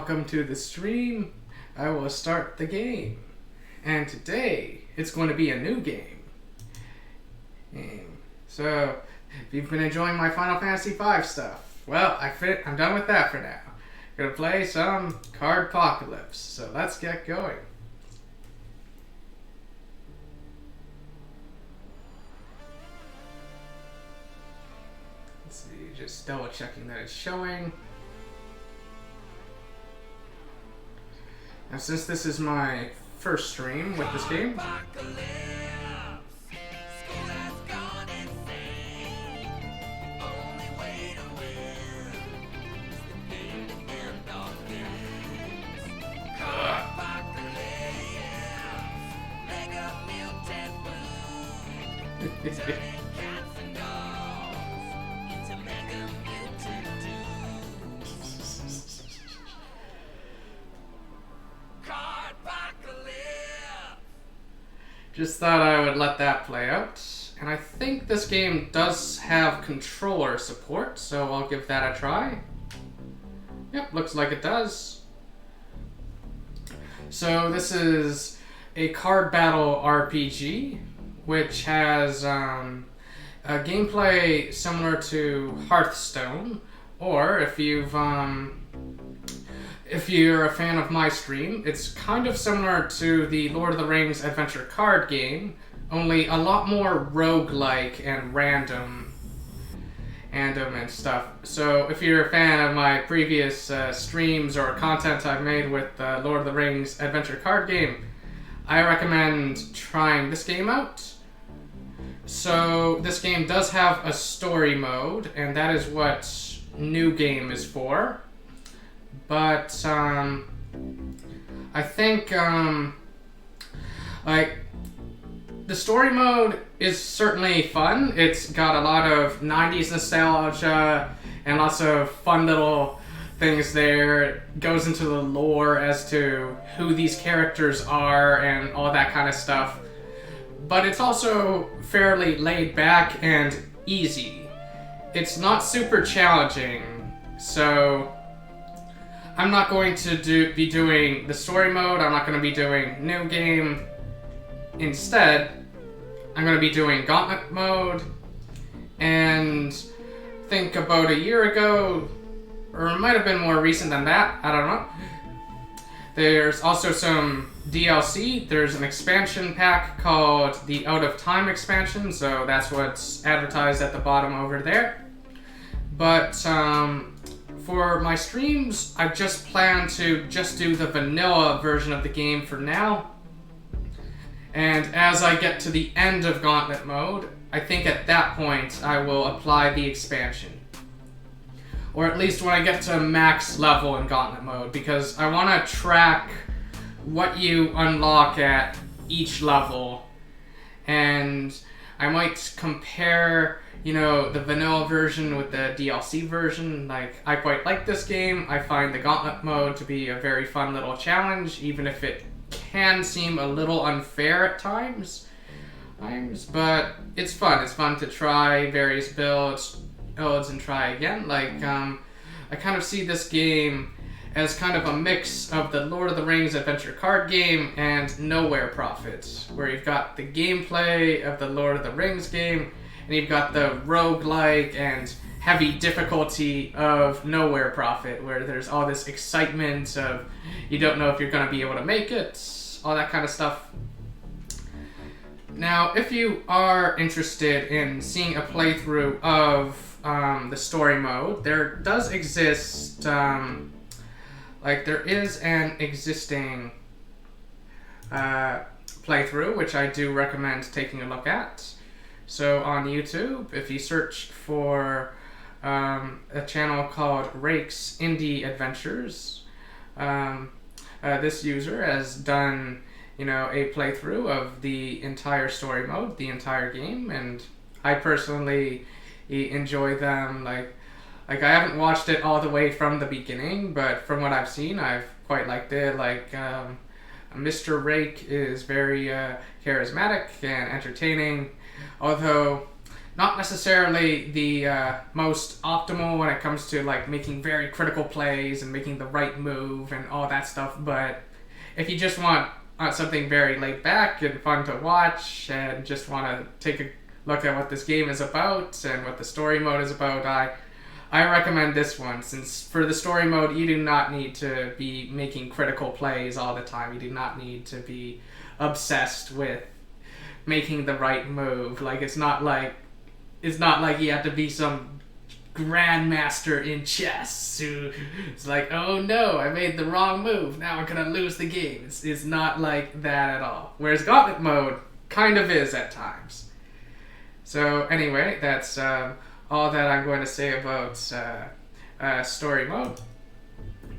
welcome to the stream. I will start the game. And today, it's going to be a new game. So, if you've been enjoying my Final Fantasy V stuff, well, I'm done with that for now. Gonna play some Cardpocalypse, so let's get going. Let's see, just double checking that it's showing. Now, since this is my first stream with this game, just thought I would let that play out. And I think this game does have controller support, so I'll give that a try. Yep, looks like it does. So this is a card battle RPG, which has a gameplay similar to Hearthstone, or if you're a fan of my stream, it's kind of similar to the Lord of the Rings adventure card game, only a lot more roguelike and random and stuff. So if you're a fan of my previous streams or content I've made with the Lord of the Rings adventure card game, I recommend trying this game out. So this game does have a story mode, and that is what New Game is for. But I think the story mode is certainly fun. It's got a lot of 90s nostalgia and lots of fun little things there. It goes into the lore as to who these characters are and all that kind of stuff. But it's also fairly laid back and easy. It's not super challenging, so I'm not going to be doing the story mode. I'm not going to be doing new game. Instead, I'm going to be doing Gauntlet mode. And I think about a year ago, or it might have been more recent than that, I don't know. There's also some DLC. There's an expansion pack called the Out of Time expansion, so that's what's advertised at the bottom over there. But for my streams, I just plan to just do the vanilla version of the game for now. And as I get to the end of Gauntlet mode, I think at that point I will apply the expansion. Or at least when I get to max level in Gauntlet mode, because I want to track what you unlock at each level. And I might compare, the vanilla version with the DLC version. Like, I quite like this game. I find the Gauntlet mode to be a very fun little challenge, even if it can seem a little unfair at times. But it's fun. It's fun to try various builds and try again. I kind of see this game as kind of a mix of the Lord of the Rings adventure card game and Nowhere Prophet, where you've got the gameplay of the Lord of the Rings game, and you've got the roguelike and heavy difficulty of Nowhere Prophet, where there's all this excitement of you don't know if you're going to be able to make it, all that kind of stuff. Now, if you are interested in seeing a playthrough of the story mode, there does exist, there is an existing playthrough, which I do recommend taking a look at. So on YouTube, if you search for a channel called Rake's Indie Adventures, this user has done, a playthrough of the entire story mode, the entire game, and I personally enjoy them. Like I haven't watched it all the way from the beginning, but from what I've seen, I've quite liked it. Mr. Rake is very charismatic and entertaining, although not necessarily the most optimal when it comes to like making very critical plays and making the right move and all that stuff. But if you just want something very laid back and fun to watch and just want to take a look at what this game is about and what the story mode is about, I recommend this one, since for the story mode you do not need to be making critical plays all the time. You do not need to be obsessed with making the right move. Like it's not like you have to be some grandmaster in chess who is like, oh no, I made the wrong move, now I'm gonna lose the game. It's not like that at all. Whereas Gauntlet mode kind of is at times. So anyway, that's all that I'm going to say about story mode.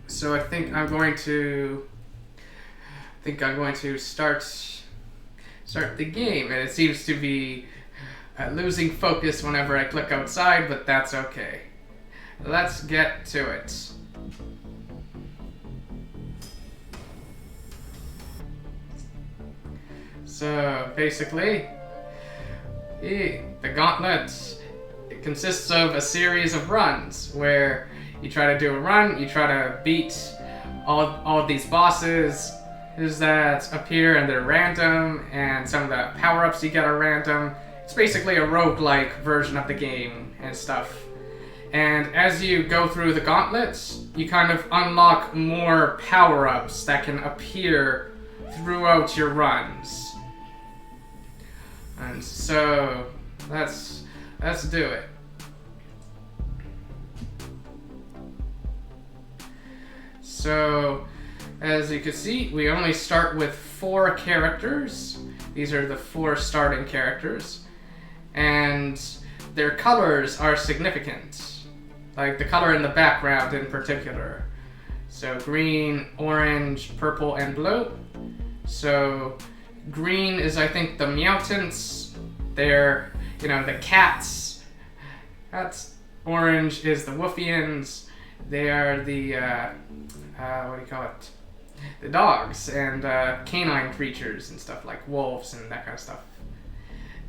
So I think I'm going to start the game, and it seems to be losing focus whenever I click outside, but that's okay. Let's get to it. So basically, the Gauntlet, it consists of a series of runs where you try to do a run, you try to beat all of these bosses that appear, and they're random, and some of the power-ups you get are random. It's basically a roguelike version of the game and stuff. And as you go through the gauntlets, you kind of unlock more power-ups that can appear throughout your runs. And so, let's do it. So, as you can see, we only start with 4 characters. These are the 4 starting characters. And their colors are significant. Like the color in the background in particular. So green, orange, purple, and blue. So green is, I think, the mutants. They're, the cats. Orange is the Woofians. They are the, what do you call it? The dogs and canine creatures and stuff like wolves and that kind of stuff.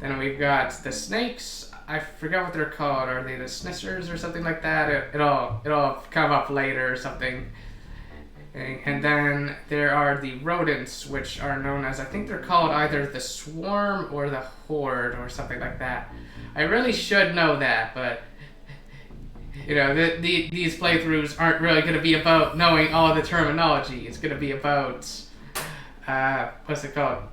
Then we've got the snakes. I forgot what they're called. Are they the snissers or something like that? It'll come up later or something. And then there are the rodents, which are known as, I think they're called either the swarm or the horde or something like that. I really should know that, but these playthroughs aren't really going to be about knowing all the terminology. It's going to be about, what's it called?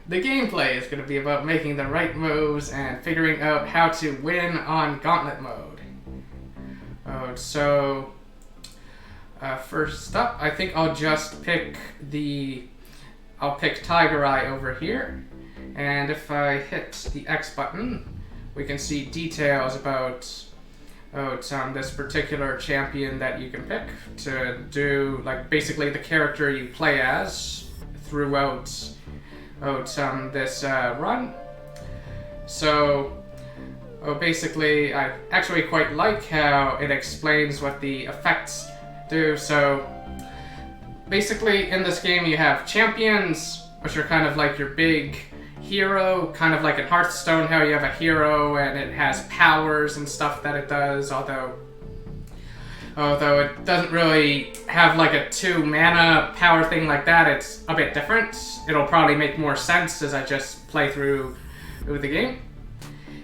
The gameplay is going to be about making the right moves and figuring out how to win on Gauntlet mode. So, first up, I think I'll just pick Tigereye over here. And if I hit the X button, we can see details about this particular champion that you can pick to do, like, basically the character you play as throughout this run. So, basically, I actually quite like how it explains what the effects do. So, basically, in this game you have champions, which are kind of like your big hero, kind of like in Hearthstone, how you have a hero and it has powers and stuff that it does, although it doesn't really have like a 2 mana power thing like that. It's a bit different. It'll probably make more sense as I just play through the game.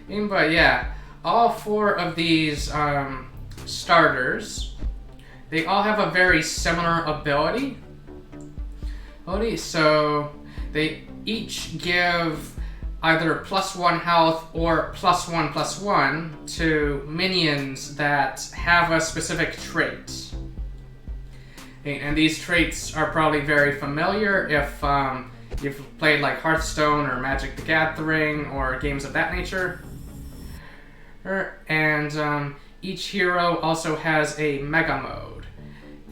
But yeah, all 4 of these starters, they all have a very similar ability. So they each give either +1 health or +1/+1 to minions that have a specific trait. And these traits are probably very familiar if you've played like Hearthstone or Magic the Gathering or games of that nature. And each hero also has a Mega Mode.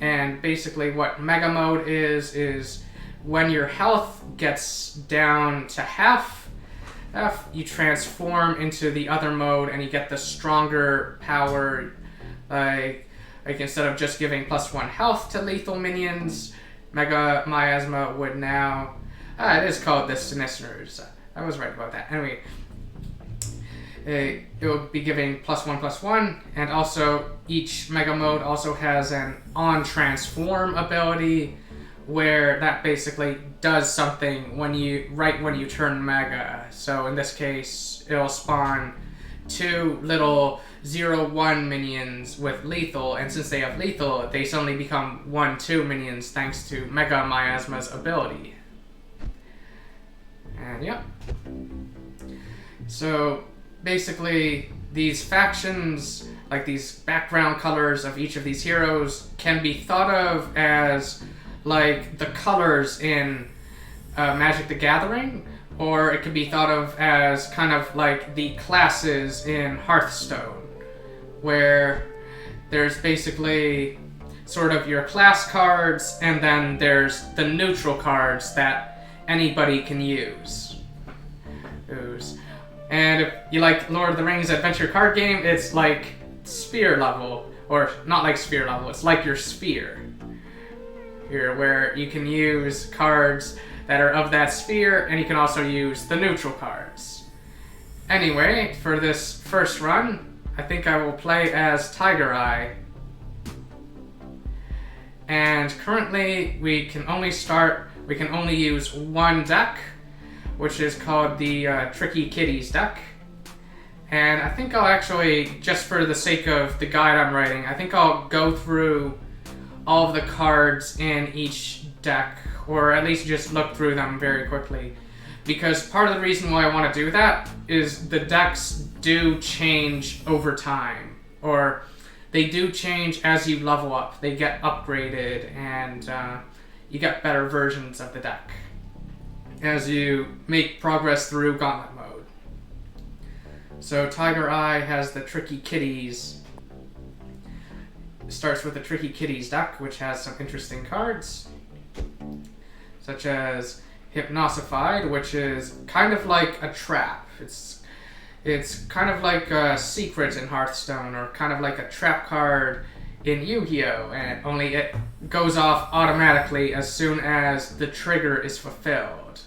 And basically what Mega Mode is when your health gets down to half, you transform into the other mode and you get the stronger power. Like instead of just giving +1 health to lethal minions, Miasma would now... it is called the Sinisters. I was right about that. Anyway, it will be giving +1/+1, and also each Mega Mode also has an on-transform ability, where that basically does something when you turn Mega. So in this case, it'll spawn 2 little 0/1 minions with lethal, and since they have lethal, they suddenly become 1/2 minions thanks to Mega Miasma's ability. And yep. So basically, these factions, like these background colors of each of these heroes, can be thought of as like the colors in Magic the Gathering, or it could be thought of as kind of like the classes in Hearthstone, where there's basically sort of your class cards, and then there's the neutral cards that anybody can use. And if you like Lord of the Rings adventure card game, it's like sphere level, or not like sphere level, it's like your sphere. Here, where you can use cards that are of that sphere, and you can also use the neutral cards. Anyway, for this first run, I think I will play as Tigereye. And currently, we can only use one deck, which is called the Tricky Kitties Deck. And I think I'll actually, just for the sake of the guide I'm writing, I think I'll go through all of the cards in each deck, or at least just look through them very quickly. Because part of the reason why I want to do that is the decks do change over time, or they do change as you level up. They get upgraded, and you get better versions of the deck as you make progress through Gauntlet mode. So Tigereye has the Tricky Kitties. It starts with the Tricky Kitties deck, which has some interesting cards, such as Hypnosified, which is kind of like a trap. It's kind of like a secret in Hearthstone, or kind of like a trap card in Yu-Gi-Oh! And only it goes off automatically as soon as the trigger is fulfilled.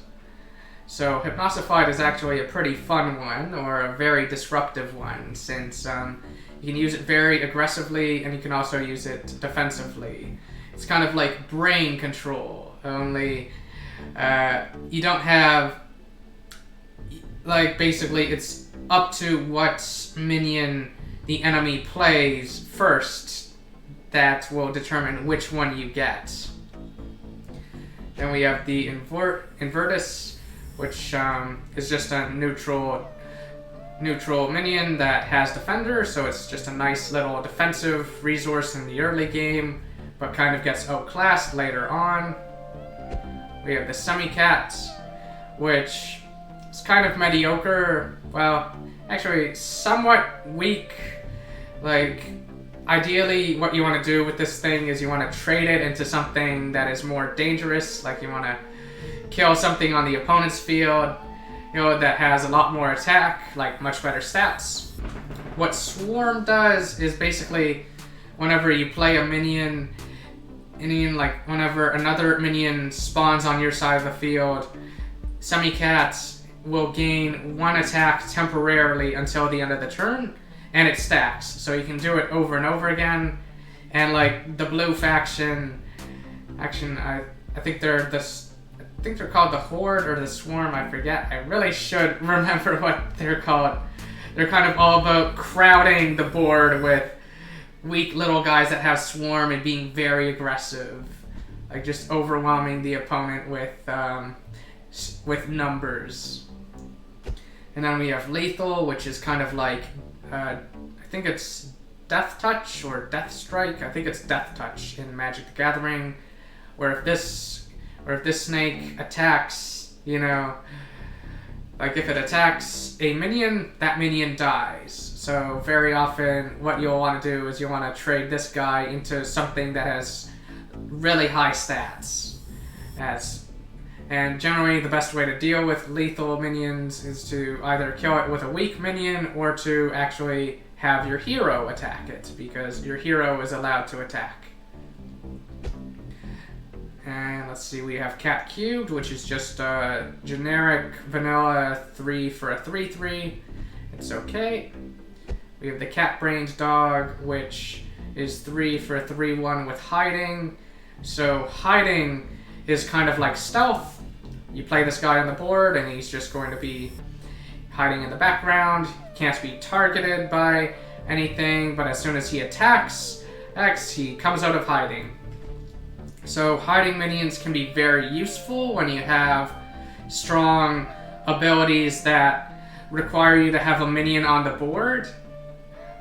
So Hypnosified is actually a pretty fun one, or a very disruptive one, since you can use it very aggressively, and you can also use it defensively. It's kind of like brain control, only you don't have, like, basically it's up to what minion the enemy plays first that will determine which one you get. Then we have the Invertus, which is just a neutral minion that has Defender, so it's just a nice little defensive resource in the early game, but kind of gets outclassed later on. We have the Semi-Cat, which is kind of mediocre. Well, actually, somewhat weak. Like, ideally, what you want to do with this thing is you want to trade it into something that is more dangerous, like you want to kill something on the opponent's field, that has a lot more attack, like much better stats. What Swarm does is basically, whenever you play a minion, like whenever another minion spawns on your side of the field, Semi-Cats will gain 1 attack temporarily until the end of the turn, and it stacks. So you can do it over and over again. And like the blue faction, I think they're called the Horde or the Swarm, I forget. I really should remember what they're called. They're kind of all about crowding the board with weak little guys that have Swarm and being very aggressive. Like just overwhelming the opponent with numbers. And then we have Lethal, which is kind of like, I think it's Death Touch or Death Strike. I think it's Death Touch in Magic the Gathering, where if this snake attacks, like if it attacks a minion, that minion dies. So very often what you'll want to do is you'll want to trade this guy into something that has really high stats. And generally the best way to deal with lethal minions is to either kill it with a weak minion or to actually have your hero attack it, because your hero is allowed to attack. And let's see, we have Cat Cubed, which is just a generic vanilla 3 for a 3/3. it's okay. We have the cat-brained dog, which is 3 for a 3/1 with hiding. So hiding is kind of like stealth. You play this guy on the board and he's just going to be hiding in the background. Can't be targeted by anything, but as soon as he attacks X, he comes out of hiding. So hiding minions can be very useful when you have strong abilities that require you to have a minion on the board,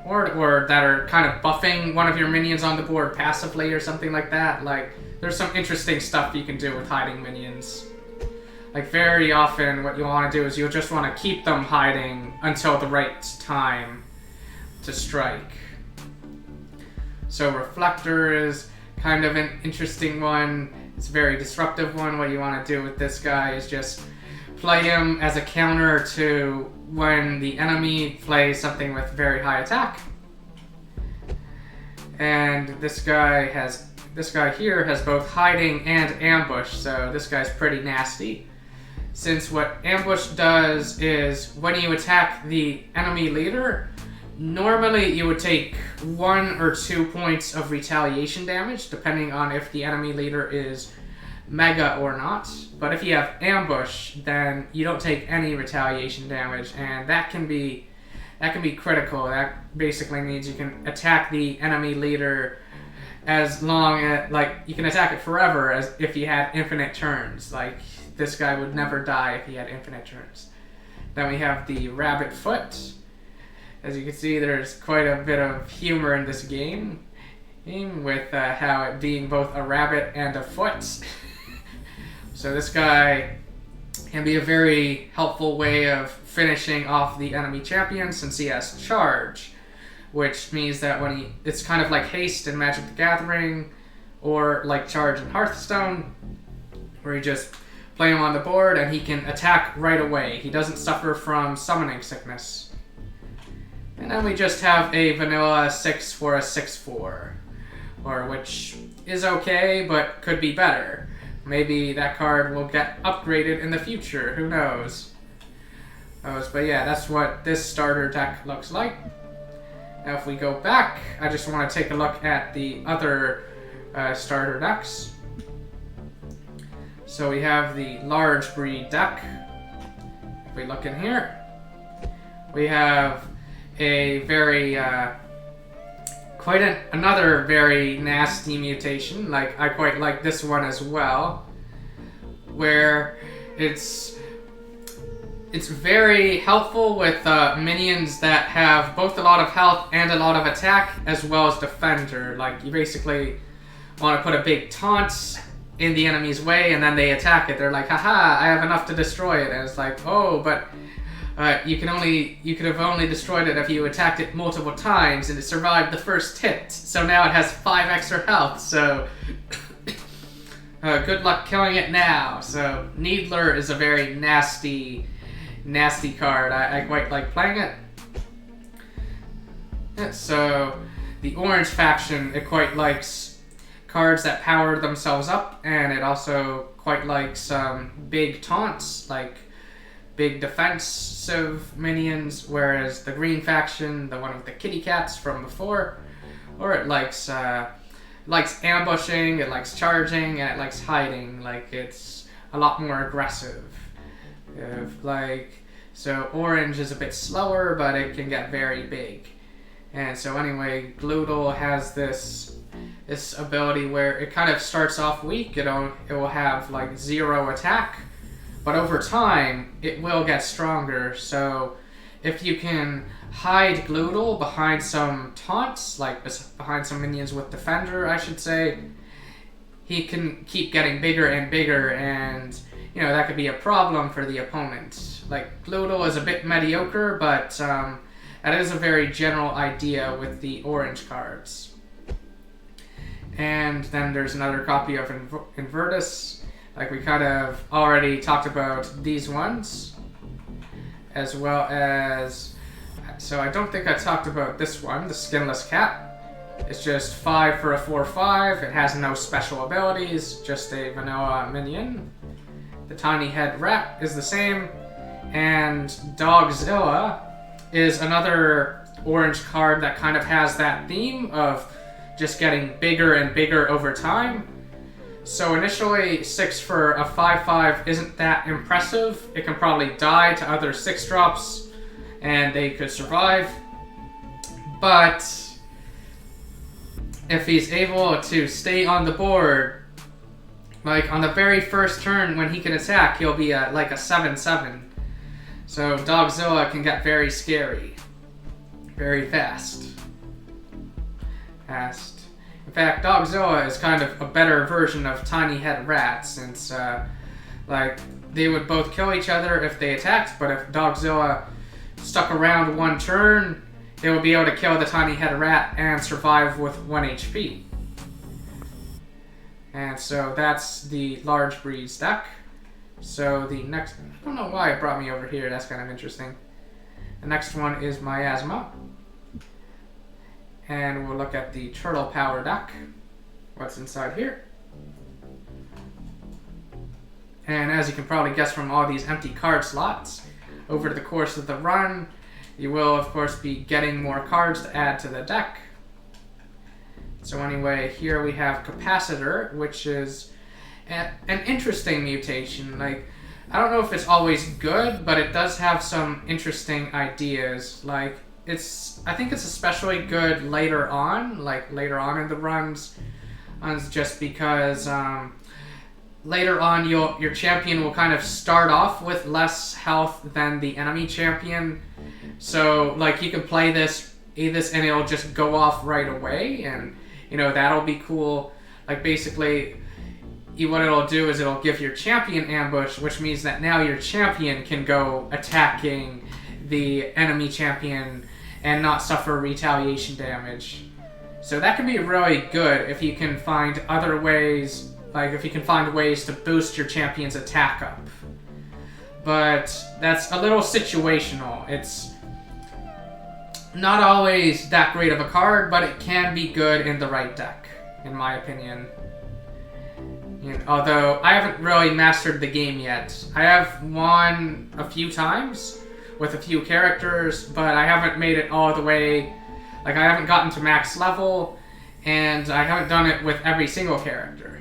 or that are kind of buffing one of your minions on the board passively or something like that. Like, there's some interesting stuff you can do with hiding minions. Like, very often what you'll want to do is you'll just want to keep them hiding until the right time to strike. So Reflector is kind of an interesting one. It's a very disruptive one. What you want to do with this guy is just play him as a counter to when the enemy plays something with very high attack. And this guy here has both hiding and ambush, so this guy's pretty nasty. Since what ambush does is when you attack the enemy leader, normally you would take 1 or 2 points of retaliation damage, depending on if the enemy leader is mega or not. But if you have ambush, then you don't take any retaliation damage, and that can be critical. That basically means you can attack the enemy leader as long as, like, you can attack it forever as if you had infinite turns. Like, this guy would never die if he had infinite turns. Then we have the Rabbit Foot. As you can see, there's quite a bit of humor in this game with how it being both a rabbit and a foot. So this guy can be a very helpful way of finishing off the enemy champion since he has charge, which means that when it's kind of like haste in Magic the Gathering, or like charge in Hearthstone, where you just play him on the board and he can attack right away. He doesn't suffer from summoning sickness. And then we just have a vanilla 6 for a 6/4, or which is okay, but could be better. Maybe that card will get upgraded in the future, who knows. But yeah, that's what this starter deck looks like. Now if we go back, I just want to take a look at the other starter decks. So we have the large breed deck. If we look in here, we have a very another very nasty mutation. Like, I quite like this one as well, where it's very helpful with minions that have both a lot of health and a lot of attack, as well as defender. Like, you basically want to put a big taunt in the enemy's way, and then they attack it. They're like, haha, I have enough to destroy it. And it's like, oh, but you could have only destroyed it if you attacked it multiple times and it survived the first hit. So now it has 5 extra health, so good luck killing it now. So Needler is a very nasty card. I quite like playing it. So the orange faction, it quite likes cards that power themselves up, and it also quite likes big taunts, like big defensive minions, whereas the green faction, the one with the kitty cats from before, or it likes ambushing, it likes charging, and it likes hiding. Like, it's a lot more aggressive. So orange is a bit slower, but it can get very big. And so anyway, Gloodle has this ability where it kind of starts off weak. It will have like 0 attack, but over time it will get stronger. So if you can hide Gloodle behind some taunts, like behind some minions with defender, I should say, he can keep getting bigger and bigger, and you know, that could be a problem for the opponent. Like, Gloodle is a bit mediocre, but that is a very general idea with the orange cards. And then there's another copy of Invertus. Like, we kind of already talked about these ones, as well as, so I don't think I talked about this one, the Skinless Cat. It's just 5 for a 4/5. It has no special abilities, just a vanilla minion. The Tiny Head Rat is the same, and Dogzilla is another orange card that kind of has that theme of just getting bigger and bigger over time. So initially, 6 for a 5/5 isn't that impressive. It can probably die to other 6-drops, and they could survive. But if he's able to stay on the board, like on the very first turn when he can attack, he'll be like a 7/7. So Dogzilla can get very scary. Very fast. In fact, Dogzilla is kind of a better version of Tiny Head Rat, since like they would both kill each other if they attacked, but if Dogzilla stuck around one turn, it would be able to kill the Tiny Head Rat and survive with 1 HP. And so that's the Large Breeds deck. So the next, I don't know why it brought me over here, that's kind of interesting. The next one is Miasma. And we'll look at the Turtle Power deck. What's inside here? And as you can probably guess from all these empty card slots, over the course of the run, you will of course be getting more cards to add to the deck. So anyway, here we have Capacitor, which is an interesting mutation. Like, I don't know if it's always good, but it does have some interesting ideas. Like, I think it's especially good later on, like later on in the runs, just because later on your champion will kind of start off with less health than the enemy champion. So like you can play this and it'll just go off right away, and you know that'll be cool. Like basically what it'll do is it'll give your champion ambush, which means that now your champion can go attacking the enemy champion and not suffer retaliation damage. So that can be really good if you can find other ways, like if you can find ways to boost your champion's attack up. But that's a little situational. It's not always that great of a card, but it can be good in the right deck, in my opinion. Although I haven't really mastered the game yet. I have won a few times with a few characters, but I haven't made it all the way. Like, I haven't gotten to max level, and I haven't done it with every single character.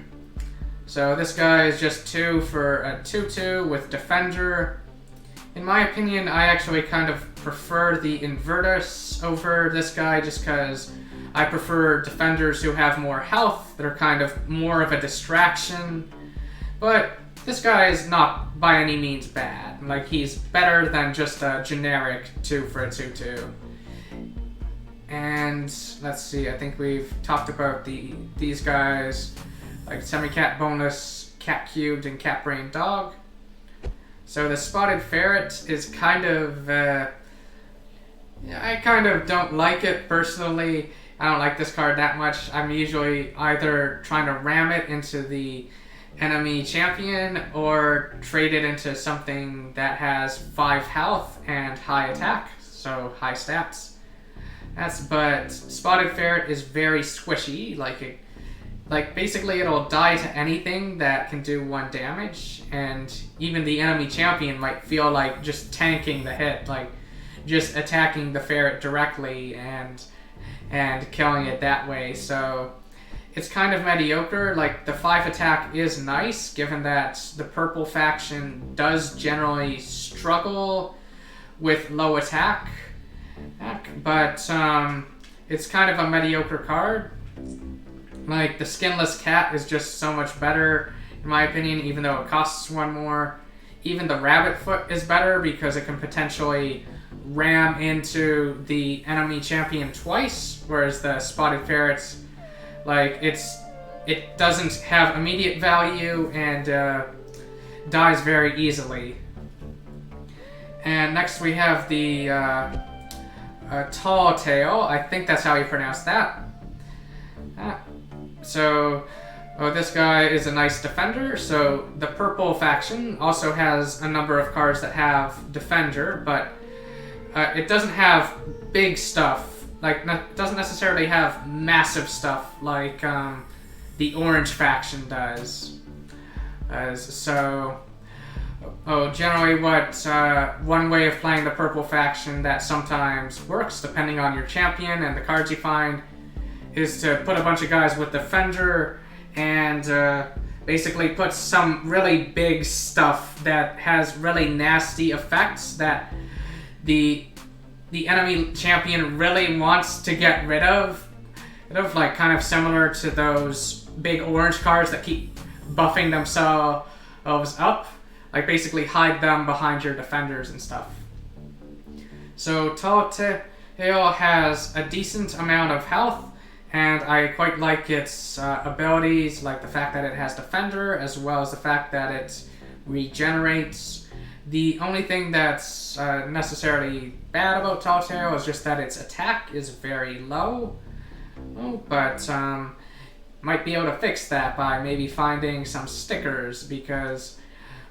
So this guy is just 2 for a 2/2 with Defender. In my opinion, I actually kind of prefer the Invertus over this guy, just because I prefer defenders who have more health, that are kind of more of a distraction. But this guy is not by any means bad. Like, he's better than just a generic 2 for a 2/2. And let's see, I think we've talked about these guys, like Semi-Cat Bonus, Cat Cubed, and Cat Brain Dog. So the Spotted Ferret is kind of, I kind of don't like it personally. I don't like this card that much. I'm usually either trying to ram it into the enemy champion or trade it into something that has 5 health and high attack, so high stats. But Spotted Ferret is very squishy. Like basically it'll die to anything that can do 1 damage, and even the enemy champion might feel like just tanking the hit, like just attacking the ferret directly and killing it that way. So it's kind of mediocre. Like, the 5 attack is nice, given that the purple faction does generally struggle with low attack. But it's kind of a mediocre card. Like, the Skinless Cat is just so much better, in my opinion, even though it costs 1 more. Even the Rabbit Foot is better because it can potentially ram into the enemy champion twice, whereas the Spotted Ferrets, like, it doesn't have immediate value and dies very easily. And next we have the Tall Tail. I think that's how you pronounce that. This guy is a nice defender. So the purple faction also has a number of cards that have defender, but it doesn't have big stuff. Like, it doesn't necessarily have massive stuff like the orange faction does. generally one way of playing the purple faction that sometimes works, depending on your champion and the cards you find, is to put a bunch of guys with Defender and basically put some really big stuff that has really nasty effects that the enemy champion really wants to get rid of. Like kind of similar to those big orange cards that keep buffing themselves up. Like basically hide them behind your defenders and stuff. So Tail has a decent amount of health, and I quite like its abilities, like the fact that it has Defender, as well as the fact that it regenerates. The only thing that's necessarily bad about Tail is just that its attack is very low. But might be able to fix that by maybe finding some stickers, because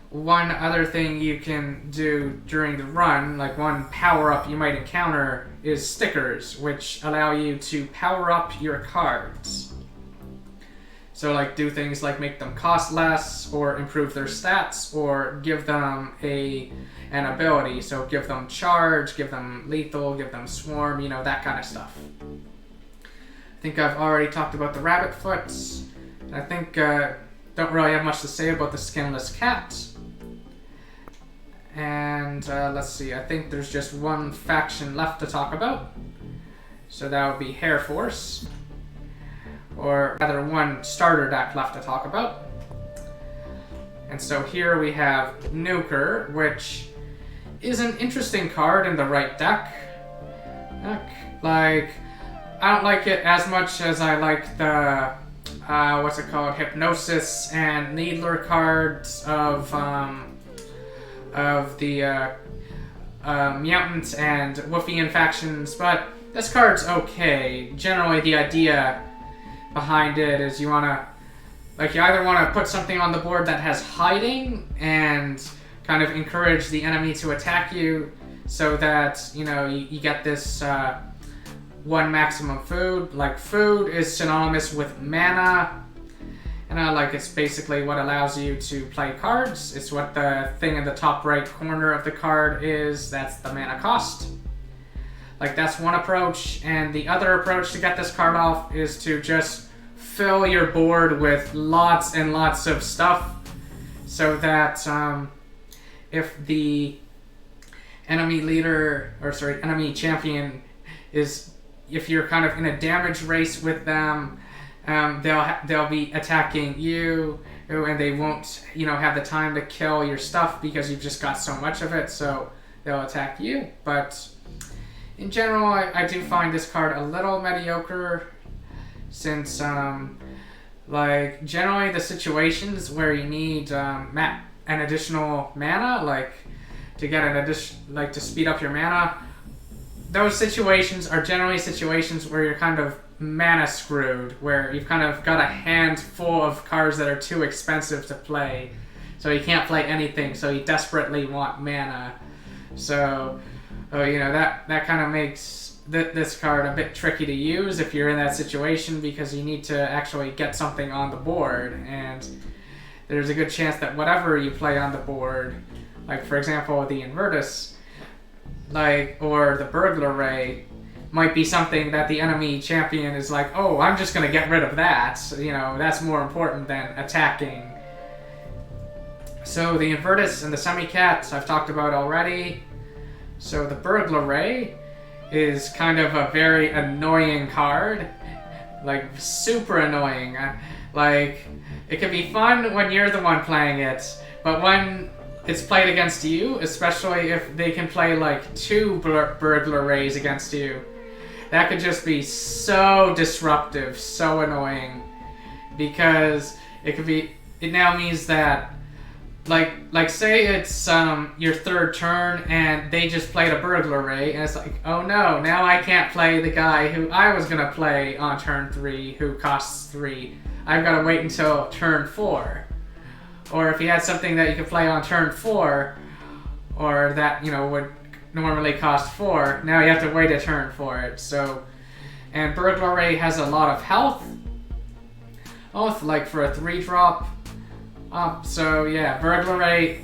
one other thing you can do during the run, like one power-up you might encounter, is stickers, which allow you to power up your cards. So like do things like make them cost less, or improve their stats, or give them an ability. So give them charge, give them lethal, give them swarm, you know, that kind of stuff. I think I've already talked about the rabbit foots. I think don't really have much to say about the skinless cat. And let's see, I think there's just one faction left to talk about. So that would be Hareforce. Or rather, one starter deck left to talk about. And so here we have Nuker, which is an interesting card in the right deck. Like, I don't like it as much as I like the, what's it called, Hypnosis and Needler cards of the Mutant and Woofian factions, but this card's okay. Generally, the idea behind it is you either want to put something on the board that has hiding and kind of encourage the enemy to attack you, so that, you know, you get this one maximum food. Like, food is synonymous with mana, and like it's basically what allows you to play cards. It's what the thing in the top right corner of the card is. That's the mana cost. Like, that's one approach, and the other approach to get this card off is to just fill your board with lots and lots of stuff, so that if the enemy champion is, if you're kind of in a damage race with them, they'll be attacking you, and they won't, you know, have the time to kill your stuff because you've just got so much of it, so they'll attack you. But in general, I do find this card a little mediocre, since like generally the situations where you need an additional mana, like to get an addition, like to speed up your mana, those situations are generally situations where you're kind of mana screwed, where you've kind of got a hand full of cards that are too expensive to play, so you can't play anything, so you desperately want mana. So you know, that kind of makes this card a bit tricky to use if you're in that situation, because you need to actually get something on the board, and there's a good chance that whatever you play on the board, like for example the Invertus, like, or the Burglar Ray, might be something that the enemy champion is like, oh, I'm just gonna get rid of that, you know, that's more important than attacking. So the Invertus and the Semi-Cats I've talked about already. So the Burglar Ray is kind of a very annoying card, like super annoying. Like, it can be fun when you're the one playing it, but when it's played against you, especially if they can play like two Burglar Rays against you, that could just be so disruptive, so annoying, because it now means that, like say it's your third turn and they just played a Burglar Ray, and it's like, oh no, now I can't play the guy who I was gonna play on turn 3 who costs 3. I've got to wait until turn 4. Or if you had something that you could play on turn 4, or that, you know, would normally cost 4, now you have to wait a turn for it. So, and Burglar Ray has a lot of health, like for a 3-drop. So yeah, Burglar Ray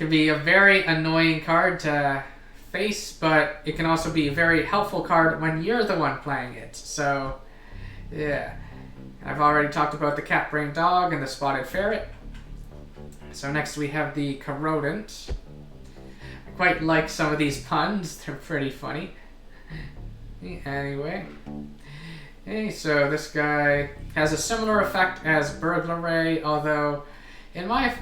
can be a very annoying card to face, but it can also be a very helpful card when you're the one playing it. So, yeah. I've already talked about the cat-brained dog and the spotted ferret. So next we have the Corrodent. I quite like some of these puns. They're pretty funny. Anyway. Okay, so this guy has a similar effect as Burglary, although in my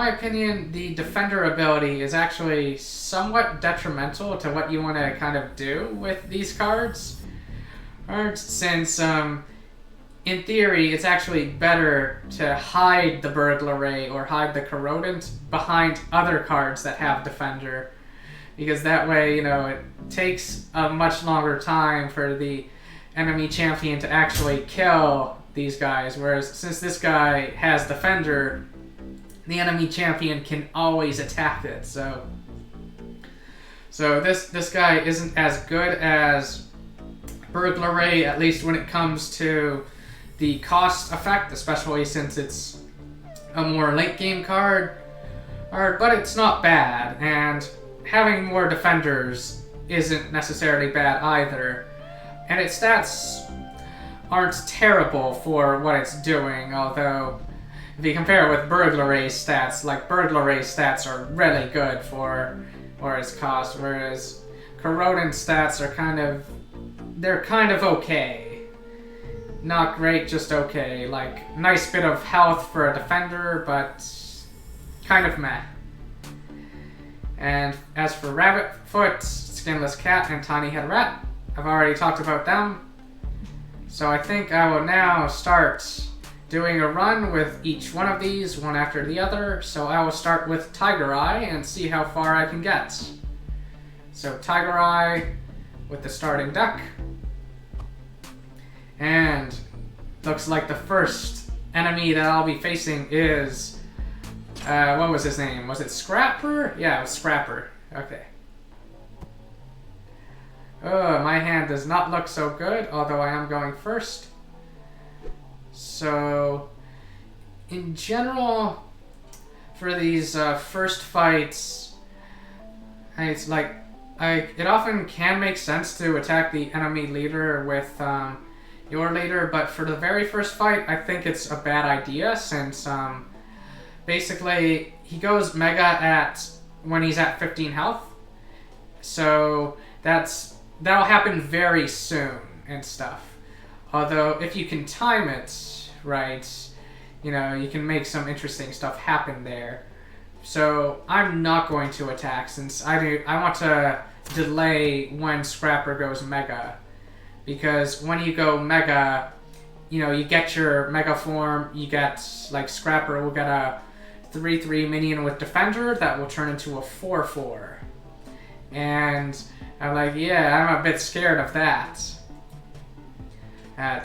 opinion, the Defender ability is actually somewhat detrimental to what you want to kind of do with these cards. Since, in theory, it's actually better to hide the Burglary or hide the Corrodent behind other cards that have Defender. Because that way, it takes a much longer time for the enemy champion to actually kill these guys. Whereas, since this guy has Defender, the enemy champion can always attack it. So this guy isn't as good as Burglary, at least when it comes to the cost effect, especially since it's a more late game card. But it's not bad, and having more defenders isn't necessarily bad either. And its stats aren't terrible for what it's doing, although if you compare it with Burglary's stats, Burglary's stats are really good for its cost, whereas Corrodent's stats are kind of okay. Not great, just okay. Nice bit of health for a defender, but kind of meh. And as for Rabbitfoot, Skinless Cat, and Tiny Head Rat, I've already talked about them. So I think I will now start doing a run with each one of these, one after the other. So I will start with Tigereye and see how far I can get. So Tigereye with the starting deck. And looks like the first enemy that I'll be facing is, what was his name? Was it Scrapper? Yeah, it was Scrapper. Okay. Oh, my hand does not look so good, although I am going first. So, in general, for these first fights, it's it often can make sense to attack the enemy leader with your leader, but for the very first fight, I think it's a bad idea, since basically he goes Mega when he's at 15 health. So that'll happen very soon and stuff. Although, if you can time it right, you can make some interesting stuff happen there. So, I'm not going to attack, since I want to delay when Scrapper goes Mega. Because when you go Mega, you get your Mega form, you get, Scrapper will get a 3/3 minion with Defender that will turn into a 4/4. And I'm I'm a bit scared of that.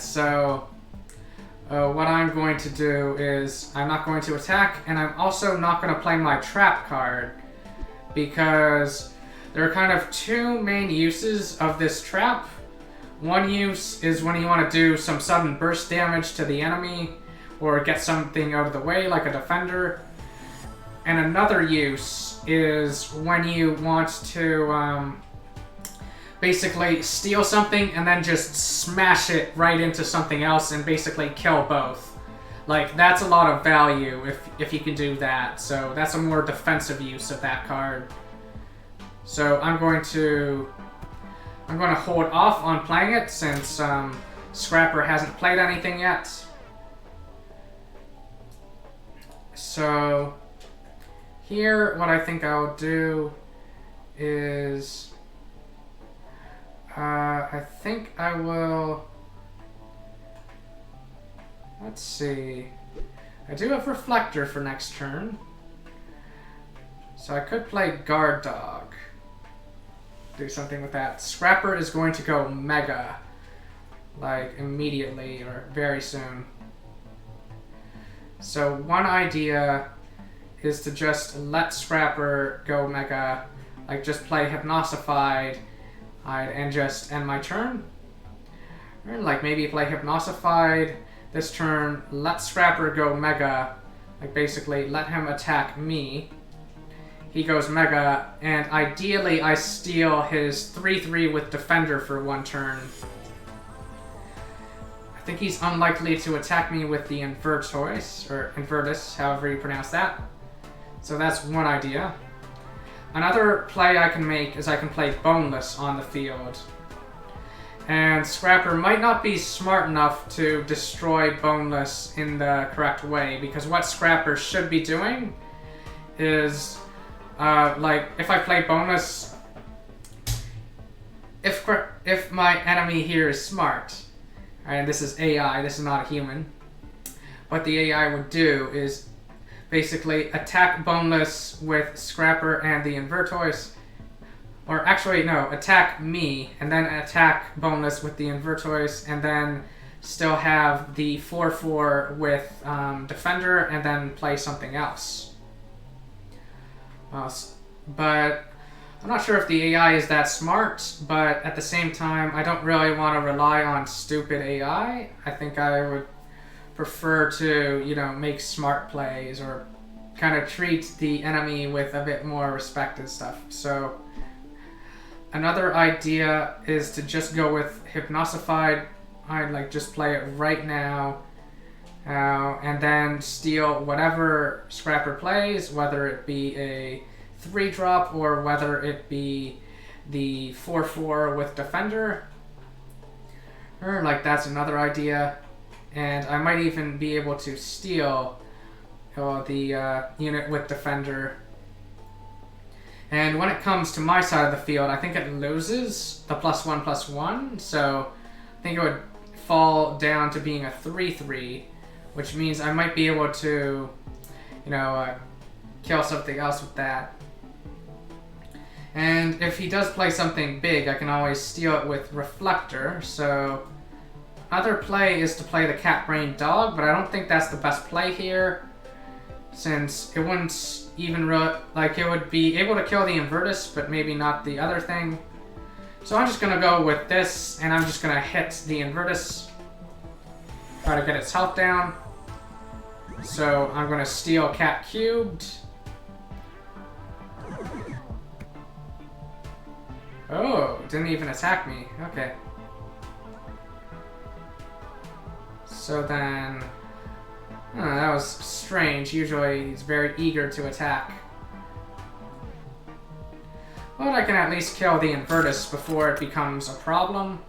So what I'm going to do is I'm not going to attack, and I'm also not going to play my trap card, because there are kind of two main uses of this trap. One use is when you want to do some sudden burst damage to the enemy, or get something out of the way like a defender. And another use is when you want to basically steal something and then just smash it right into something else and basically kill both. That's a lot of value if you can do that. So that's a more defensive use of that card. So I'm going to hold off on playing it, since Scrapper hasn't played anything yet. So here, what I think I'll do is I think I will, let's see, I do have Reflector for next turn, so I could play Guard Dog, do something with that. Scrapper is going to go Mega, immediately or very soon. So one idea is to just let Scrapper go Mega, just play Hypnosified, and just end my turn. Or maybe play Hypnosified this turn, let Scrapper go Mega, basically let him attack me, he goes Mega, and ideally I steal his 3/3 with Defender for 1 turn. I think he's unlikely to attack me with the Invertoise, or Invertus, however you pronounce that. So that's one idea. Another play I can make is I can play Boneless on the field. And Scrapper might not be smart enough to destroy Boneless in the correct way, because what Scrapper should be doing is, like, if I play Boneless, if my enemy here is smart, and this is AI, this is not a human, what the AI would do is basically attack Boneless with Scrapper and the Invertoise, or actually, no, attack me, and then attack Boneless with the Invertoise, and then still have the 4/4 with Defender, and then play something else. But I'm not sure if the AI is that smart, but at the same time, I don't really want to rely on stupid AI. I think I would prefer to, you know, make smart plays, or kind of treat the enemy with a bit more respect and stuff. So another idea is to just go with Hypnosified. I'd like just play it right now, and then steal whatever Scrapper plays, whether it be a 3-drop or whether it be the 4/4 with Defender. Or like that's another idea, and I might even be able to steal the unit with Defender. And when it comes to my side of the field, I think it loses the +1/+1, so I think it would fall down to being a 3/3, which means I might be able to, you know, kill something else with that. And if he does play something big, I can always steal it with Reflector, so other play is to play the Cat Brain Dog, but I don't think that's the best play here, since it wouldn't even like, it would be able to kill the Invertus, but maybe not the other thing. So I'm just gonna go with this, and I'm just gonna hit the Invertus, try to get its health down. So I'm gonna steal Cat Cubed. Oh, didn't even attack me. Okay. So then, that was strange. Usually he's very eager to attack. But I can at least kill the Invertus before it becomes a problem.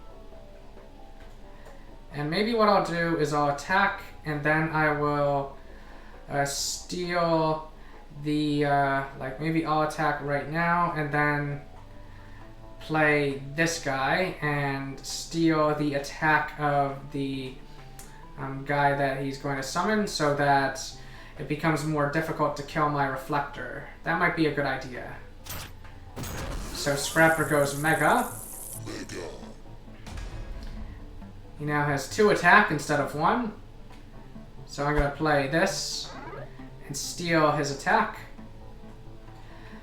And maybe what I'll do is I'll attack, and then I will steal the, like maybe I'll attack right now, and then play this guy and steal the attack of the guy that he's going to summon, so that it becomes more difficult to kill my Reflector. That might be a good idea. So Scrapper goes Mega. He now has 2 attack instead of 1. So I'm going to play this and steal his attack.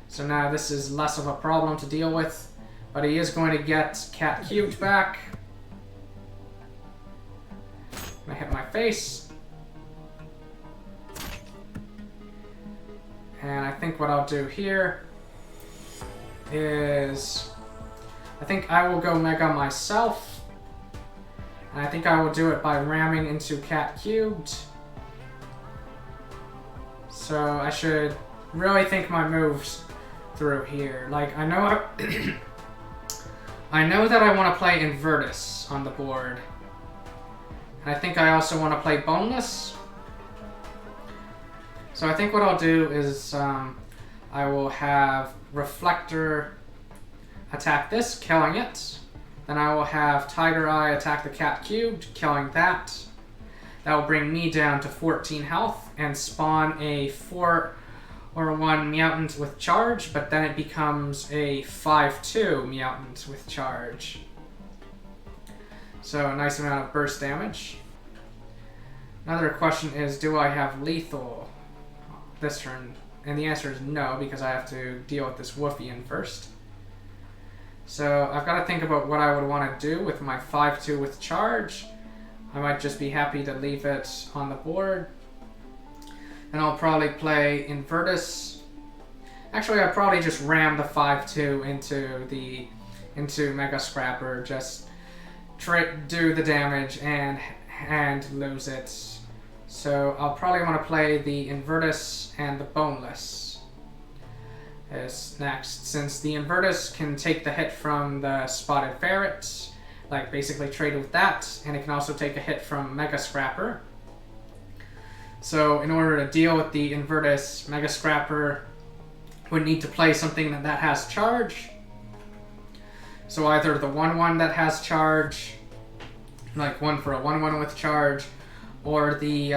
So now this is less of a problem to deal with, but he is going to get Cat Cubed back. I hit my face. And I think what I'll do here is, I think I will go Mega myself. And I think I will do it by ramming into Cat Cubed. So I should really think my moves through here. Like, I know I know that I want to play Invertus on the board. And I think I also want to play Boneless. So I think what I'll do is I will have Reflector attack this, killing it. Then I will have Tigereye attack the Cat Cubed, killing that. That will bring me down to 14 health and spawn a 4/1 Meowth with charge, but then it becomes a 5/2 Meowth with charge. So a nice amount of burst damage. Another question is, do I have lethal this turn? And the answer is no, because I have to deal with this Woofian first. So I've got to think about what I would want to do with my 5/2 with charge. I might just be happy to leave it on the board. And I'll probably play Invertus Actually, I probably just ram the 5-2 into Mega Scrapper, just do the damage and lose it. So I'll probably want to play the Invertus and the Boneless as next, since the Invertus can take the hit from the Spotted Ferret, like basically trade with that, and it can also take a hit from Mega Scrapper. So in order to deal with the Invertus, Mega Scrapper would need to play something that has charge. So either the 1/1 that has charge, like 1 for a 1/1 with charge, or the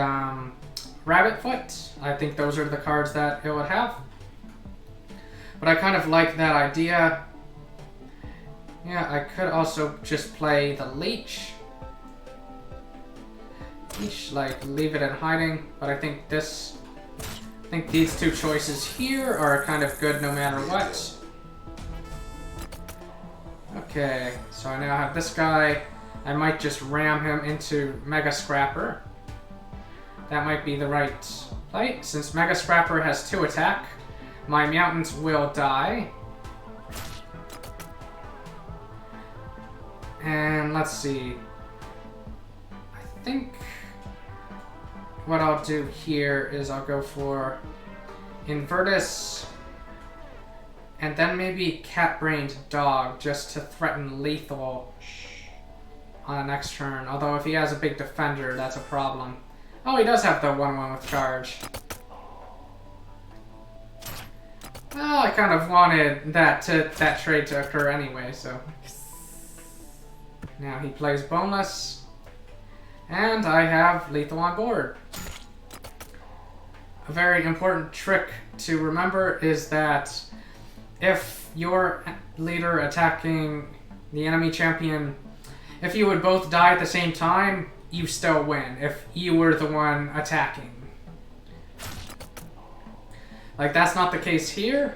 Rabbit Foot. I think those are the cards that it would have. But I kind of like that idea. Yeah, I could also just play the Leech. Like leave it in hiding, but I think these two choices here are kind of good no matter what. Okay, so I now have this guy. I might just ram him into Mega Scrapper. That might be the right play. Since Mega Scrapper has 2 attack, my Mutants will die. And let's see. I think what I'll do here is I'll go for Invertus and then maybe Cat-Brained Dog just to threaten lethal on the next turn. Although if he has a big defender, that's a problem. Oh, he does have the 1/1 with charge. Well, I kind of wanted that trade to occur anyway, so. Now he plays Boneless, and I have lethal on board. A very important trick to remember is that if your leader attacking the enemy champion, if you would both die at the same time, you still win if you were the one attacking. Like, that's not the case here,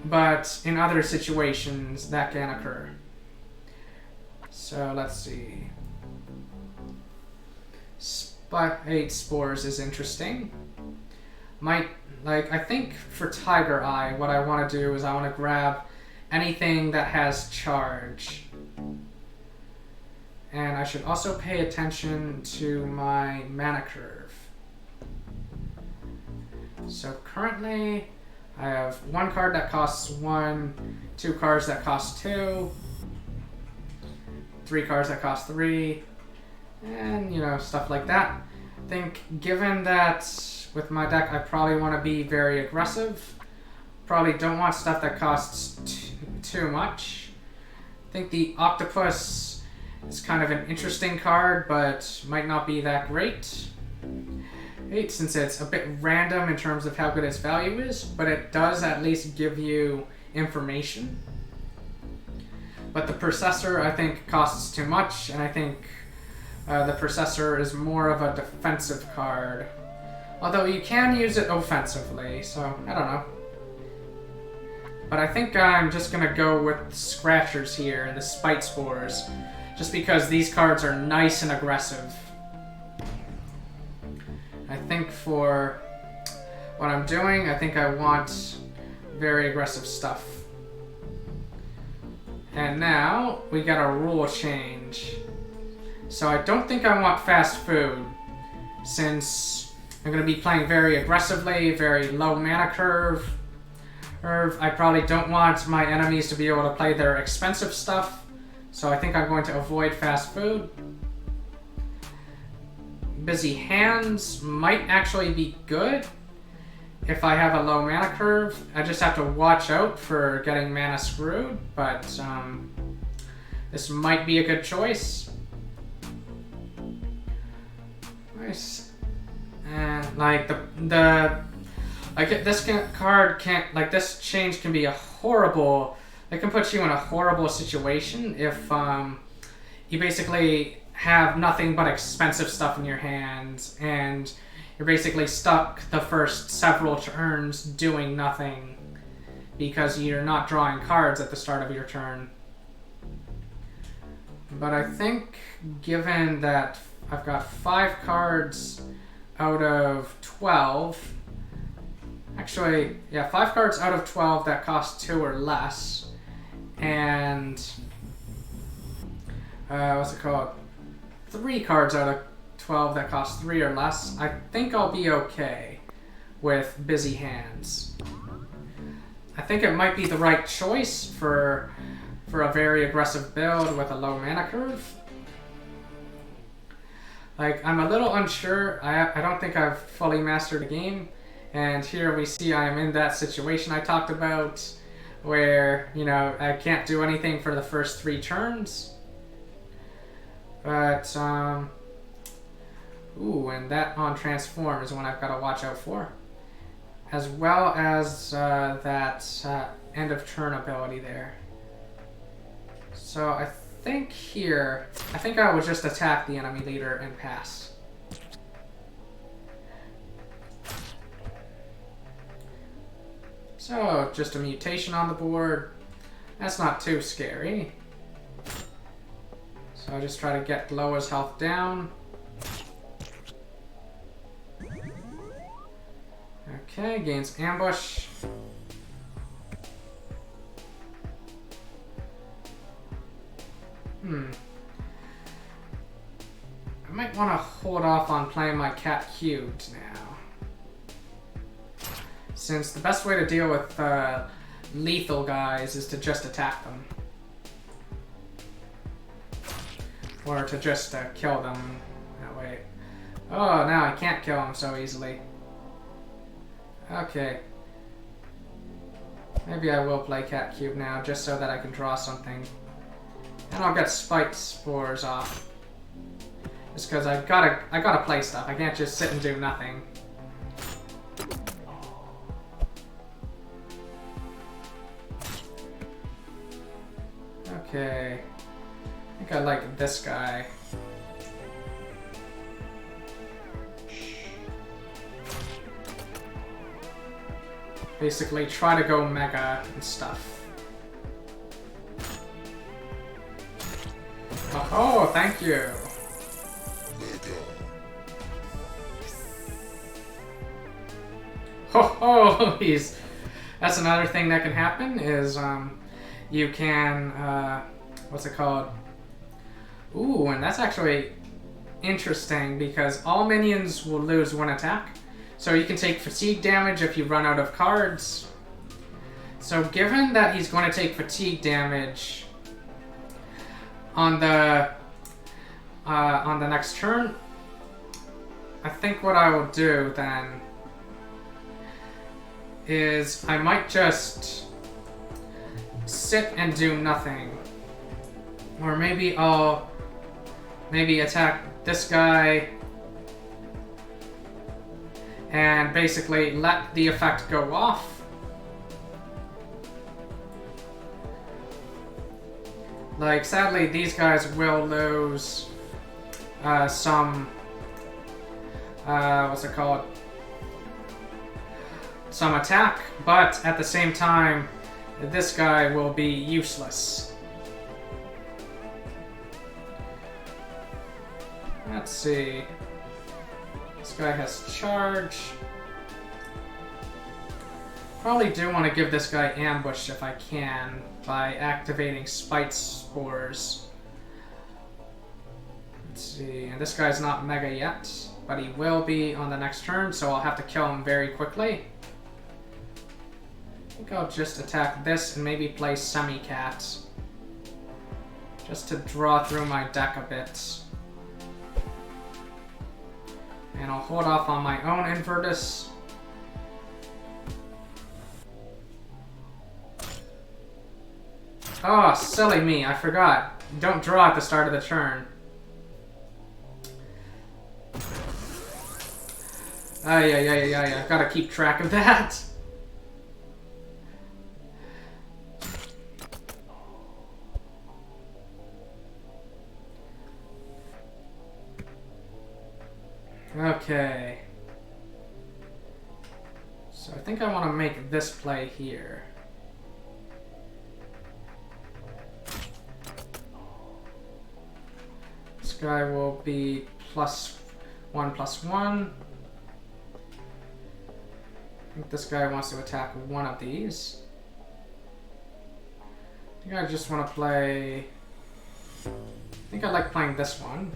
but in other situations that can occur. So let's see. Spite Spores is interesting. I think for Tigereye, what I want to do is I want to grab anything that has charge. And I should also pay attention to my mana curve. So currently, I have 1 card that costs 1, 2 cards that cost 2, 3 cards that cost 3, and, you know, stuff like that. I think given that with my deck I probably want to be very aggressive, probably don't want stuff that costs too much. I think the Octopus is kind of an interesting card, but might not be that great. Since it's a bit random in terms of how good its value is, but it does at least give you information. But the Processor, I think, costs too much, and I think the Processor is more of a defensive card. Although you can use it offensively, so I don't know. But I think I'm just going to go with Scratchers here and the Spite Spores, just because these cards are nice and aggressive. I think for what I'm doing, I think I want very aggressive stuff. And now we got a rule change. So I don't think I want fast food, since I'm going to be playing very aggressively, very low mana curve. I probably don't want my enemies to be able to play their expensive stuff, so I think I'm going to avoid fast food. Busy Hands might actually be good if I have a low mana curve. I just have to watch out for getting mana screwed, but this might be a good choice. Nice. And like this card can't, like, this change can be a horrible, it can put you in a horrible situation if you basically have nothing but expensive stuff in your hands and you're basically stuck the first several turns doing nothing because you're not drawing cards at the start of your turn. But I think given that I've got 5 cards out of 12, Actually, yeah, 5 cards out of 12 that cost 2 or less. And what's it called? 3 cards out of 12 that cost 3 or less. I think I'll be okay with busy hands. I think it might be the right choice for a very aggressive build with a low mana curve. Like, I'm a little unsure. I don't think I've fully mastered the game. And here we see I am in that situation I talked about where, you know, I can't do anything for the first 3 turns. But, ooh, and that on transform is one I've got to watch out for. As well as that end of turn ability there. So I think here, I think I will just attack the enemy leader and pass. So, just a mutation on the board. That's not too scary. So I just try to get Loa's health down. Okay, gains ambush. I might want to hold off on playing my cat cubed now. Since the best way to deal with lethal guys is to just attack them. Or to just kill them that way. Oh, now I can't kill them so easily. Okay. Maybe I will play cat cube now just so that I can draw something. And I'll get spike spores off. Just because I gotta play stuff. I can't just sit and do nothing. Okay. I think I like this guy. Basically, try to go mega and stuff. Oh, thank you. Oh, that's another thing that can happen is you can what's it called? Ooh, and that's actually interesting because all minions will lose 1 attack. So you can take fatigue damage if you run out of cards. So given that he's going to take fatigue damage on the next turn, I think what I will do then is I might just sit and do nothing. Or maybe I'll attack this guy and basically let the effect go off. Like, sadly, these guys will lose some, what's it called? Some attack, but at the same time, this guy will be useless. Let's see. This guy has charge. Probably do want to give this guy ambush if I can by activating spite spores. Let's see, and this guy's not mega yet, but he will be on the next turn, so I'll have to kill him very quickly. I think I'll just attack this and maybe play Semi-Cat. Just to draw through my deck a bit. And I'll hold off on my own Inverdus. Oh, silly me, I forgot. Don't draw at the start of the turn. Yeah, I've gotta keep track of that. Okay. So I think I want to make this play here. This guy will be +1/+1. I think this guy wants to attack one of these. I think I just want to play... I think I like playing this one.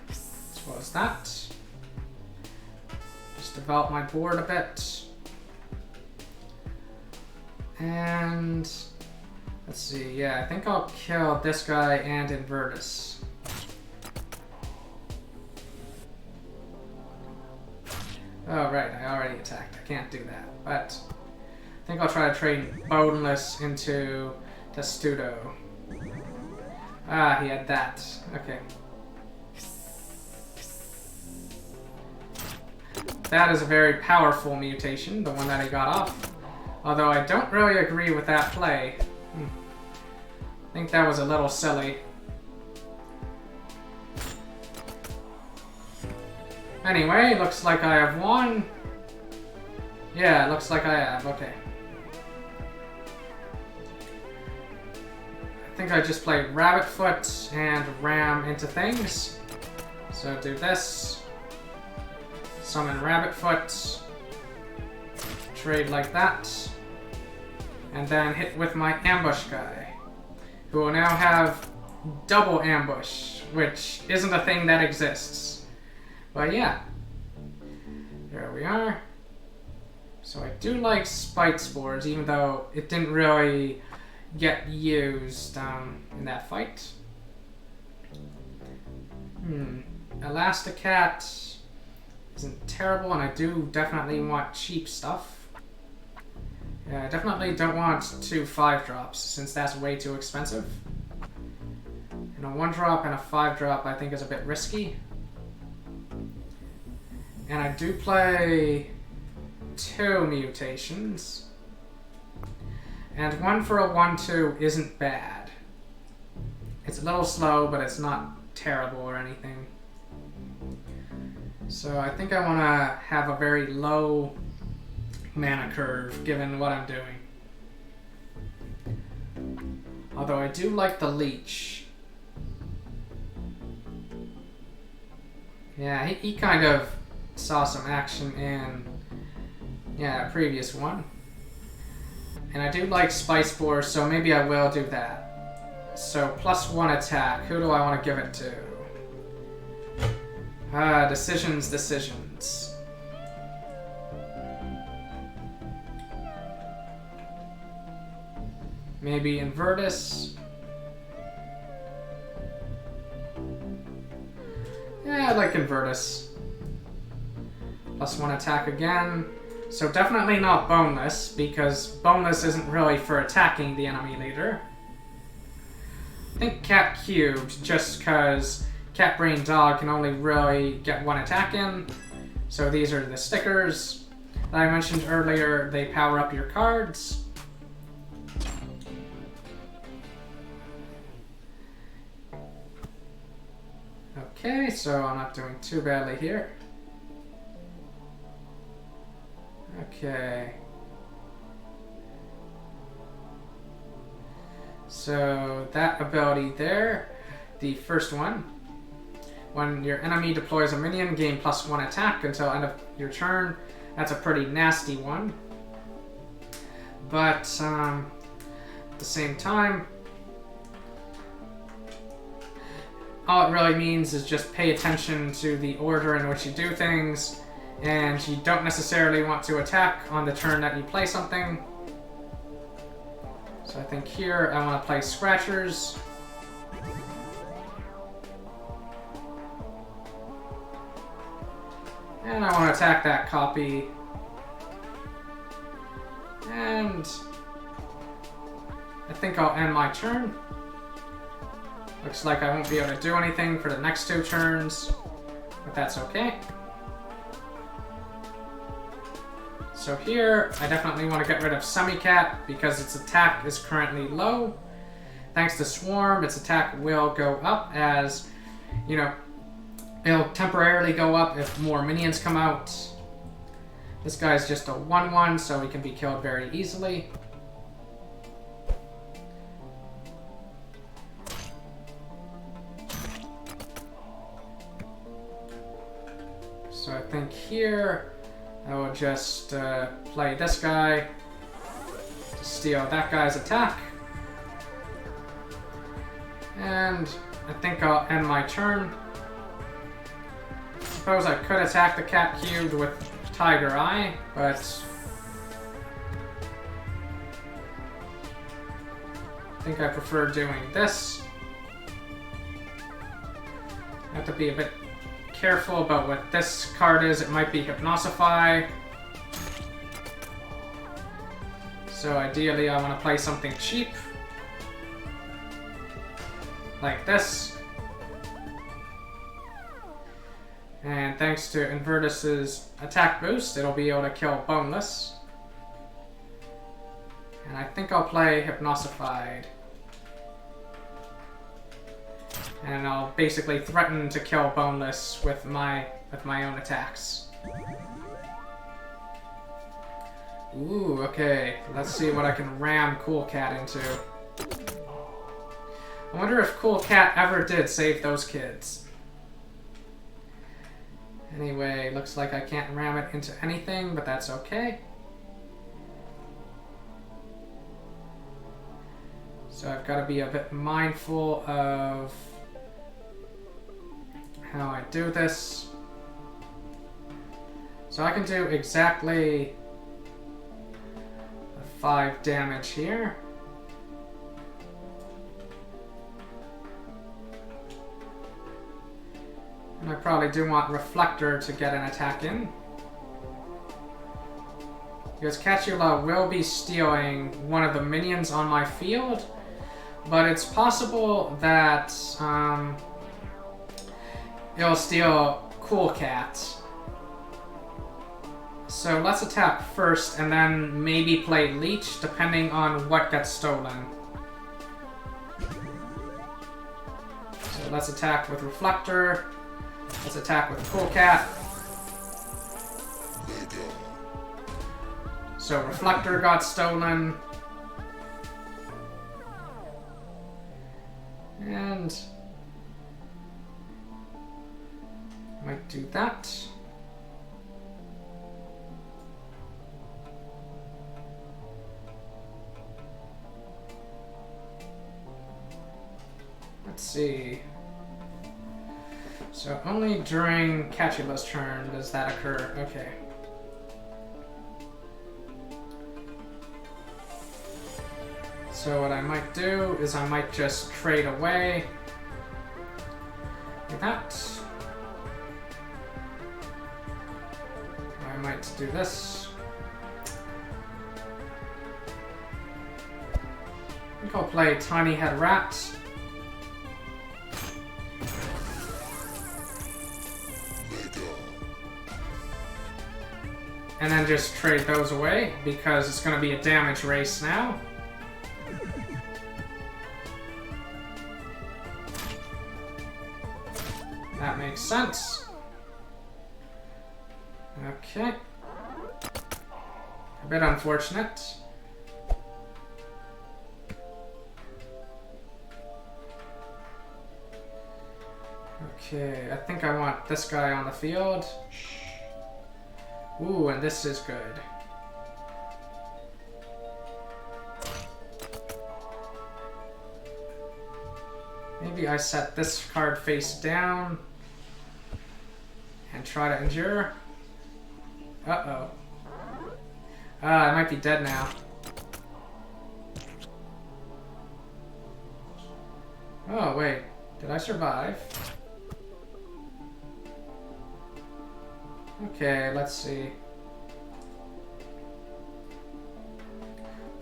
As well as that. Just develop my board a bit. And... let's see, yeah, I think I'll kill this guy and Invertus. Oh, right, I already attacked. I can't do that. But I think I'll try to trade Boneless into Testudo. Ah, he had that. Okay. That is a very powerful mutation, the one that he got off. Although I don't really agree with that play. I think that was a little silly. Anyway, looks like I have won. Yeah, looks like I have. Okay. I think I just played Rabbit Foot and ram into things. So do this. Summon Rabbit Foot. Trade like that. And then hit with my ambush guy, who will now have double ambush, which isn't a thing that exists. But yeah, there we are. So I do like Spite Spores, even though it didn't really get used in that fight. Elasticat isn't terrible, and I do definitely want cheap stuff. Yeah, I definitely don't want 2 5-drops, since that's way too expensive. And a 1-drop and a 5-drop I think is a bit risky. And I do play 2 mutations. And 1 for a 1/2 isn't bad. It's a little slow, but it's not terrible or anything. So I think I want to have a very low mana curve, given what I'm doing. Although I do like the leech. Yeah, he kind of saw some action in a previous one. And I do like Spice Spore, so maybe I will do that. So +1 attack. Who do I want to give it to? Decisions. Maybe Invertus. Yeah, I like Invertus. +1 attack again. So definitely not Boneless, because Boneless isn't really for attacking the enemy leader. I think Cat Cubed, just because Cat Brain Dog can only really get 1 attack in. So these are the stickers that I mentioned earlier. They power up your cards. Okay, so I'm not doing too badly here. Okay. So that ability there, the first one, when your enemy deploys a minion, gain +1 attack until end of your turn. That's a pretty nasty one. But at the same time, all it really means is just pay attention to the order in which you do things, and you don't necessarily want to attack on the turn that you play something. So I think here I want to play Scratchers. And I want to attack that copy. And I think I'll end my turn. Looks like I won't be able to do anything for the next 2 turns, but that's okay. So here, I definitely want to get rid of Semicat because its attack is currently low. Thanks to Swarm, its attack will go up as, you know, it'll temporarily go up if more minions come out. This guy's just a 1/1, so he can be killed very easily. So I think here I will just play this guy to steal that guy's attack. And I think I'll end my turn. Suppose I could attack the cat cubed with Tigereye, but I think I prefer doing this. I have to be a bit careful about what this card is. It might be Hypnosify. So ideally I want to play something cheap. Like this. And thanks to Invertus's attack boost, it'll be able to kill Boneless. And I think I'll play Hypnosified. And I'll basically threaten to kill Boneless with my own attacks. Ooh, okay. Let's see what I can ram Cool Cat into. I wonder if Cool Cat ever did save those kids. Anyway, looks like I can't ram it into anything, but that's okay. So I've got to be a bit mindful of how I do this. So I can do exactly 5 damage here. And I probably do want Reflector to get an attack in. Because Catula will be stealing one of the minions on my field, but it's possible that it'll steal Cool Cat. So let's attack first and then maybe play Leech depending on what gets stolen. So let's attack with Reflector. Let's attack with Cool Cat. So Reflector got stolen. And might do that. Let's see. So only during Catula's turn does that occur. Okay. So what I might do is I might just trade away like that. I might do this. I think I'll play Tiny Head Rat. And then just trade those away, because it's going to be a damage race now. That makes sense. Okay. A bit unfortunate. Okay, I think I want this guy on the field. Ooh, and this is good. Maybe I set this card face down and try to endure. Uh-oh. I might be dead now. Oh, wait. Did I survive? Okay, let's see.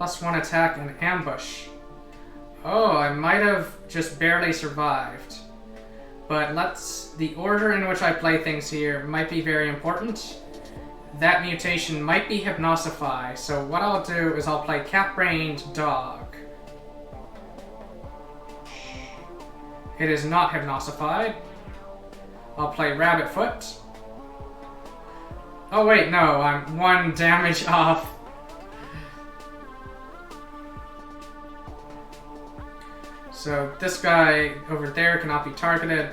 +1 attack and ambush. Oh, I might have just barely survived. But the order in which I play things here might be very important. That mutation might be Hypnosify, so what I'll do is I'll play Cat-Brained Dog. It is not Hypnosified. I'll play Rabbit Foot. Oh wait, no, I'm 1 damage off. So this guy over there cannot be targeted.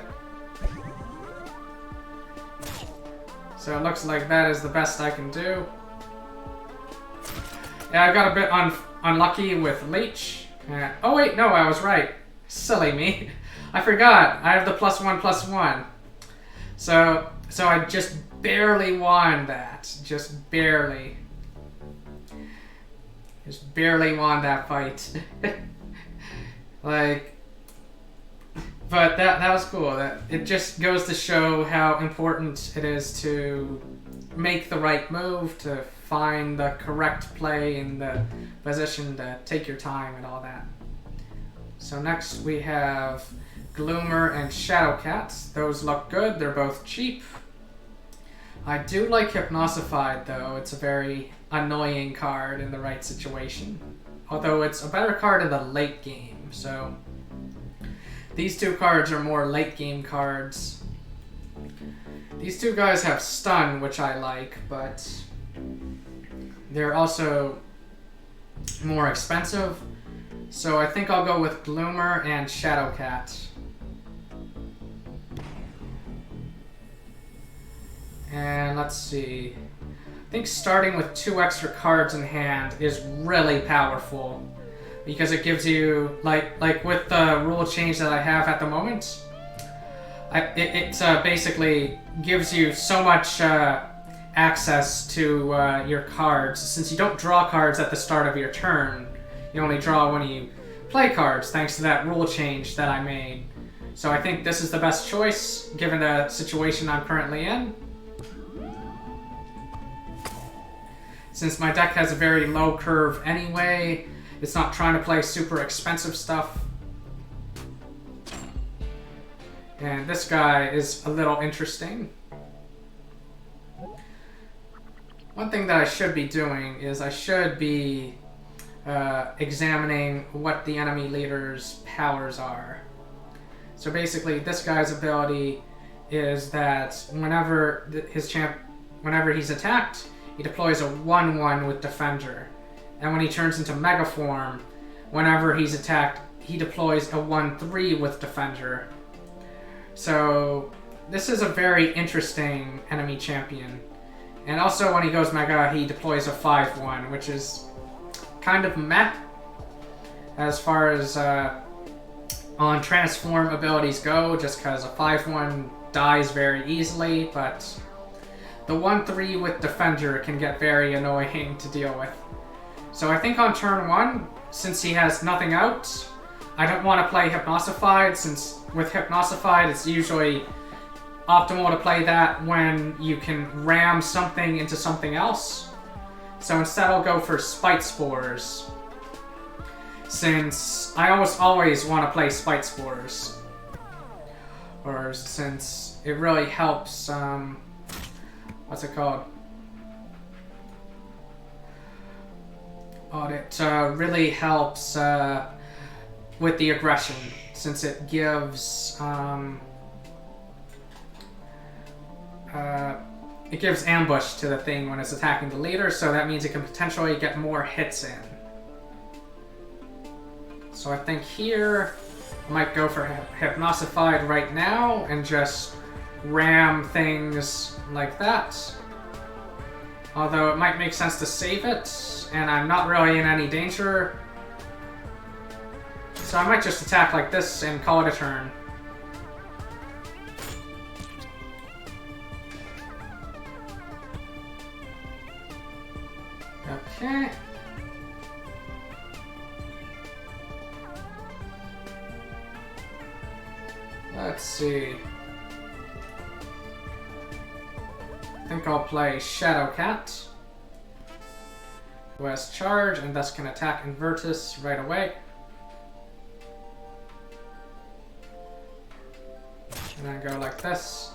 So it looks like that is the best I can do. Yeah, I got a bit unlucky with Leech. Oh wait, no, I was right. Silly me. I forgot. I have the +1/+1. So I just barely won that. Just barely. Just barely won that fight. Like, but that was cool. That it just goes to show how important it is to make the right move, to find the correct play in the position, to take your time and all that. So next we have Gloomer and Shadowcat. Those look good. They're both cheap. I do like Hypnosified though. It's a very annoying card in the right situation. Although it's a better card in the late game. So these two cards are more late game cards. These two guys have Stun, which I like, but they're also more expensive. So I think I'll go with Gloomer and Shadowcat. And let's see. I think starting with 2 extra cards in hand is really powerful. Because it gives you, like with the rule change that I have at the moment, it basically gives you so much access to your cards. Since you don't draw cards at the start of your turn, you only draw when you play cards, thanks to that rule change that I made. So I think this is the best choice, given the situation I'm currently in. Since my deck has a very low curve anyway, it's not trying to play super expensive stuff. And this guy is a little interesting. One thing that I should be doing is I should be examining what the enemy leader's powers are. So basically, this guy's ability is that whenever he's attacked, he deploys a 1/1 with Defender. And when he turns into Mega Form, whenever he's attacked, he deploys a 1/3 with Defender. So this is a very interesting enemy champion. And also when he goes Mega, he deploys a 5/1, which is kind of meh as far as on transform abilities go, just because a 5/1 dies very easily, but the 1/3 with Defender can get very annoying to deal with. So I think on turn 1, since he has nothing out, I don't want to play Hypnosified, since with Hypnosified it's usually optimal to play that when you can ram something into something else. So instead I'll go for Spite Spores, since I almost always want to play Spite Spores. Or since it really helps, what's it called? It really helps with the aggression, since it gives ambush to the thing when it's attacking the leader, so that means it can potentially get more hits in. So I think here I might go for Hypnosified right now and just ram things like that. Although it might make sense to save it, and I'm not really in any danger. So I might just attack like this and call it a turn. Okay. Let's see. I think I'll play Shadowcat, who has charge and thus can attack Invertus right away. And then go like this.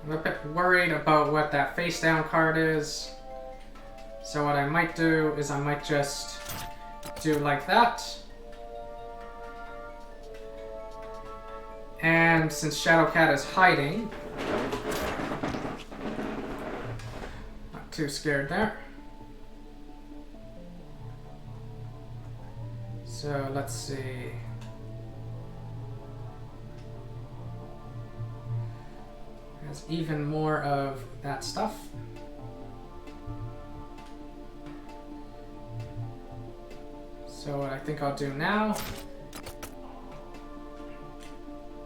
I'm a bit worried about what that face down card is. So what I might do is I might just do like that. And since Shadowcat is hiding, not too scared there. So let's see. There's even more of that stuff. So what I think I'll do now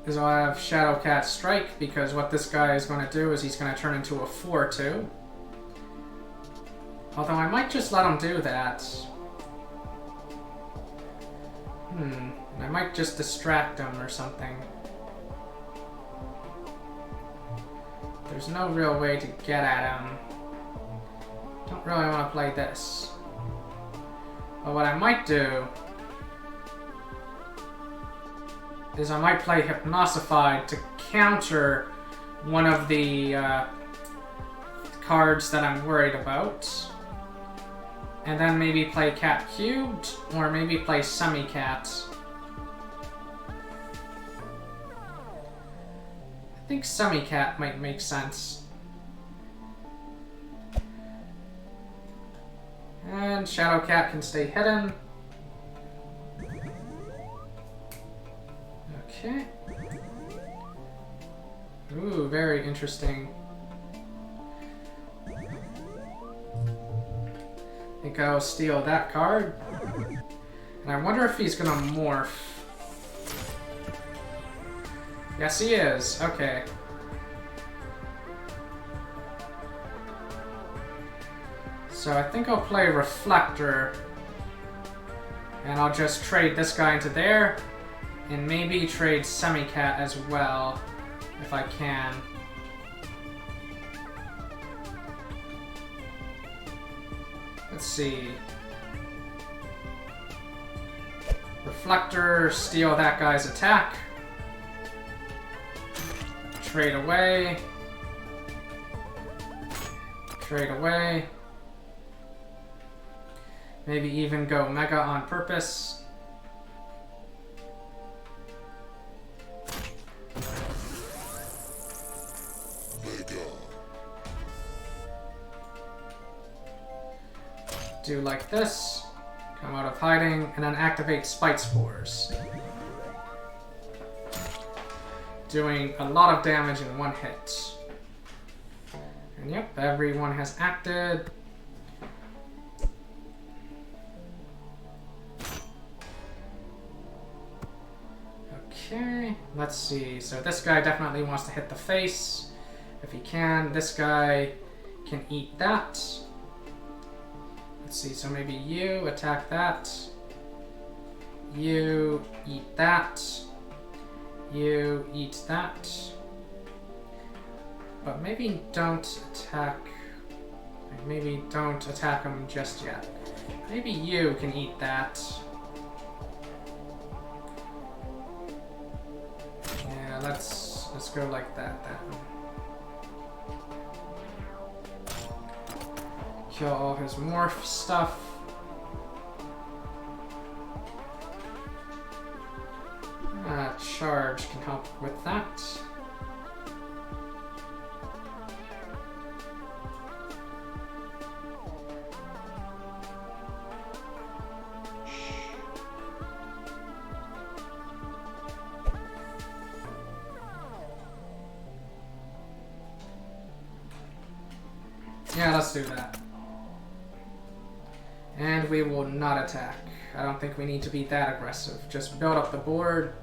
is I'll have Shadowcat strike, because what this guy is going to do is he's going to turn into a 4-2. Although I might just let him do that. I might just distract him or something. There's no real way to get at him. Don't really want to play this. But what I might do is I might play Hypnosified to counter one of the cards that I'm worried about. And then maybe play Cat Cubed, or maybe play Semi-Cat. I think Semi-Cat might make sense. And Shadowcat can stay hidden. Okay. Ooh, very interesting. I think I'll steal that card. And I wonder if he's gonna morph. Yes, he is. Okay. So I think I'll play Reflector. And I'll just trade this guy into there. And maybe trade Semi-Cat as well, if I can. Let's see. Reflector, steal that guy's attack. Trade away. Trade away. Maybe even go Mega on purpose. Do like this, come out of hiding, and then activate Spite Spores. Doing a lot of damage in one hit. And yep, everyone has acted. Okay, let's see. So this guy definitely wants to hit the face. If he can, this guy can eat that. Let's see, so maybe you attack that. You eat that. You eat that. But maybe don't attack. Maybe don't attack him just yet. Maybe you can eat that. Yeah, let's go like that then. Kill all his morph stuff. Charge can help with that. Yeah, let's do that. And we will not attack. I don't think we need to be that aggressive. Just build up the board.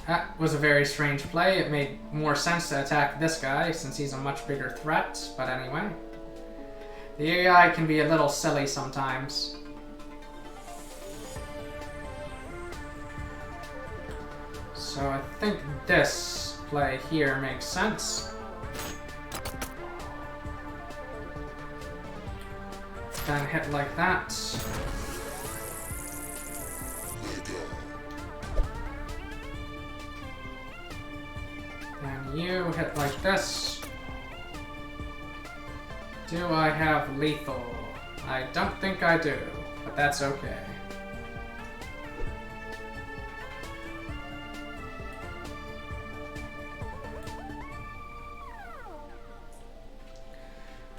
That was a very strange play. It made more sense to attack this guy since he's a much bigger threat. But anyway. The AI can be a little silly sometimes. So I think this play here makes sense. Then hit like that. And you hit like this. Do I have lethal? I don't think I do, but that's okay.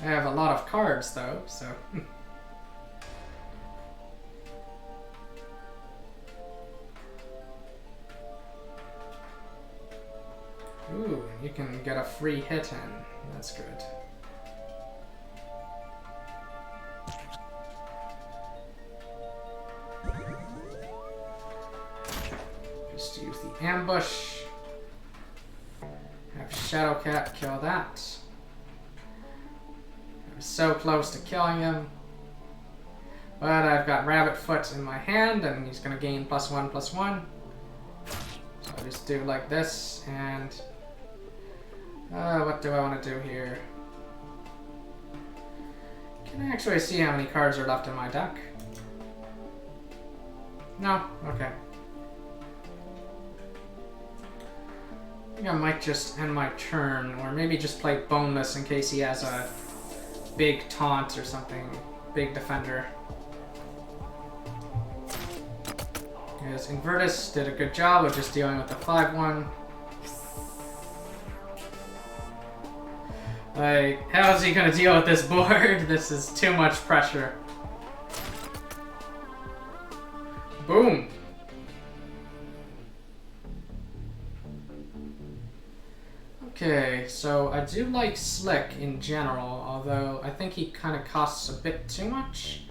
I have a lot of cards though, so... can get a free hit in. That's good. Just use the ambush. Have Shadowcat kill that. I'm so close to killing him. But I've got Rabbit Foot in my hand, and he's going to gain +1/+1. So I just do like this, and... what do I want to do here? Can I actually see how many cards are left in my deck? No? Okay. I think I might just end my turn, or maybe just play boneless in case he has a big taunt or something. Big defender. Because Invertus did a good job of just dealing with the 5/1. Like, how is he gonna deal with this board? This is too much pressure. Boom! Okay, so I do like Slick in general, although I think he kind of costs a bit too much.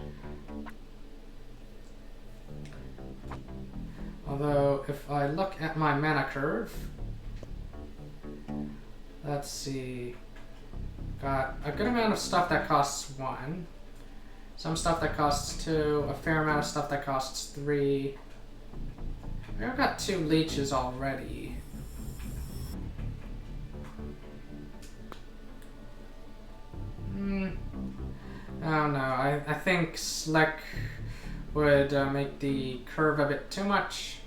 Although, if I look at my mana curve, let's see, got a good amount of stuff that costs 1, some stuff that costs 2, a fair amount of stuff that costs 3. I've got 2 leeches already. I don't know, I think Slick would make the curve a bit too much.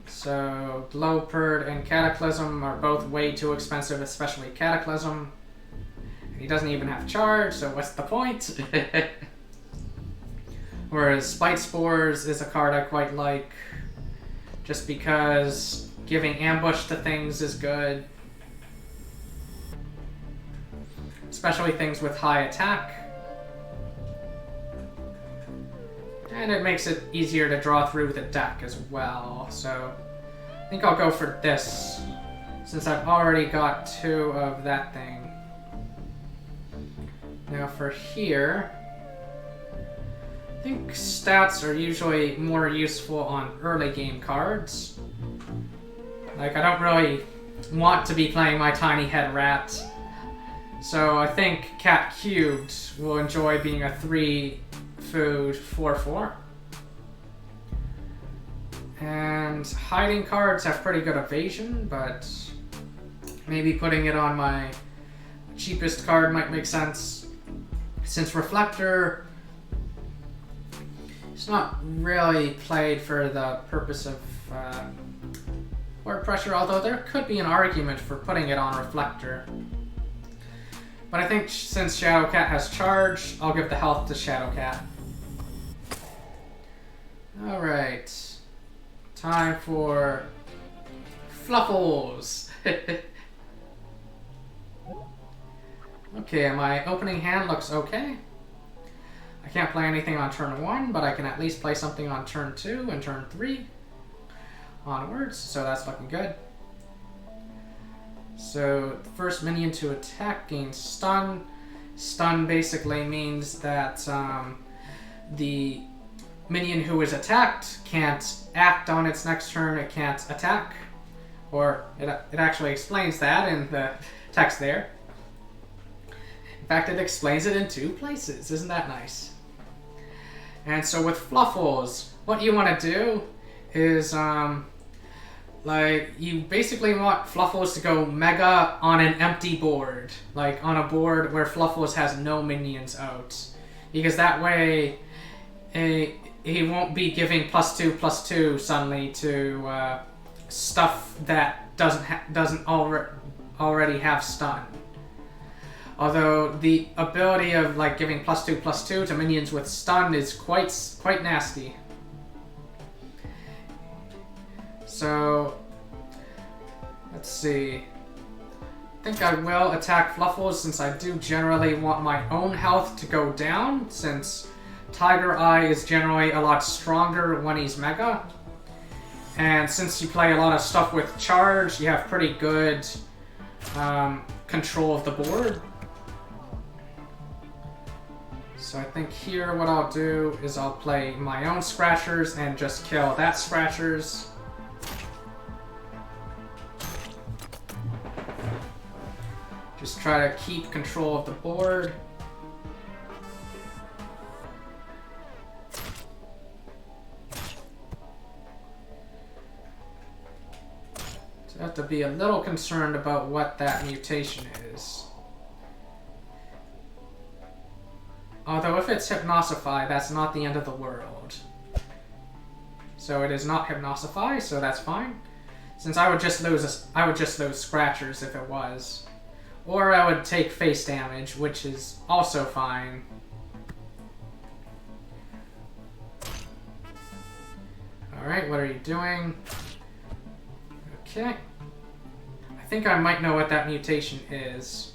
So Glowpurd and Cataclysm are both way too expensive, especially Cataclysm. And he doesn't even have charge, so what's the point? Whereas Spite Spores is a card I quite like, just because giving ambush to things is good. Especially things with high attack. And it makes it easier to draw through the deck as well, so I think I'll go for this, since I've already got 2 of that thing. Now for here, I think stats are usually more useful on early game cards. Like, I don't really want to be playing my Tiny Head Rat, so I think Cat Cubed will enjoy being a 3 food 4/4. And hiding cards have pretty good evasion, but maybe putting it on my cheapest card might make sense, since Reflector is not really played for the purpose of board pressure, although there could be an argument for putting it on Reflector. But I think since Shadowcat has charge, I'll give the health to Shadowcat. Alright. Time for Fluffles. Okay, my opening hand looks okay. I can't play anything on turn 1, but I can at least play something on turn 2 and turn 3 onwards, so that's looking good. So, the first minion to attack gains stun. Stun basically means that the minion who is attacked can't act on its next turn, it can't attack. Or, it actually explains that in the text there. In fact, it explains it in 2 places. Isn't that nice? And so with Fluffles, what you want to do is, like, you basically want Fluffles to go Mega on an empty board. Like, on a board where Fluffles has no minions out. Because that way, he won't be giving +2/+2 suddenly to stuff that doesn't already have stun. Although the ability of like giving +2/+2 to minions with stun is quite nasty. So let's see. I think I will attack Fluffles since I do generally want my own health to go down, since Tigereye is generally a lot stronger when he's Mega. And since you play a lot of stuff with charge, you have pretty good control of the board. So I think here what I'll do is I'll play my own Scratchers and just kill that Scratchers. Just try to keep control of the board. So I have to be a little concerned about what that mutation is. Although if it's Hypnosify, that's not the end of the world. So it is not Hypnosify, so that's fine. Since I would just lose Scratchers if it was. Or I would take face damage, which is also fine. Alright, what are you doing? Okay. I think I might know what that mutation is.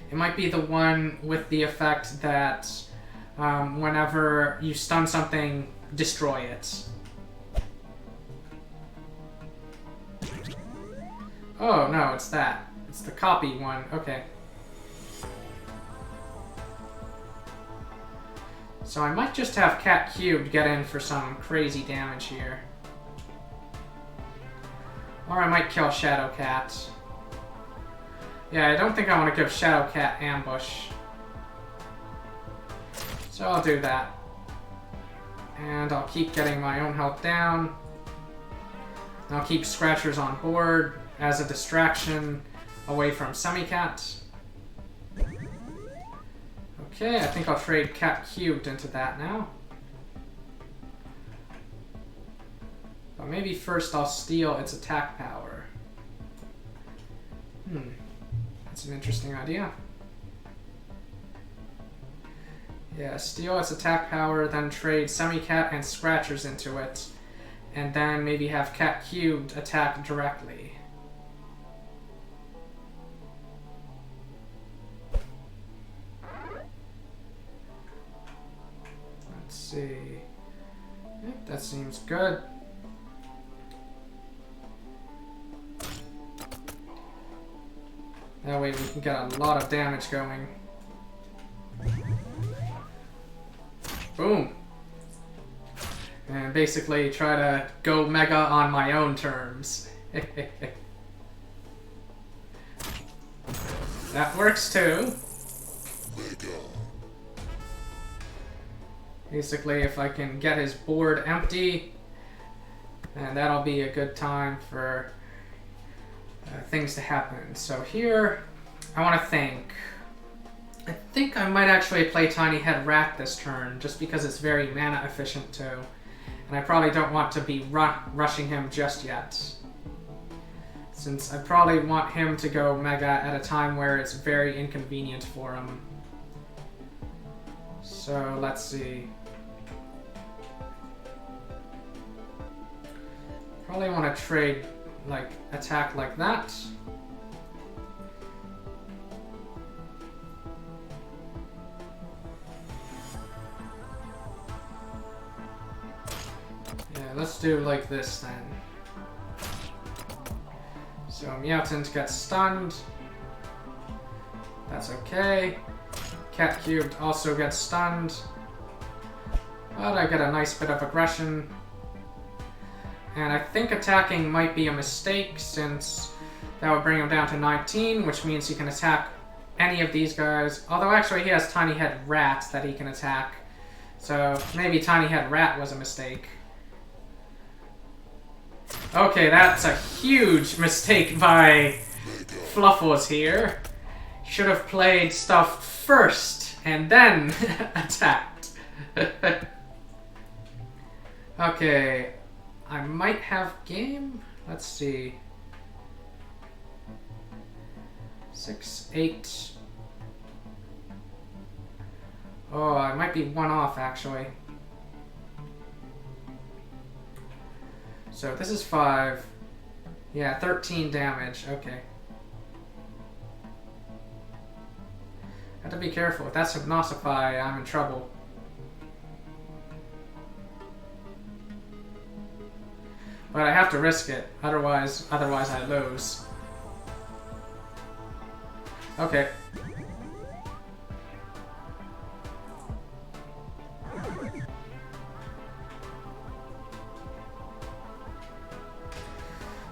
It might be the one with the effect that whenever you stun something, destroy it. Oh, no, it's that. It's the copy one. Okay. So I might just have Cat Cubed get in for some crazy damage here. Or I might kill Shadow Cat. Yeah, I don't think I want to give Shadow Cat Ambush. So I'll do that. And I'll keep getting my own health down. And I'll keep Scratchers on board as a distraction away from Semi-Cat. Okay, I think I'll trade Cat Cubed into that now. But maybe first I'll steal its attack power. That's an interesting idea. Yeah, steal its attack power, then trade Semi-Cat and Scratchers into it, and then maybe have Cat Cubed attack directly. Let's see. Yep, that seems good. That way we can get a lot of damage going. Boom. And basically try to go Mega on my own terms. That works too. Basically, if I can get his board empty, then that'll be a good time for things to happen. So here, I want to think. I think I might actually play Tiny Head Rat this turn, just because it's very mana efficient too. And I probably don't want to be rushing him just yet. Since I probably want him to go Mega at a time where it's very inconvenient for him. So let's see. Probably want to trade, like, attack like that. Yeah, let's do like this then. So Meowtent gets stunned. That's okay. Cat Cubed also gets stunned. But I get a nice bit of aggression. And I think attacking might be a mistake, since that would bring him down to 19, which means he can attack any of these guys. Although actually he has Tiny Head Rat that he can attack. So maybe Tiny Head Rat was a mistake. Okay, that's a huge mistake by Fluffles here. Should have played stuff first and then attacked. Okay, I might have game. Let's see. 6, 8. Oh, I might be one off actually. So this is 5. Yeah, 13 damage. Okay. Have to be careful. If that's Hypnosify, I'm in trouble. But I have to risk it, otherwise I lose. Okay.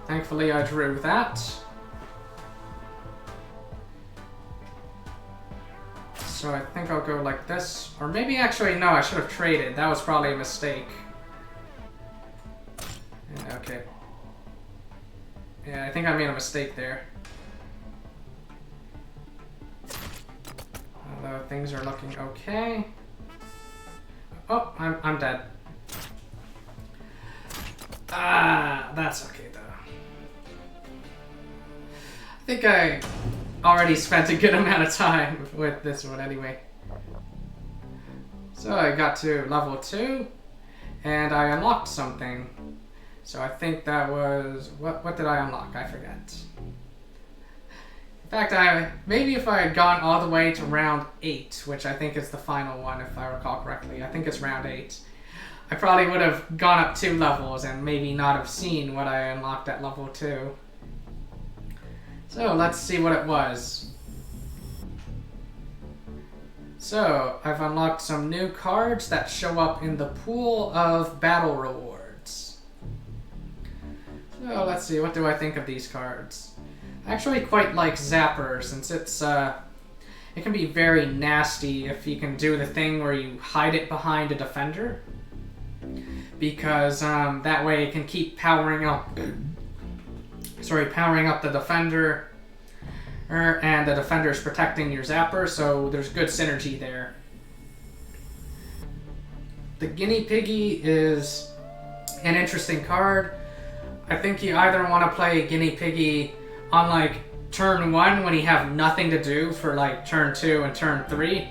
Thankfully I drew that. So I think I'll go like this. Or maybe actually, no, I should have traded. That was probably a mistake. Yeah, okay. Yeah, I think I made a mistake there. Although things are looking okay. Oh, I'm dead. Ah, that's okay though. I think I already spent a good amount of time with this one anyway. So I got to level 2 and I unlocked something. So I think that was, what did I unlock? I forget. In fact, maybe if I had gone all the way to round 8, which I think is the final one if I recall correctly. I think it's round 8. I probably would have gone up 2 levels and maybe not have seen what I unlocked at level 2. So let's see what it was. So I've unlocked some new cards that show up in the pool of battle rewards. So let's see, what do I think of these cards? I actually quite like Zapper since it can be very nasty if you can do the thing where you hide it behind a defender. Because that way it can keep powering up the defender, and the defender is protecting your Zapper, so there's good synergy there. The Guinea Piggy is an interesting card. I think you either want to play Guinea Piggy on like turn 1 when you have nothing to do for like turn 2 and turn 3,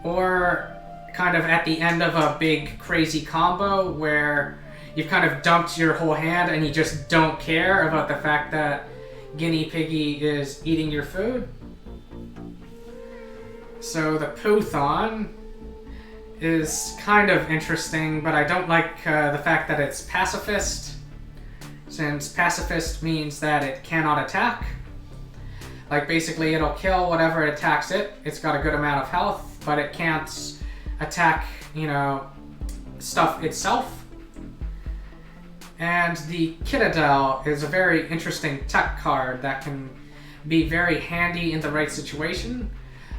or kind of at the end of a big crazy combo where you've kind of dumped your whole hand and you just don't care about the fact that Guinea Piggy is eating your food. So the Poothon is kind of interesting, but I don't like the fact that it's pacifist, since pacifist means that it cannot attack. Like basically it'll kill whatever attacks it. It's got a good amount of health, but it can't attack, you know, stuff itself. And the Kitadel is a very interesting tech card that can be very handy in the right situation.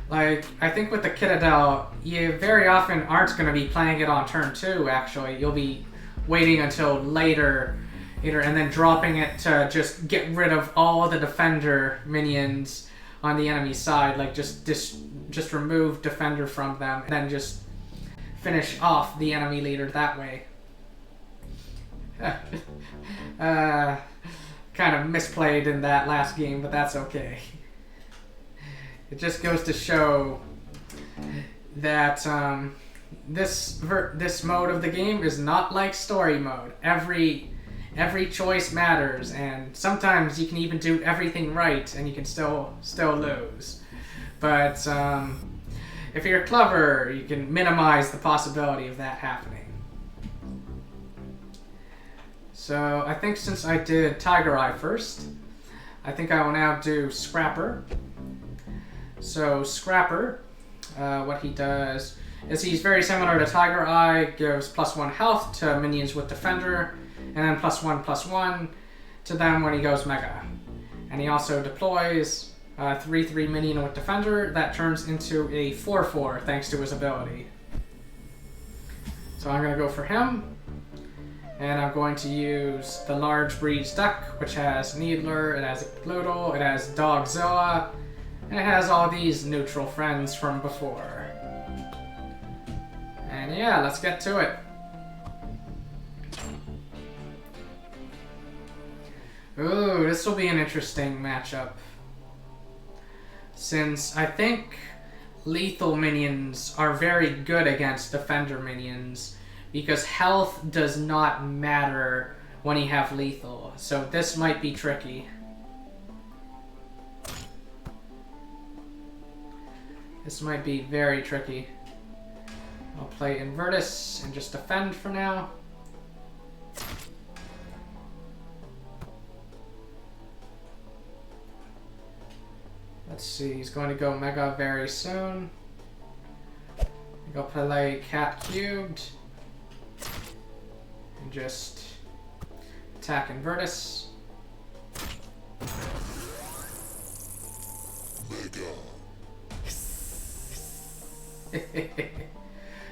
Like, I think with the Kitadel, you very often aren't going to be playing it on turn 2, actually. You'll be waiting until later, and then dropping it to just get rid of all the defender minions on the enemy side. Like, just remove defender from them, and then just finish off the enemy leader that way. Kind of misplayed in that last game, but that's okay. It just goes to show that this mode of the game is not like story mode. Every choice matters, and sometimes you can even do everything right and you can still lose. But if you're clever, you can minimize the possibility of that happening. So I think since I did Tigereye first, I think I will now do Scrapper. So Scrapper, what he does is he's very similar to Tigereye, gives +1 health to minions with Defender, and then +1/+1 to them when he goes Mega. And he also deploys a 3/3 minion with Defender that turns into a 4/4 thanks to his ability. So I'm going to go for him. And I'm going to use the Large Breeds deck, which has Needler, it has Gloodle, it has Dogzilla, and it has all these neutral friends from before. And yeah, let's get to it. Ooh, this will be an interesting matchup. Since I think lethal minions are very good against defender minions, because health does not matter when you have lethal. So this might be tricky. This might be very tricky. I'll play Invertus and just defend for now. Let's see, he's going to go Mega very soon. Go play Cat Cubed. And just attack Invertus.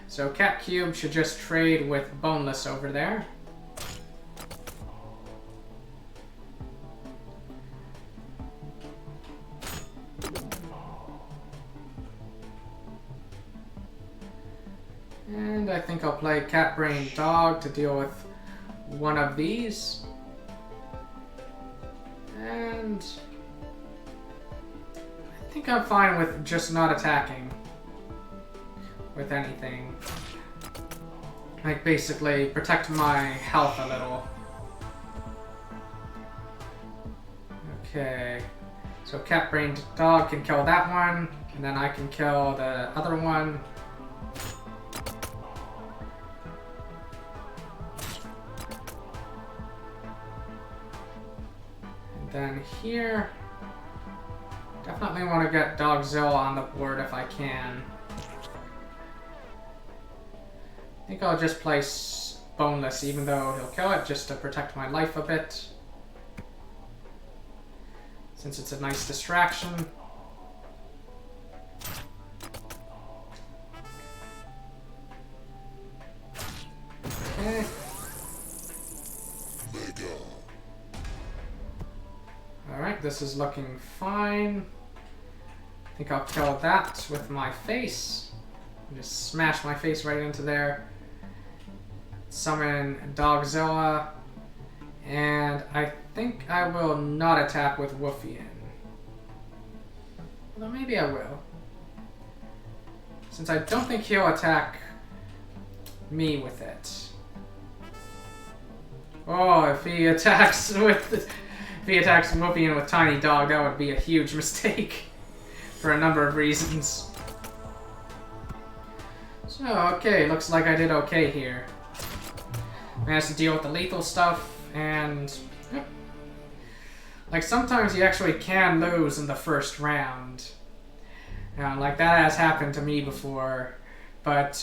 So Cat Cube should just trade with Boneless over there. And I think I'll play Cat Brain Dog to deal with one of these. And I think I'm fine with just not attacking with anything. Like basically protect my health a little. Okay. So Cat Brain Dog can kill that one, and then I can kill the other one. And then here, definitely want to get Dogzilla on the board if I can. I think I'll just play Boneless, even though he'll kill it, just to protect my life a bit. Since it's a nice distraction. Okay. Alright, this is looking fine. I think I'll kill that with my face. Just smash my face right into there. Summon Dogzilla. And I think I will not attack with Woofian. Although maybe I will. Since I don't think he'll attack me with it. Oh, if he attacks Woofian with Tiny Dog, that would be a huge mistake. For a number of reasons. So, okay, looks like I did okay here. Managed to deal with the lethal stuff, and yep. Like sometimes you actually can lose in the first round. Like that has happened to me before. But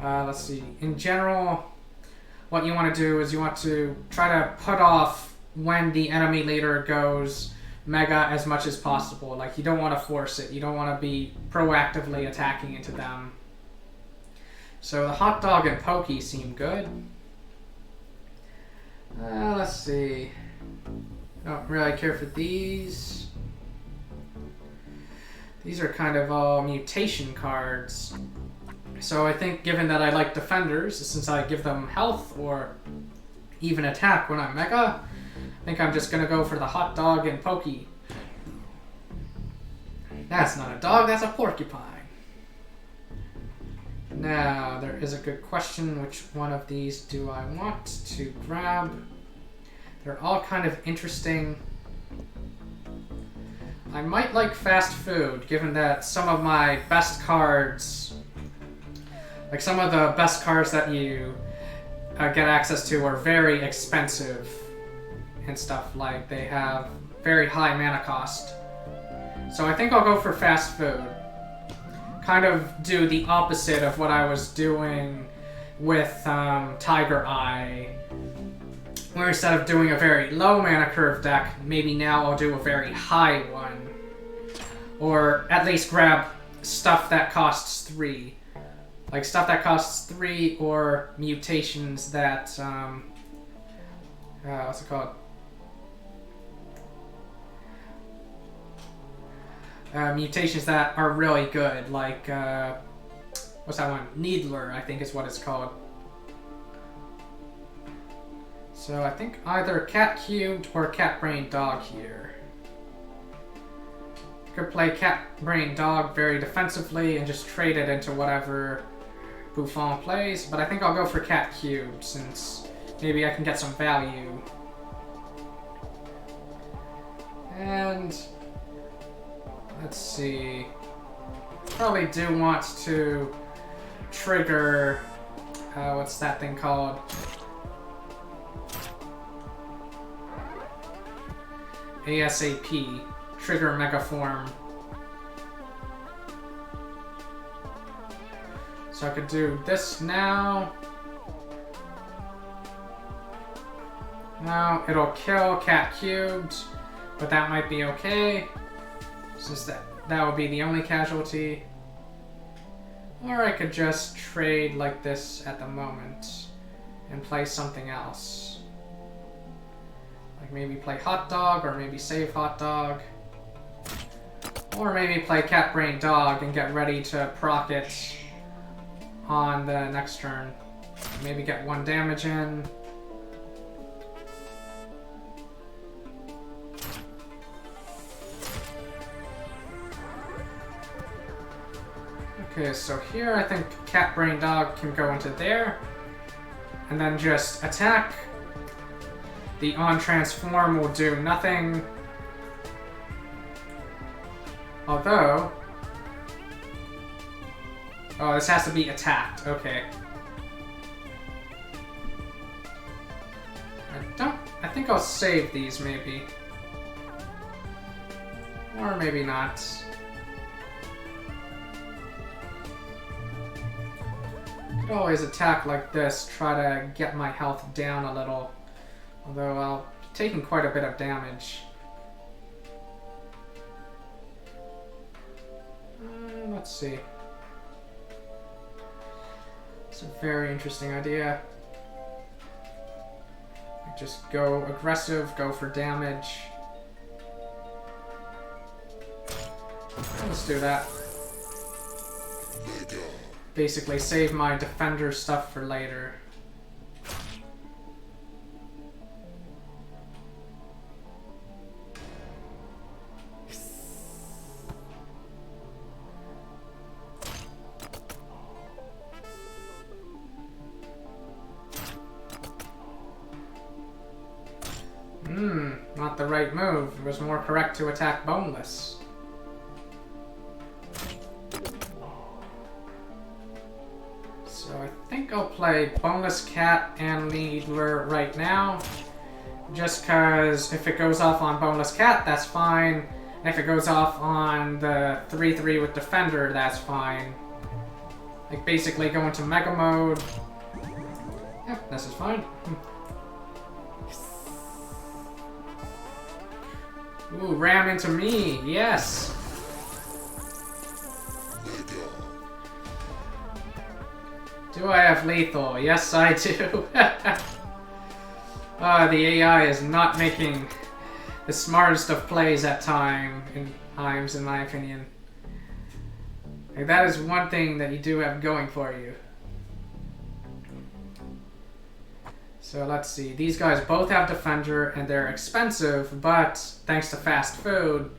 let's see. In general, what you want to do is you want to try to put off when the enemy leader goes Mega as much as possible. Like you don't want to force it. You don't want to be proactively attacking into them. So the Hot Dog and Pokey seem good. Let's see. Don't really care for these. These are kind of all mutation cards. So I think given that I like defenders, since I give them health or even attack when I'm Mega, I think I'm just gonna go for the Hot Dog and Pokey. That's not a dog, that's a porcupine. Now, there is a good question. Which one of these do I want to grab? They're all kind of interesting. I might like Fast Food, given that some of my best cards, like some of the best cards that you get access to are very expensive and stuff. Like they have very high mana cost. So I think I'll go for Fast Food. Kind of do the opposite of what I was doing with Tigereye, where instead of doing a very low mana curve deck, maybe now I'll do a very high one. Or at least grab stuff that costs 3. Like stuff that costs 3 or mutations that, what's it called? Mutations that are really good, like, what's that one? Needler, I think is what it's called. So I think either Cat Cubed or Cat Brain Dog here. Could play Cat Brain Dog very defensively and just trade it into whatever Poothon plays, but I think I'll go for Cat Cubed since maybe I can get some value. And let's see. Probably do want to trigger, what's that thing called? ASAP. trigger Mega Form. So I could do this now. No, it'll kill Cat Cubed, but that might be okay, since that would be the only casualty. Or I could just trade like this at the moment and play something else. Like maybe play Hot Dog, or maybe save Hot Dog. Or maybe play Cat Brain Dog and get ready to proc it on the next turn. Maybe get 1 damage in. Okay, so here I think Cat Brain Dog can go into there. And then just attack. The on transform will do nothing. Although... oh, this has to be attacked. Okay. I think I'll save these, maybe. Or maybe not. Could always attack like this, try to get my health down a little. Although I'll be taking quite a bit of damage. Let's see. It's a very interesting idea. Just go aggressive, go for damage. Let's do that. Basically save my defender stuff for later. Not the right move. It was more correct to attack Boneless. So I think I'll play Boneless Cat and Needler right now. Just because if it goes off on Boneless Cat, that's fine. And if it goes off on the 3-3 with Defender, that's fine. Like basically go into Mega Mode. Yep, this is fine. Ooh, ram into me, yes! Do I have lethal? Yes, I do. The AI is not making the smartest of plays at times, in my opinion. Like, that is one thing that you do have going for you. So let's see, these guys both have Defender and they're expensive, but thanks to fast food,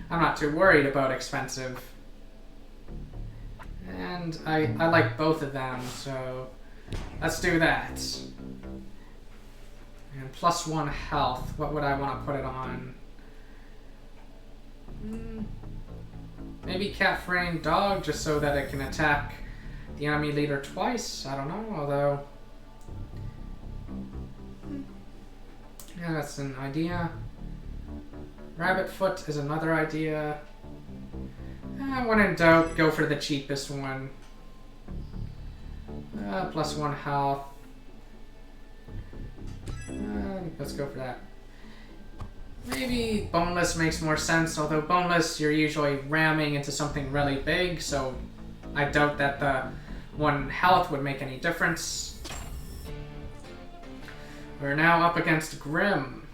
I'm not too worried about expensive. And I like both of them, so let's do that. And +1 health, what would I want to put it on? Maybe Cat Brain Dog, just so that it can attack the enemy leader twice, I don't know, although... yeah, that's an idea. Rabbit Foot is another idea. When in doubt, go for the cheapest one. +1 health. Let's go for that. Maybe Boneless makes more sense, although Boneless you're usually ramming into something really big, so I doubt that the 1 health would make any difference. We're now up against Grim,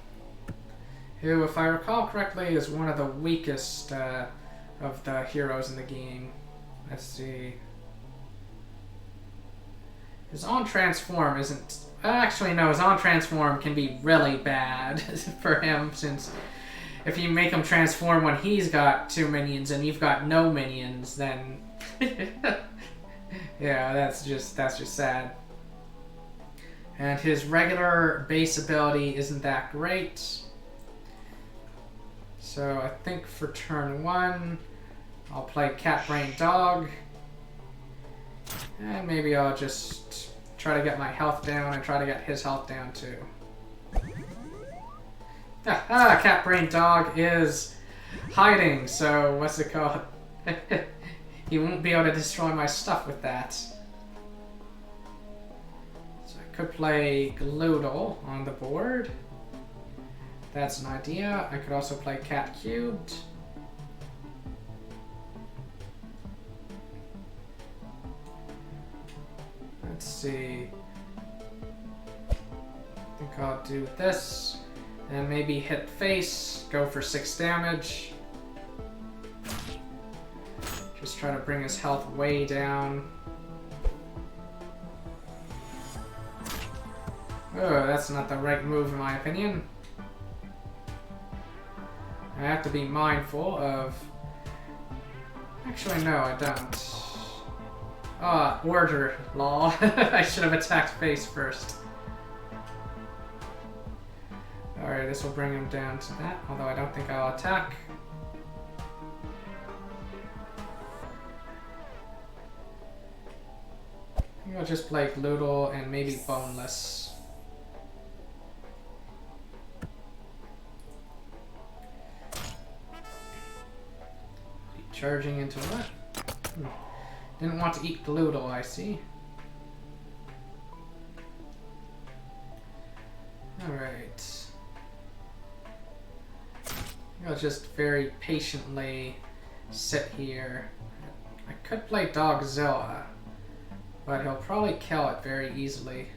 who, if I recall correctly, is one of the weakest of the heroes in the game. Let's see. His on-transform isn't... actually, no, his on-transform can be really bad for him, since if you make him transform when he's got 2 minions and you've got no minions, then... yeah, that's just sad. And his regular base ability isn't that great. So I think for turn 1, I'll play Cat Brain Dog. And maybe I'll just try to get my health down and try to get his health down too. Cat Brain Dog is hiding, so what's it called? He won't be able to destroy my stuff with that. So I could play Gloodle on the board. That's an idea. I could also play Cat Cubed. Let's see. I think I'll do this. And maybe hit face, go for 6 damage. Just try to bring his health way down. Oh, that's not the right move in my opinion. I have to be mindful of... Actually, no, I don't. Ah, order, lol. I should have attacked face first. Alright, this will bring him down to that, although I don't think I'll attack. I think I'll just play Gloodle and maybe Boneless. Charging into what? Didn't want to eat Gloodle, I see. Alright. I'll just very patiently sit here. I could play Dogzilla, but he'll probably kill it very easily.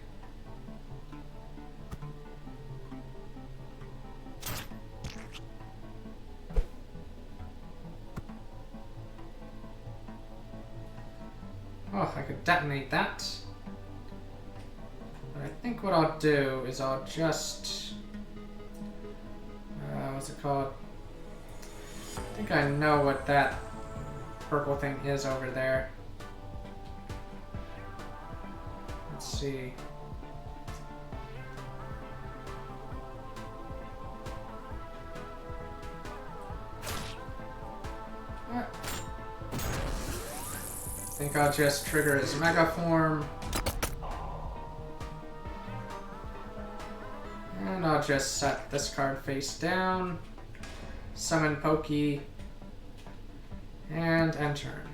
Oh, I could detonate that. But I think what I'll do is I'll just... what's it called? I think I know what that purple thing is over there. Let's see. What? I think I'll just trigger his Mega Form. And I'll just set this card face down. Summon Pokey. And end turn.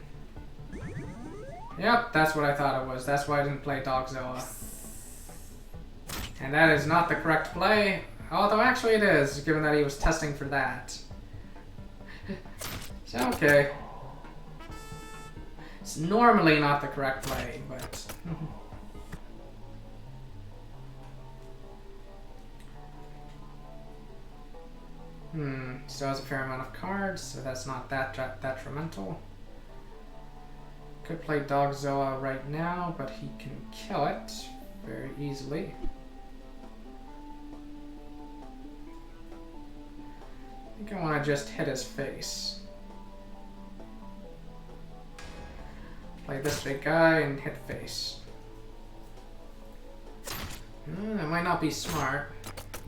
Yep, that's what I thought it was. That's why I didn't play Dogzilla. And that is not the correct play. Although actually it is, given that he was testing for that. So, okay. It's normally not the correct play, but... Still has a fair amount of cards, so that's not that detrimental. Could play Dogzilla right now, but he can kill it very easily. I think I want to just hit his face. Play this big guy and hit face. That might not be smart.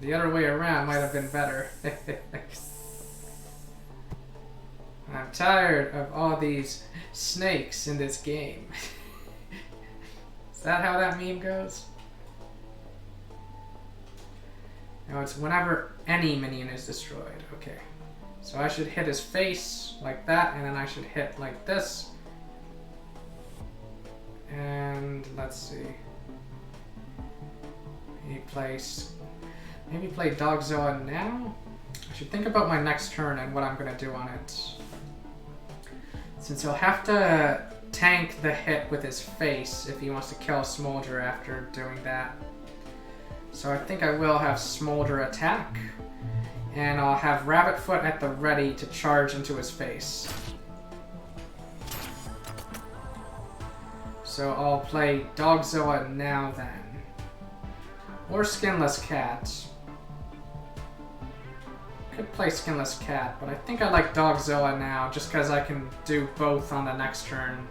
The other way around might have been better. I'm tired of all these snakes in this game. Is that how that meme goes? No, it's whenever any minion is destroyed. Okay. So I should hit his face like that, and then I should hit like this. And let's see. Maybe play Dogzilla now? I should think about my next turn and what I'm going to do on it. Since he'll have to tank the hit with his face if he wants to kill Smolder after doing that. So I think I will have Smolder attack. And I'll have Rabbitfoot at the ready to charge into his face. So I'll play Dogzilla now then. Or Skinless Cat. Could play Skinless Cat, but I think I like Dogzilla now, just because I can do both on the next turn.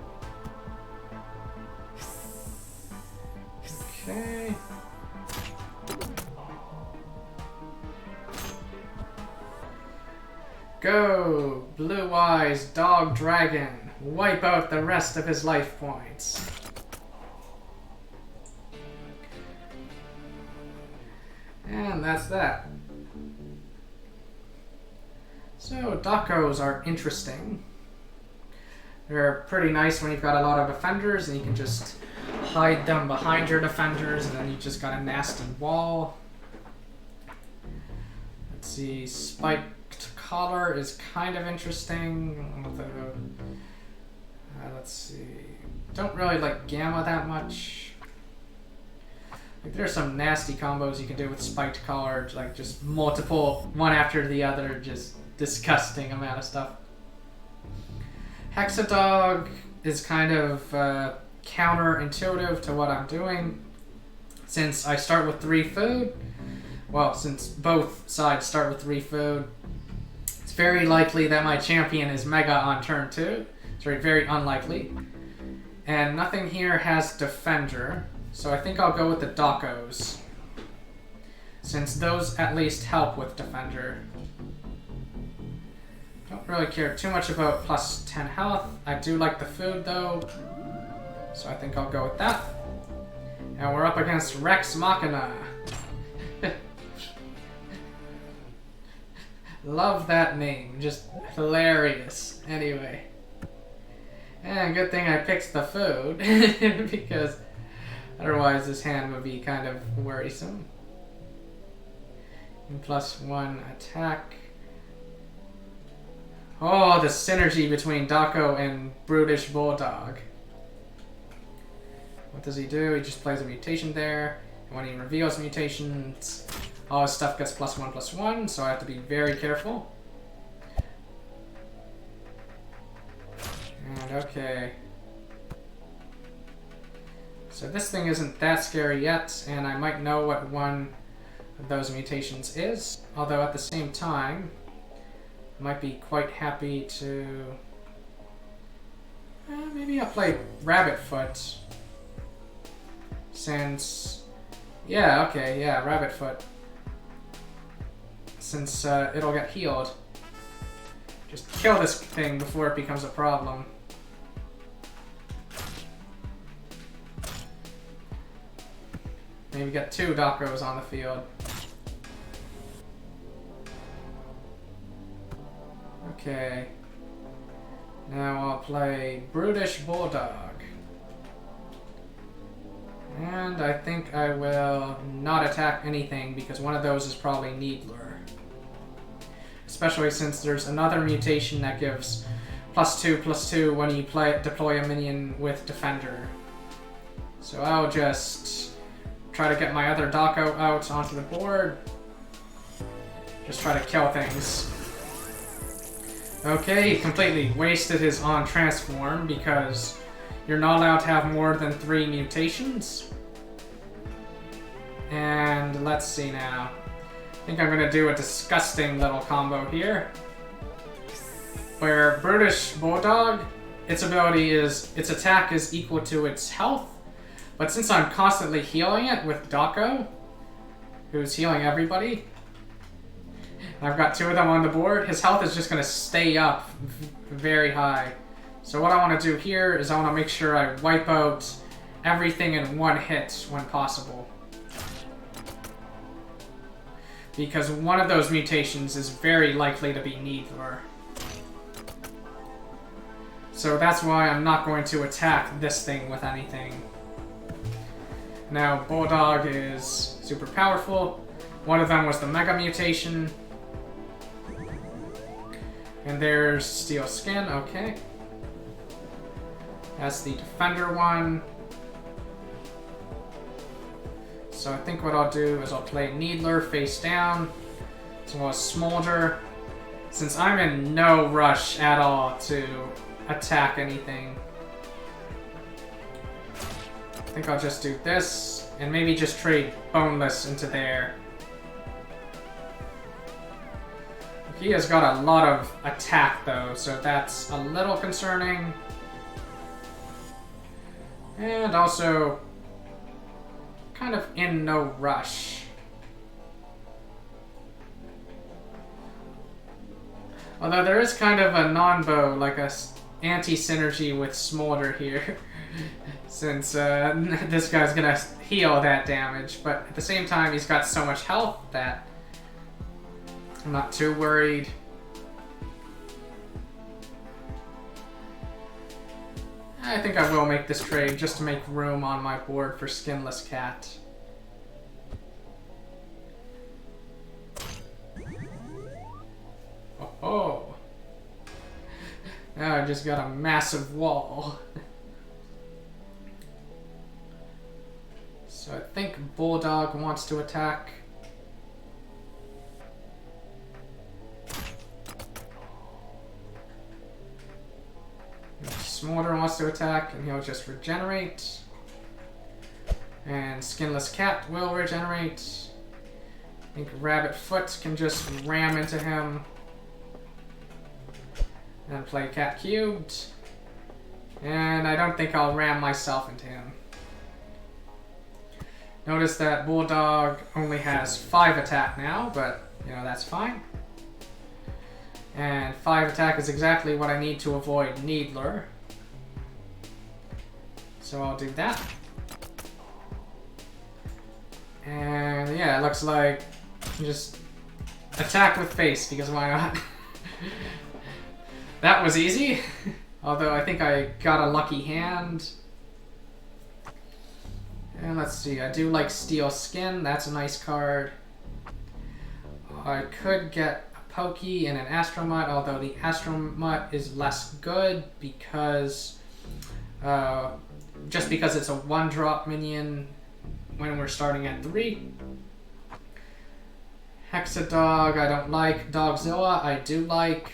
Okay. Go! Blue Eyes Dog Dragon. Wipe out the rest of his life points. And that's that. So Dockos are interesting. They're pretty nice when you've got a lot of defenders and you can just hide them behind your defenders and then you just got a nasty wall. Let's see, Spiked Collar is kind of interesting, although, let's see, don't really like Gamma that much. Like, there's some nasty combos you can do with Spiked Collar, like just multiple, one after the other, just disgusting amount of stuff. Hexadog is kind of counterintuitive to what I'm doing. Since I start with 3 food, well, since both sides start with 3 food, it's very likely that my champion is Mega on turn 2. It's very unlikely. And nothing here has Defender, so I think I'll go with the Dockos, since those at least help with Defender. Don't really care too much about plus 10 health. I do like the food though, so I think I'll go with that. And we're up against Rex Machina. Love that name, just hilarious. Anyway. And good thing I picked the food, because otherwise this hand would be kind of worrisome. And plus 1 attack. Oh, the synergy between Dako and Brutish Bulldog. What does he do? He just plays a mutation there. And when he reveals mutations, all his stuff gets +1/+1, so I have to be very careful. And okay. So this thing isn't that scary yet, and I might know what one of those mutations is. Although at the same time, I might be quite happy to... maybe I'll play Rabbit Foot. Since... yeah, okay, yeah, Rabbit Foot. Since it'll get healed. Just kill this thing before it becomes a problem. Maybe get 2 Dockos on the field. Okay. Now I'll play Brutish Bulldog. And I think I will not attack anything because one of those is probably Needler. Especially since there's another mutation that gives +2/+2 when you deploy a minion with Defender. So I'll just try to get my other Dako out onto the board. Just try to kill things. Okay, he completely wasted his on transform because you're not allowed to have more than 3 mutations. And let's see now. I think I'm gonna do a disgusting little combo here. Where Brutish Bulldog, its attack is equal to its health. But since I'm constantly healing it with Dako, who's healing everybody, I've got 2 of them on the board, his health is just going to stay up very high. So what I want to do here is I want to make sure I wipe out everything in 1 hit when possible. Because one of those mutations is very likely to be Needler. So that's why I'm not going to attack this thing with anything. Now, Bulldog is super powerful. One of them was the Mega Mutation. And there's Steel Skin, okay. That's the Defender one. So I think what I'll do is I'll play Needler face down, as well as Smolder. Since I'm in no rush at all to attack anything, I think I'll just do this, and maybe just trade Boneless into there. He has got a lot of attack though, so that's a little concerning. And also, kind of in no rush. Although there is kind of a non-bow, like a anti-synergy with Smolder here. Since this guy's gonna heal that damage, but at the same time he's got so much health that I'm not too worried. I think I will make this trade just to make room on my board for Skinless Cat. Oh. Now I just got a massive wall. So I think Bulldog wants to attack. Smolder wants to attack, and he'll just regenerate. And Skinless Cat will regenerate. I think Rabbit Foot can just ram into him. And play Cat Cubed. And I don't think I'll ram myself into him. Notice that Bulldog only has 5 attack now, but, you know, that's fine. And 5 attack is exactly what I need to avoid Needler. So I'll do that. And yeah, it looks like just attack with face, because why not? That was easy. Although I think I got a lucky hand. And let's see, I do like Steel Skin, that's a nice card. I could get a Pokey and an Astromut, although the Astromut is less good because just because it's a 1-drop minion when we're starting at 3. Hexadog I don't like. Dogzilla I do like.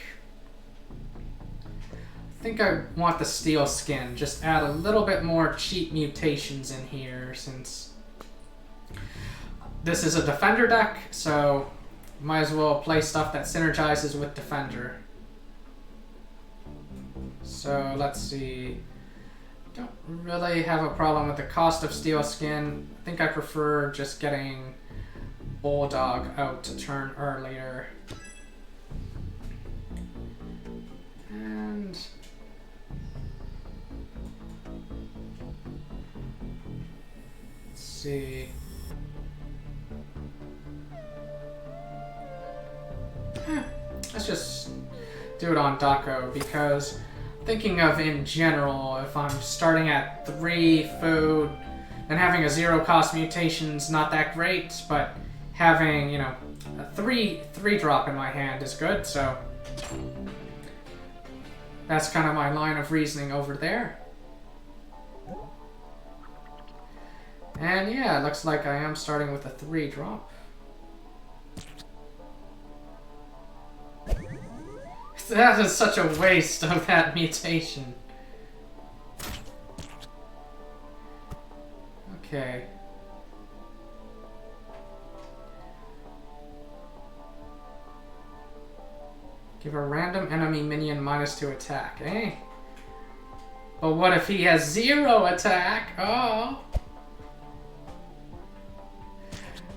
I think I want the Steel Skin. Just add a little bit more cheap mutations in here since this is a Defender deck, so might as well play stuff that synergizes with Defender. So let's see. Don't really have a problem with the cost of Steel Skin. I think I prefer just getting Bulldog out to turn earlier. And let's see. Let's just do it on Daco because thinking of in general, if I'm starting at 3 food, then having a 0 cost mutation's not that great, but having, you know, a 3 drop in my hand is good, so that's kind of my line of reasoning over there. And yeah, it looks like I am starting with a 3 drop. That is such a waste of that mutation. Okay. Give a random enemy minion -2 attack, eh? But what if he has 0 attack? Oh!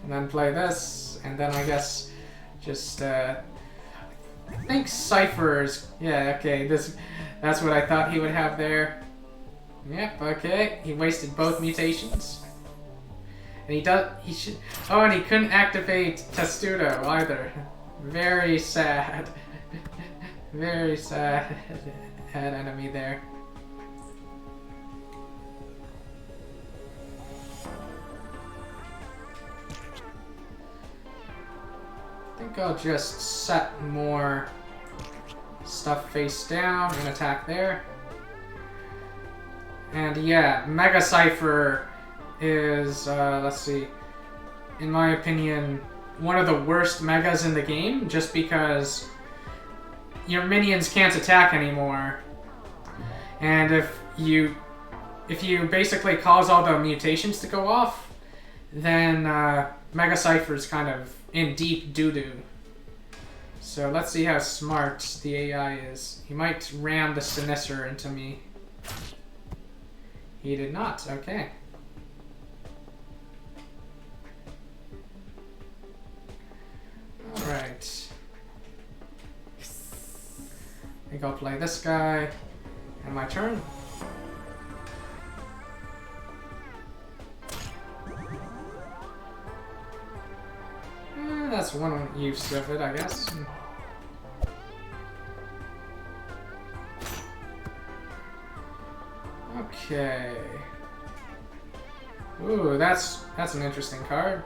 And then play this, and then I guess just, I think Cypher's, yeah, okay, that's what I thought he would have there. Yep, okay, he wasted both mutations. And oh, and he couldn't activate Testudo either. Very sad. Very sad enemy there. I think I'll just set more stuff face down and attack there. And yeah, Mega Cypher is, let's see, in my opinion, one of the worst Megas in the game, just because your minions can't attack anymore. And if you basically cause all the mutations to go off, then Mega Cypher's kind of in deep doo-doo. So let's see how smart the AI is. He might ram the Sinister into me. He did not, okay. Alright. I think I'll play this guy. And my turn. That's one use of it, I guess. Okay. Ooh, that's an interesting card.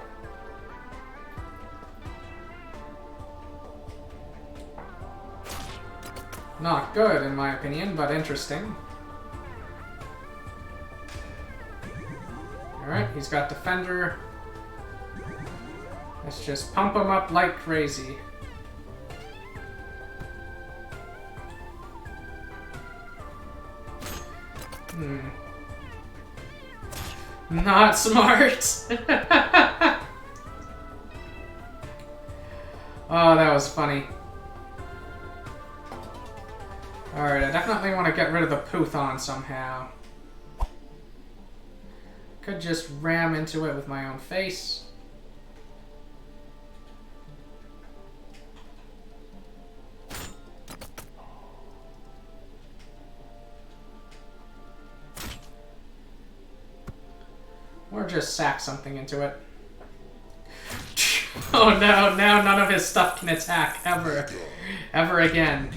Not good, in my opinion, but interesting. Alright, he's got Defender. Let's just pump him up like crazy. Not smart. Oh, that was funny. Alright, I definitely want to get rid of the Poothon somehow. Could just ram into it with my own face. Or just sack something into it. Oh no, now none of his stuff can attack, ever. Ever again.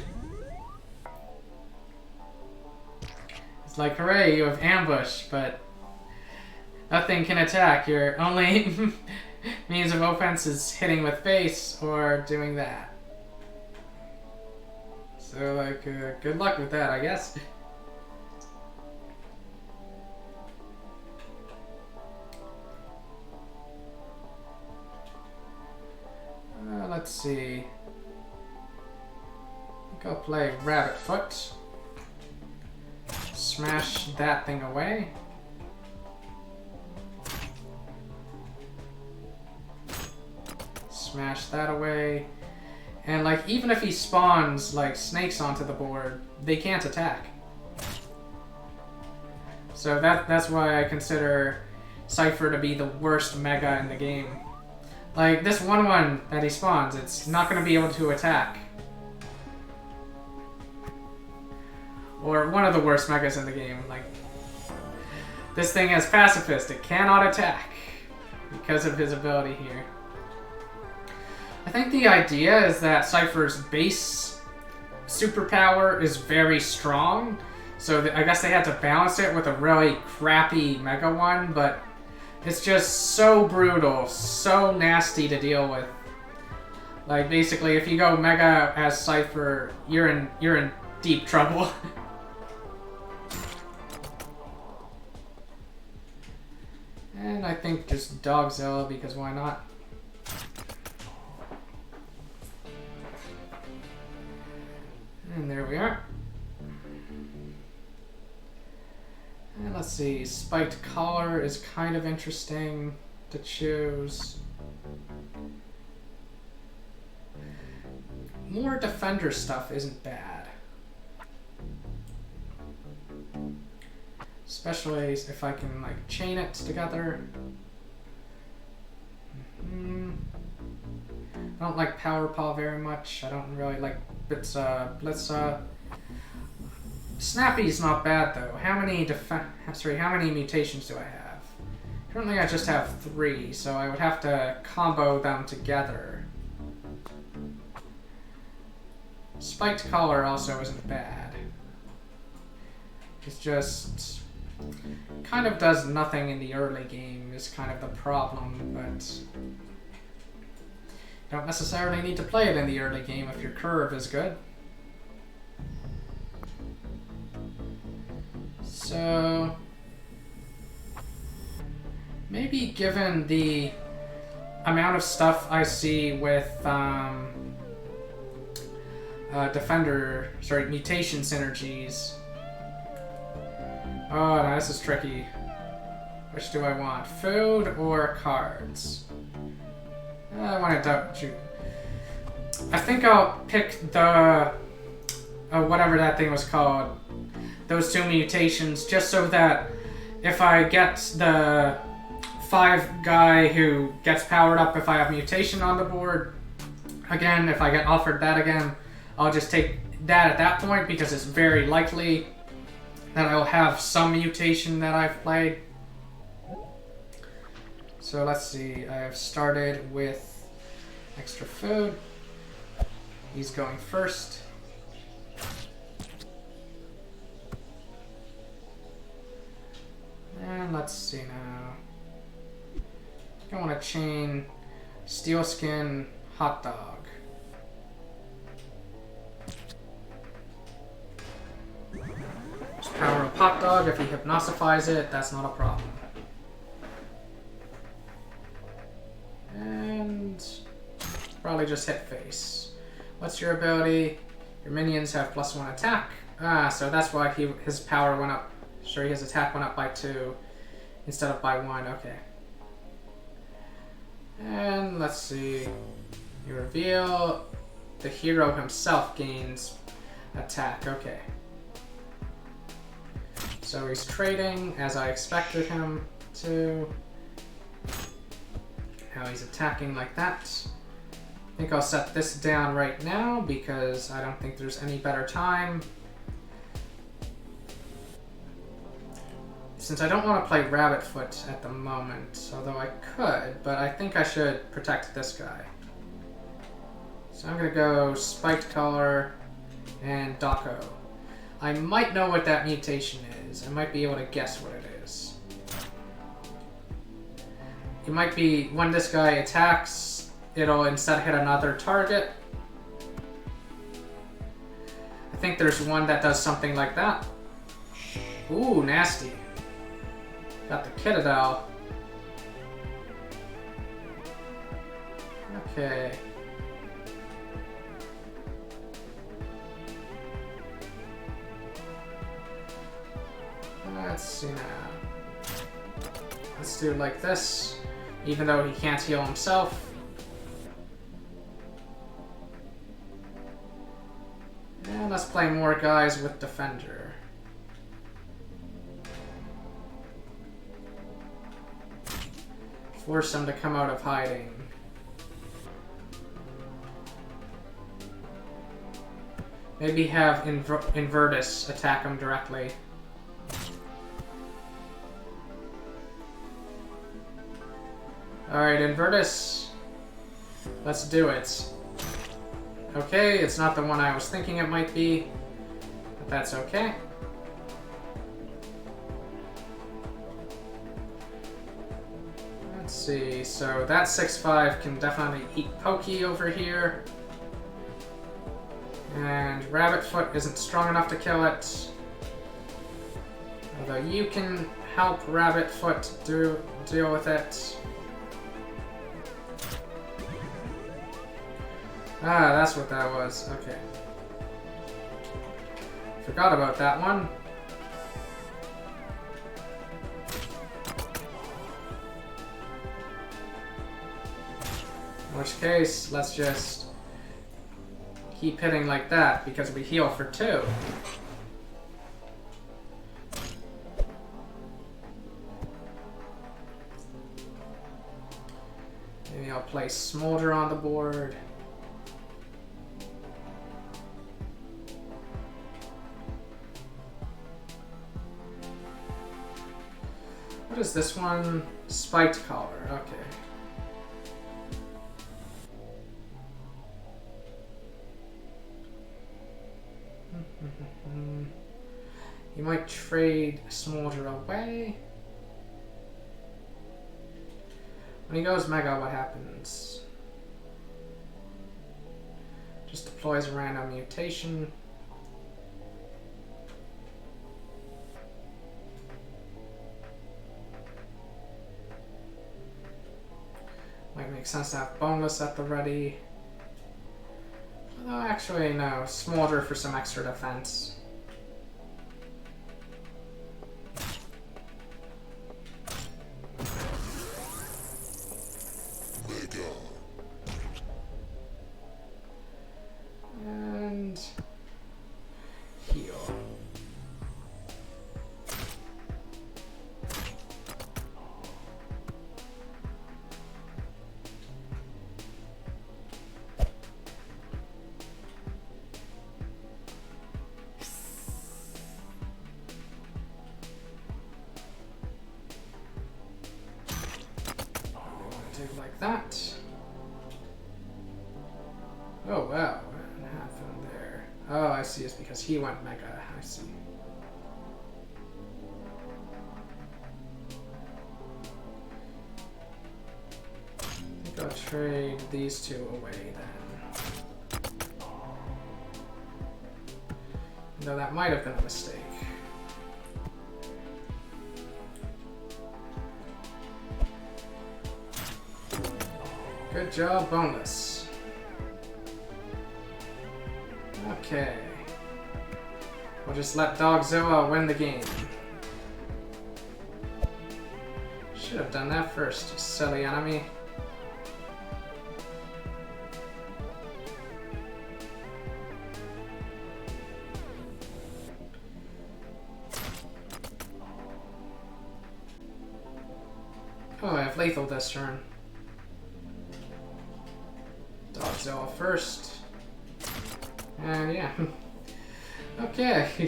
It's like, hooray, you have ambush, but nothing can attack. Your only means of offense is hitting with face or doing that. So, like, good luck with that, I guess. Let's see. Go play Rabbit Foot. Smash that thing away. Smash that away. And like, even if he spawns like snakes onto the board, they can't attack. So that's why I consider Cypher to be the worst mega in the game. Like, this 1/1 that he spawns, it's not going to be able to attack. Or one of the worst megas in the game. Like, this thing has Pacifist, it cannot attack because of his ability here. I think the idea is that Cypher's base superpower is very strong, so I guess they had to balance it with a really crappy Mega one, but it's just so brutal, so nasty to deal with. Like, basically, if you go Mega as Cypher, you're in deep trouble. And I think just Dogzilla, because why not? And there we are. And let's see, Spiked Collar is kind of interesting to choose. More Defender stuff isn't bad. Especially if I can like chain it together. I don't like Power Paw very much. I don't really like Blitza. Snappy's not bad though. How many mutations do I have? Currently I just have 3, so I would have to combo them together. Spiked Collar also isn't bad. It's just kind of does nothing in the early game is kind of the problem, but you don't necessarily need to play it in the early game if your curve is good. So maybe given the amount of stuff I see with mutation synergies. Oh, no, this is tricky. Which do I want? Food or cards? I want to I think I'll pick the whatever that thing was called. Those 2 mutations, just so that if I get the 5 guy who gets powered up if I have mutation on the board, again, if I get offered that again, I'll just take that at that point because it's very likely that I'll have some mutation that I've played. So let's see, I have started with extra food. He's going first. And let's see now. I want to chain Steel Skin Hot Dog. Just power up Hot Dog. If he hypnosifies it, that's not a problem. And probably just hit face. What's your ability? Your minions have +1 attack. Ah, so that's why his power went up. Sure, his attack went up by 2 instead of by 1. Okay. And let's see. You reveal the hero himself gains attack. Okay. So he's trading as I expected him to. Now he's attacking like that. I think I'll set this down right now because I don't think there's any better time. Since I don't want to play Rabbit Foot at the moment, although I could, but I think I should protect this guy. So I'm going to go Spiked Collar and Dako. I might know what that mutation is. I might be able to guess what it is. It might be when this guy attacks, it'll instead hit another target. I think there's one that does something like that. Ooh, nasty. Got the Kitadel. Okay. Let's see now. Let's do it like this, even though he can't heal himself. And let's play more guys with Defender. Force him to come out of hiding. Maybe have Invertus attack him directly. Alright, Invertus. Let's do it. Okay, it's not the one I was thinking it might be, but that's okay. Let's see, so that 6/5 can definitely eat Pokey over here. And Rabbit Foot isn't strong enough to kill it. Although you can help Rabbit Foot deal with it. Ah, that's what that was. Okay. Forgot about that one. In which case, let's just keep hitting like that because we heal for 2. Maybe I'll play Smolder on the board. What is this one? Spiked Collar. Okay. You might trade Smolder away. When he goes Mega, what happens? Just deploys a random mutation. Might make sense to have Boneless at the ready. Although actually, no. Smolder for some extra defense. And heal. Like that. Oh wow, what happened there? Oh, I see, it's because he went Mega, I see. trade these two away then. Though that might have been a mistake. Good job, boneless. Okay. We'll just let Dogzilla win the game. Should have done that first, you silly enemy. Oh, I have lethal this turn. Dogzilla first. And yeah. Okay. I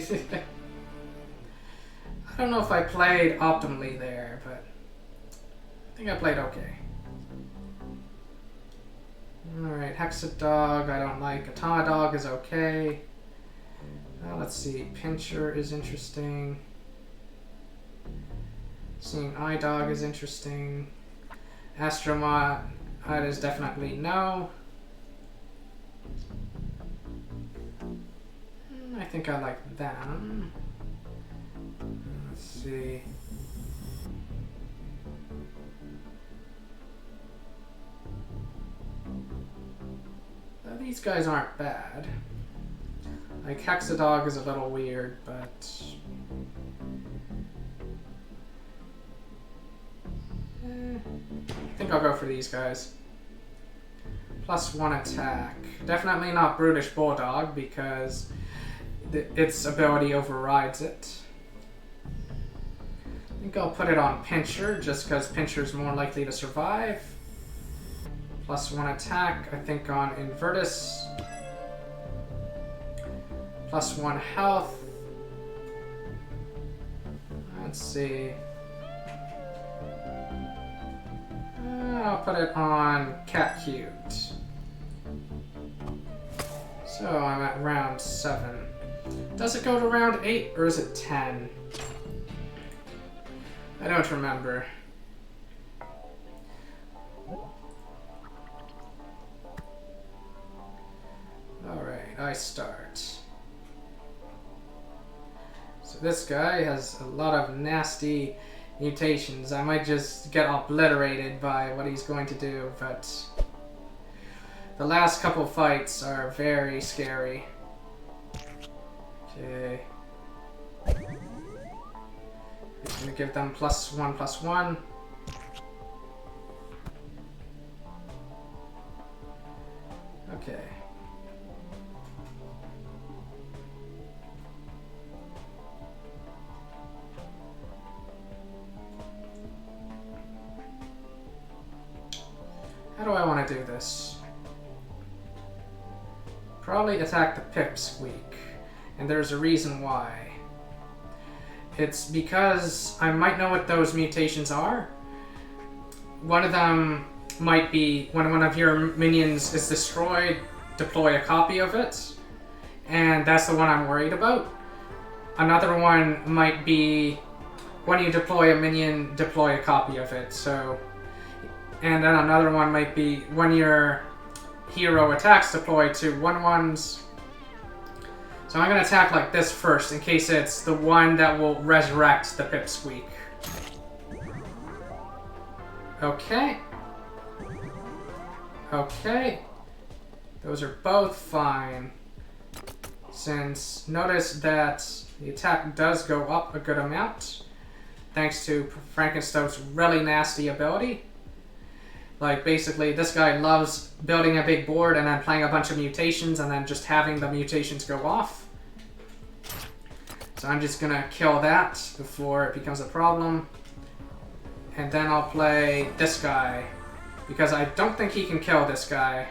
don't know if I played optimally there, but I think I played okay. Alright, Hexadog I don't like. Atama is okay. Let's see. Pincher is interesting. Seeing iDog is interesting. Astromot, that is definitely no. I think I like them. Let's see. These guys aren't bad. Like Hexadog is a little weird, but I think I'll go for these guys. +1 attack. Definitely not Brutish Bulldog because its ability overrides it. I think I'll put it on Pincher just because Pincher's more likely to survive. +1 attack, I think on Invertus. +1 health. Let's see. I'll put it on Cat Cute. So I'm at round 7. Does it go to round 8 or is it 10? I don't remember. Alright, I start. So this guy has a lot of nasty mutations. I might just get obliterated by what he's going to do, but the last couple fights are very scary. Okay. Just gonna give them +1/+1. Okay. How do I want to do this? Probably attack the Pipsqueak, and there's a reason why. It's because I might know what those mutations are. One of them might be when one of your minions is destroyed, deploy a copy of it, and that's the one I'm worried about. Another one might be when you deploy a minion, deploy a copy of it. So, and then another one might be when your hero attacks, deploy 2 1/1s. So I'm going to attack like this first in case it's the one that will resurrect the Pipsqueak. Okay. Okay. Those are both fine. Since notice that the attack does go up a good amount thanks to Frankenstone's really nasty ability. Like basically this guy loves building a big board and then playing a bunch of mutations and then just having the mutations go off. So I'm just gonna kill that before it becomes a problem. And then I'll play this guy because I don't think he can kill this guy.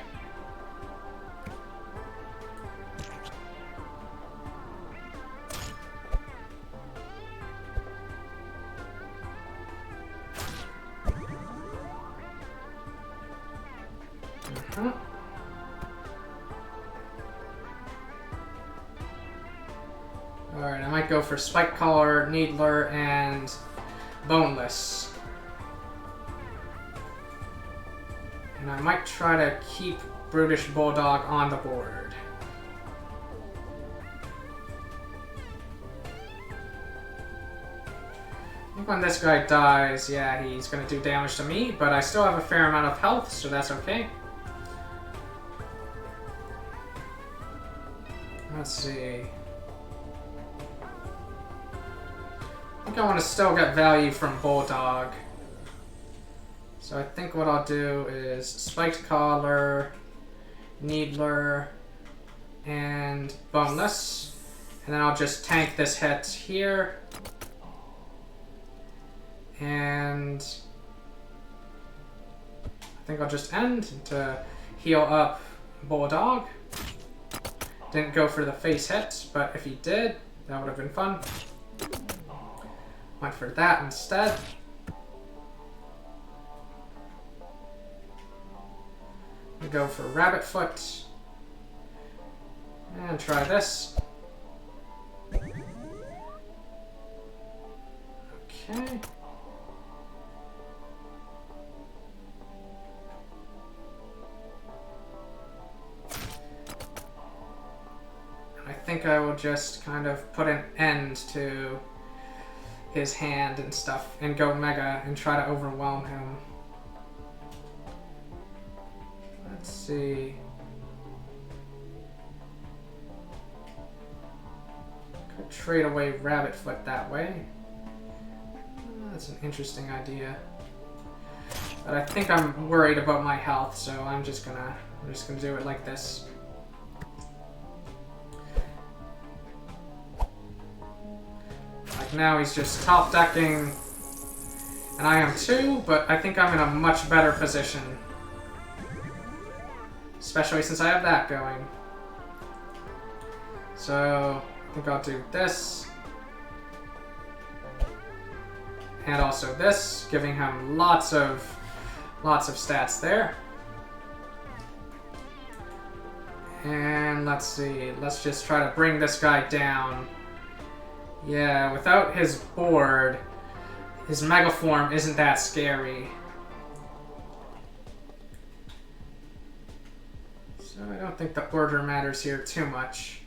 Alright, I might go for Spike Collar, Needler, and Boneless. And I might try to keep Brutish Bulldog on the board. I think when this guy dies, yeah, he's going to do damage to me, but I still have a fair amount of health, so that's okay. Let's see. I think I want to still get value from Bulldog. So I think what I'll do is Spiked Collar, Needler, and Boneless. And then I'll just tank this hit here. And I think I'll just end to heal up Bulldog. Didn't go for the face hit, but if he did, that would have been fun. Went for that instead. We go for Rabbit Foot. And try this. Okay. I think I will just kind of put an end to his hand and stuff and go Mega and try to overwhelm him. Let's see. Could trade away Rabbit Foot that way. That's an interesting idea. But I think I'm worried about my health, so I'm just gonna do it like this. Like now he's just top decking, and I am too, but I think I'm in a much better position. Especially since I have that going. So I think I'll do this. And also this, giving him lots of stats there. And let's see, let's just try to bring this guy down. Yeah, without his board, his Mega Form isn't that scary. So I don't think the order matters here too much.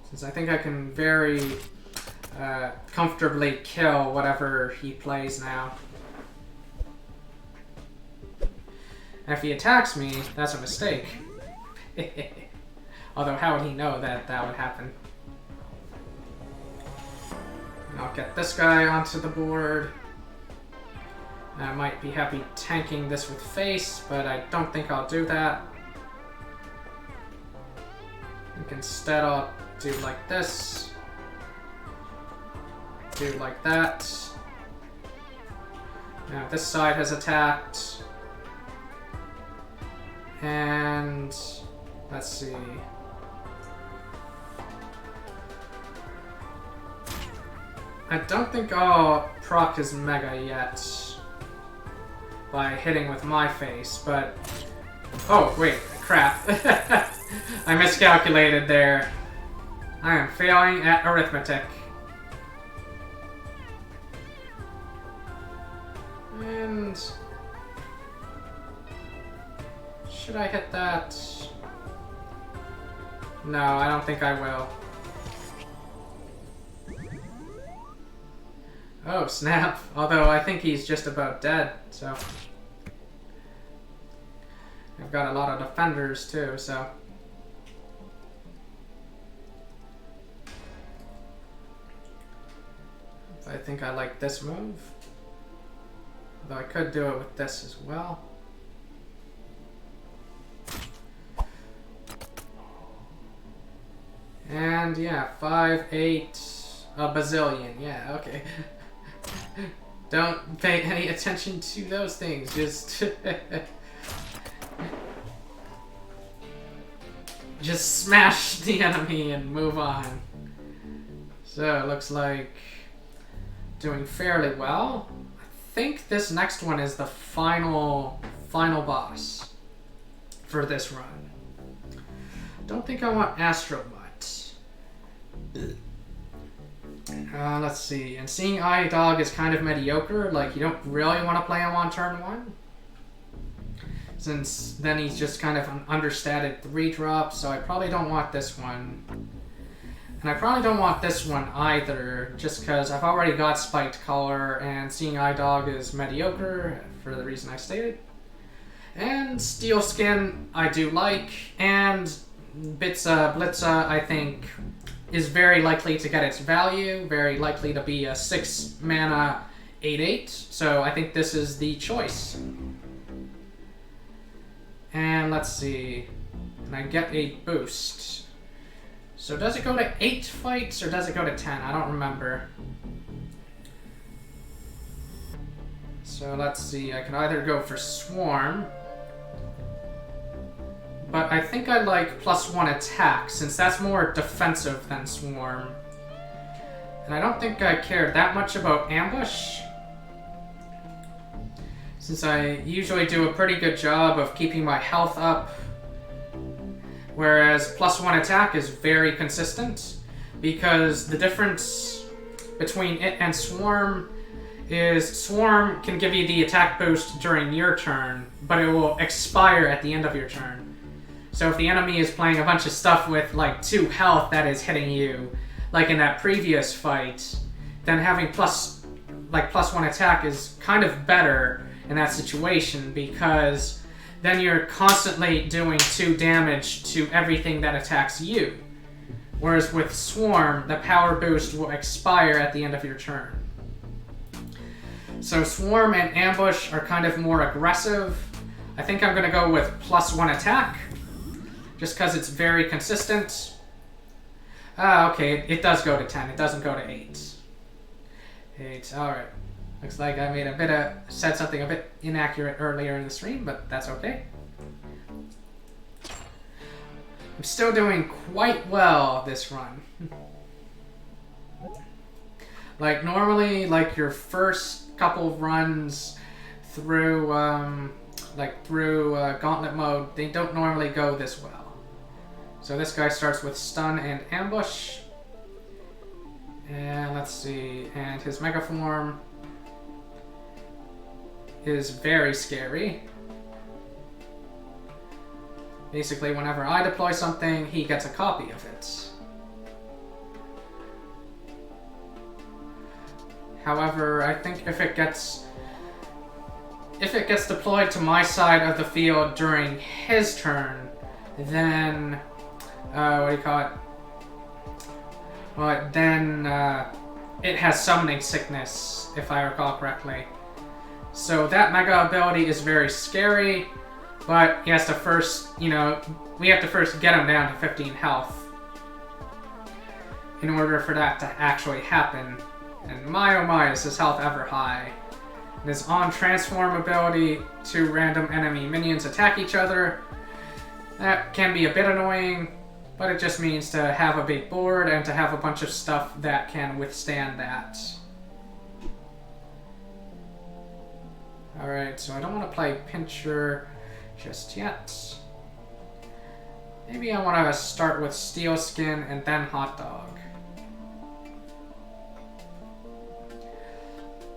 Since I think I can very comfortably kill whatever he plays now. And if he attacks me, that's a mistake. Although how would he know that that would happen? And I'll get this guy onto the board. I might be happy tanking this with face, but I don't think I'll do that. I think instead I'll do like this. Do like that. Now this side has attacked. And let's see. I don't think I'll proc his Mega yet by hitting with my face, but... Oh, wait, crap. I miscalculated there. I am failing at arithmetic. And... should I hit that? No, I don't think I will. Oh, snap. Although I think he's just about dead, so... I've got a lot of defenders too, so... I think I like this move. Although I could do it with this as well. And yeah, 5, 8, a bazillion. Yeah, okay. Don't pay any attention to those things, just... just smash the enemy and move on. So, it looks like doing fairly well. I think this next one is the final boss for this run. Don't think I want Astro Mutt. Let's see. And Seeing Eye Dog is kind of mediocre. Like, you don't really want to play him on turn 1. Since then he's just kind of an understated 3-drop, so I probably don't want this one. And I probably don't want this one either, just because I've already got Spiked Collar, and Seeing Eye Dog is mediocre, for the reason I stated. And Steel Skin I do like, and Blitza I think is very likely to get its value, very likely to be a 6 mana 8/8, so I think this is the choice. And let's see, and I get a boost. So does it go to 8 fights or does it go to 10? I don't remember. So let's see, I can either go for Swarm, but I think I like +1 attack, since that's more defensive than Swarm. And I don't think I care that much about Ambush, since I usually do a pretty good job of keeping my health up, whereas +1 attack is very consistent, because the difference between it and Swarm is Swarm can give you the attack boost during your turn, but it will expire at the end of your turn. So if the enemy is playing a bunch of stuff with like 2 health that is hitting you, like in that previous fight, then having +1 attack is kind of better in that situation, because then you're constantly doing 2 damage to everything that attacks you. Whereas with Swarm, the power boost will expire at the end of your turn. So Swarm and Ambush are kind of more aggressive. I think I'm going to go with +1 attack, just because it's very consistent. Okay, it does go to 10. It doesn't go to 8. 8, alright. Looks like I said something a bit inaccurate earlier in the stream, but that's okay. I'm still doing quite well this run. Like, normally, like, your first couple runs through, Gauntlet mode, they don't normally go this well. So this guy starts with Stun and Ambush. And let's see, and his Mega Form is very scary. Basically, whenever I deploy something, he gets a copy of it. However, I think if it gets deployed to my side of the field during his turn, then what do you call it? Well, then it has Summoning Sickness, if I recall correctly. So that Mega ability is very scary, but he has to first, we have to first get him down to 15 health in order for that to actually happen. And my oh my, is his health ever high. And his on-transform ability, 2 random enemy minions attack each other. That can be a bit annoying, but it just means to have a big board and to have a bunch of stuff that can withstand that. Alright, so I don't want to play Pincher just yet. Maybe I want to start with Steel Skin and then Hot Dog.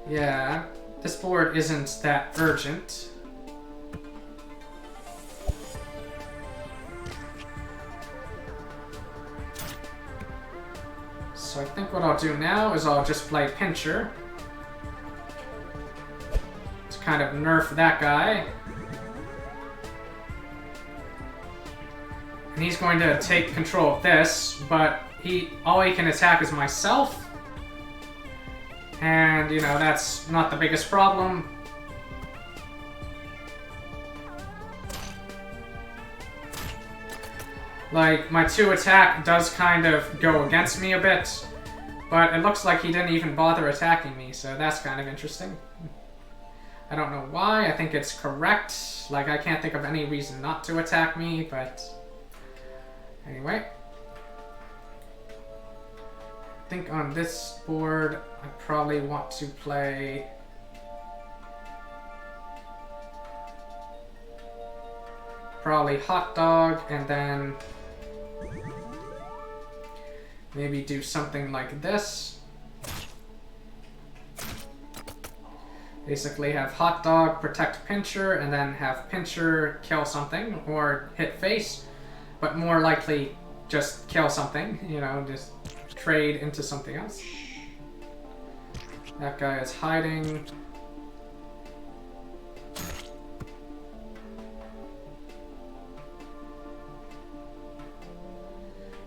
Yeah, this board isn't that urgent. So I think what I'll do now is I'll just play Pincher to kind of nerf that guy. And he's going to take control of this, but all he can attack is myself. And, that's not the biggest problem. Like, my 2 attack does kind of go against me a bit, but it looks like he didn't even bother attacking me, so that's kind of interesting. I don't know why, I think it's correct. Like, I can't think of any reason not to attack me, but anyway. I think on this board, I probably want to play Hot Dog, and then maybe do something like this. Basically have Hot Dog protect Pincher, and then have Pincher kill something, or hit face, but more likely just kill something, you know, just trade into something else. That guy is hiding.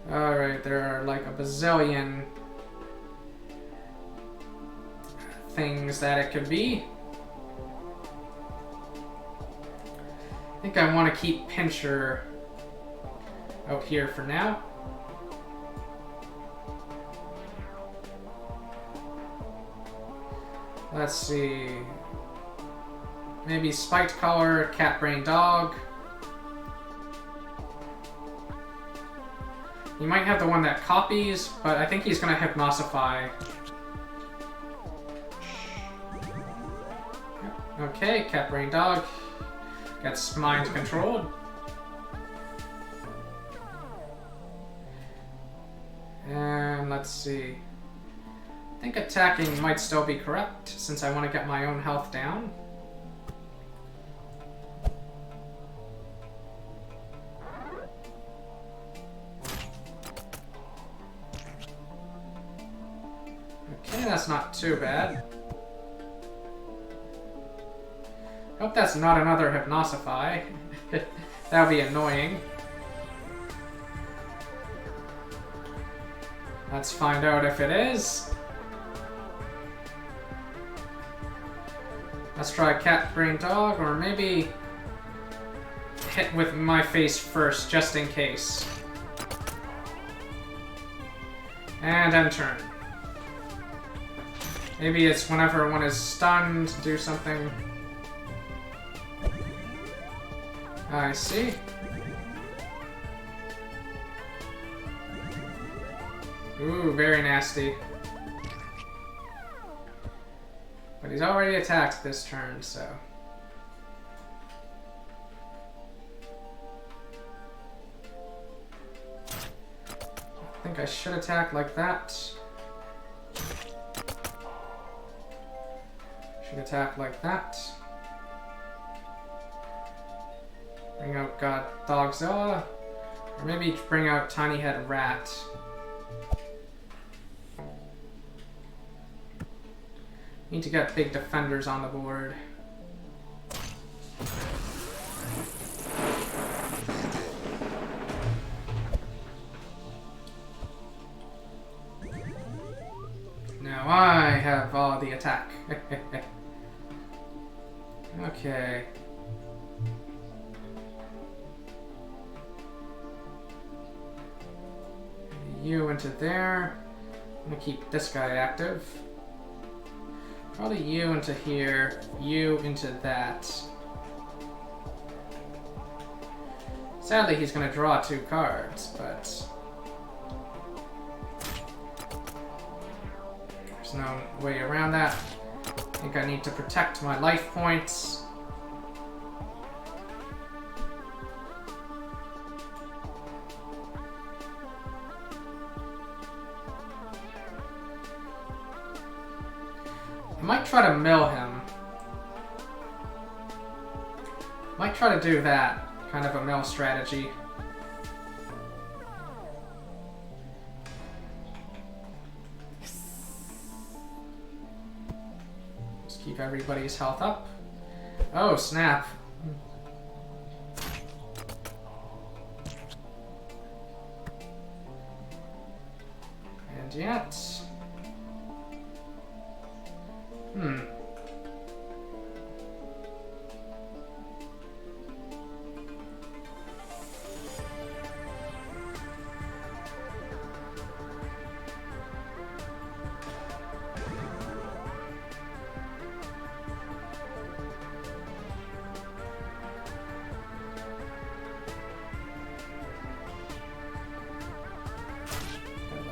Alright, there are like a bazillion things that it could be. I think I want to keep Pincher out here for now. Let's see. Maybe Spiked Collar, Cat Brain Dog. He might have the one that copies, but I think he's gonna Hypnosify. Okay, Cat Brain Dog gets mind controlled. And let's see. I think attacking might still be correct since I want to get my own health down. Okay, that's not too bad. Hope that's not another Hypnosify. That would be annoying. Let's find out if it is. Let's try Cat Brain Dog, or maybe hit with my face first, just in case. And end turn. Maybe it's whenever one is stunned, do something. I see. Ooh, very nasty. But he's already attacked this turn, so... I think I should attack like that. Should attack like that. Bring out God Dogzilla. Or maybe bring out Tiny Head Rat. Need to get big defenders on the board. Now I have all the attack. Okay. You into there. I'm gonna keep this guy active. Probably you into here, you into that. Sadly, he's gonna draw 2 cards, but... there's no way around that. I think I need to protect my life points. I might try to mill him. Might try to do that. Kind of a mill strategy. Just keep everybody's health up. Oh, snap. And yet...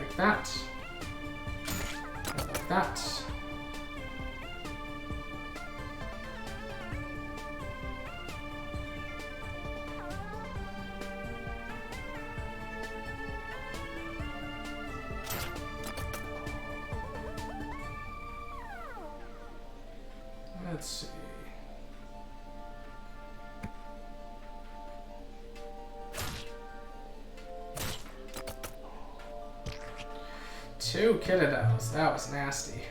like that. Like that. Let's see. Two Kitadels. That was nasty.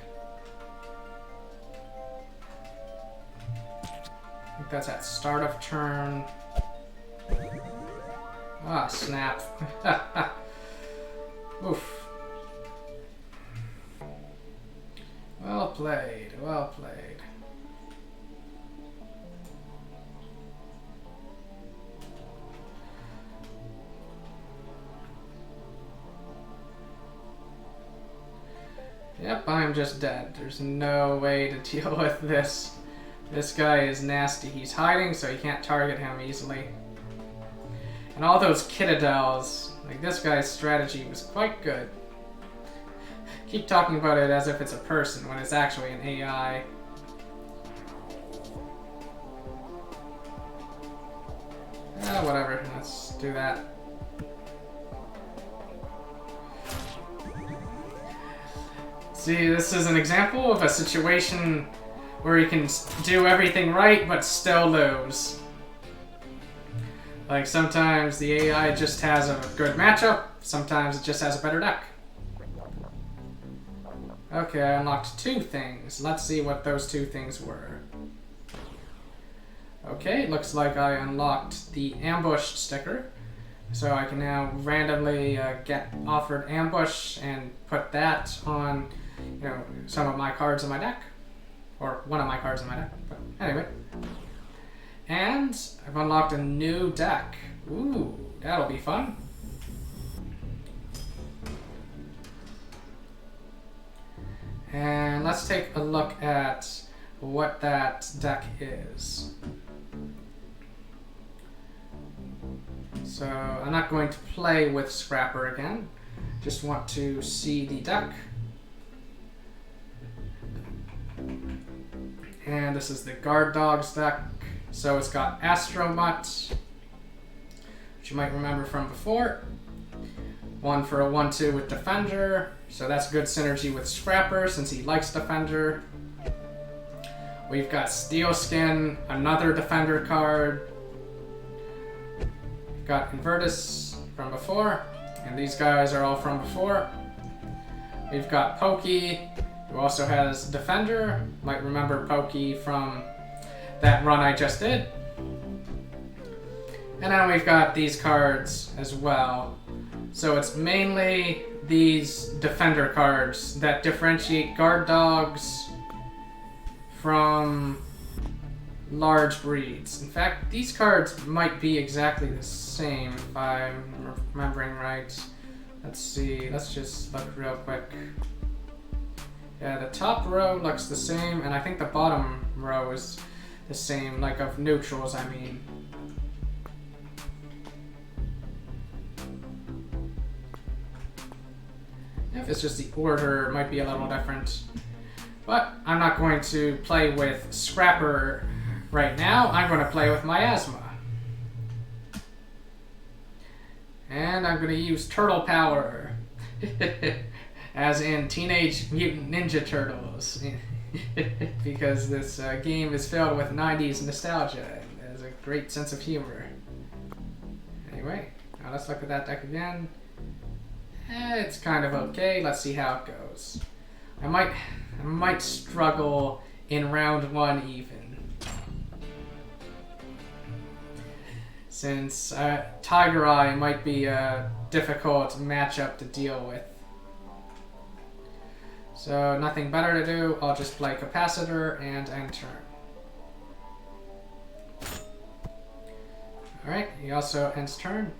I think that's at start of turn. Ah, snap. Oof. Well played, well played. Yep, I'm just dead. There's no way to deal with this. This guy is nasty. He's hiding, so you can't target him easily. And all those Kitadels, like this guy's strategy was quite good. Keep talking about it as if it's a person when it's actually an AI. Whatever, let's do that. See, this is an example of a situation where you can do everything right but still lose. Like sometimes the AI just has a good matchup, sometimes it just has a better deck. Okay, I unlocked two things. Let's see what those two things were. Okay, looks like I unlocked the ambushed sticker. So I can now randomly get offered ambush and put that on, you know, some of my cards in my deck. Or one of my cards in my deck. But anyway. And I've unlocked a new deck. Ooh, that'll be fun. And let's take a look at what that deck is. So I'm not going to play with Scrapper again. Just want to see the deck. And this is the Guard Dogs deck. So it's got Astromut, which you might remember from before. One for a 1/2 with Defender. So that's good synergy with Scrapper since he likes Defender. We've got Steelskin, another Defender card. We've got Invertus from before, and these guys are all from before. We've got Pokey, who also has Defender. Might remember Pokey from that run I just did. And then we've got these cards as well. So it's mainly these Defender cards that differentiate Guard Dogs from large breeds. In fact, these cards might be exactly the same if I'm remembering right. Let's see, let's just look real quick. Yeah, the top row looks the same, and I think the bottom row is the same, like of neutrals, I mean. If it's just the order, it might be a little different. But I'm not going to play with Scrapper right now. I'm going to play with Miasma. And I'm going to use Turtle Power. As in Teenage Mutant Ninja Turtles. Because this game is filled with 90s nostalgia and has a great sense of humor. Anyway, now let's look at that deck again. It's kind of okay. Let's see how it goes. I might struggle in round 1 even. Since Tigereye might be a difficult matchup to deal with. So nothing better to do, I'll just play Capacitor and end turn. Alright, he also ends turn.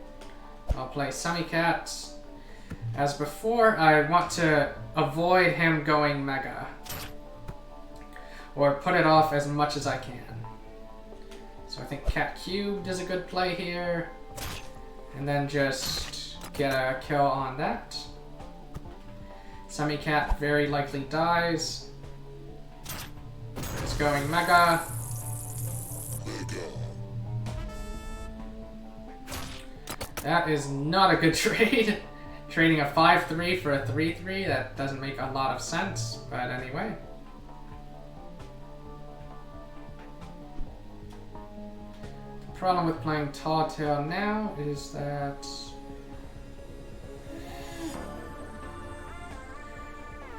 I'll play Semicat. As before, I want to avoid him going Mega. Or put it off as much as I can. So I think Cat Cubed is a good play here. And then just get a kill on that. Semicat very likely dies. It's going Mega. That is not a good trade. Trading a 5/3 for a 3/3, that doesn't make a lot of sense, but anyway. problem with playing Tall Tale now is that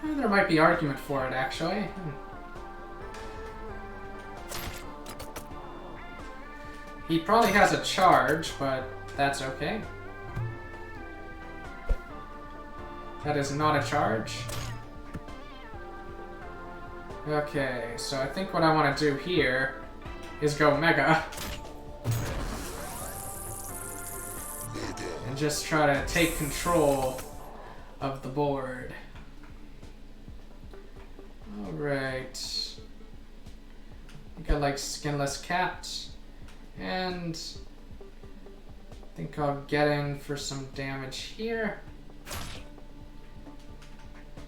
there might be argument for it, actually. He probably has a charge, but that's okay. That is not a charge. Okay, so I think what I want to do here is go Mega. And just try to take control of the board. Alright. I think I like Skinless Cat. And I think I'll get in for some damage here.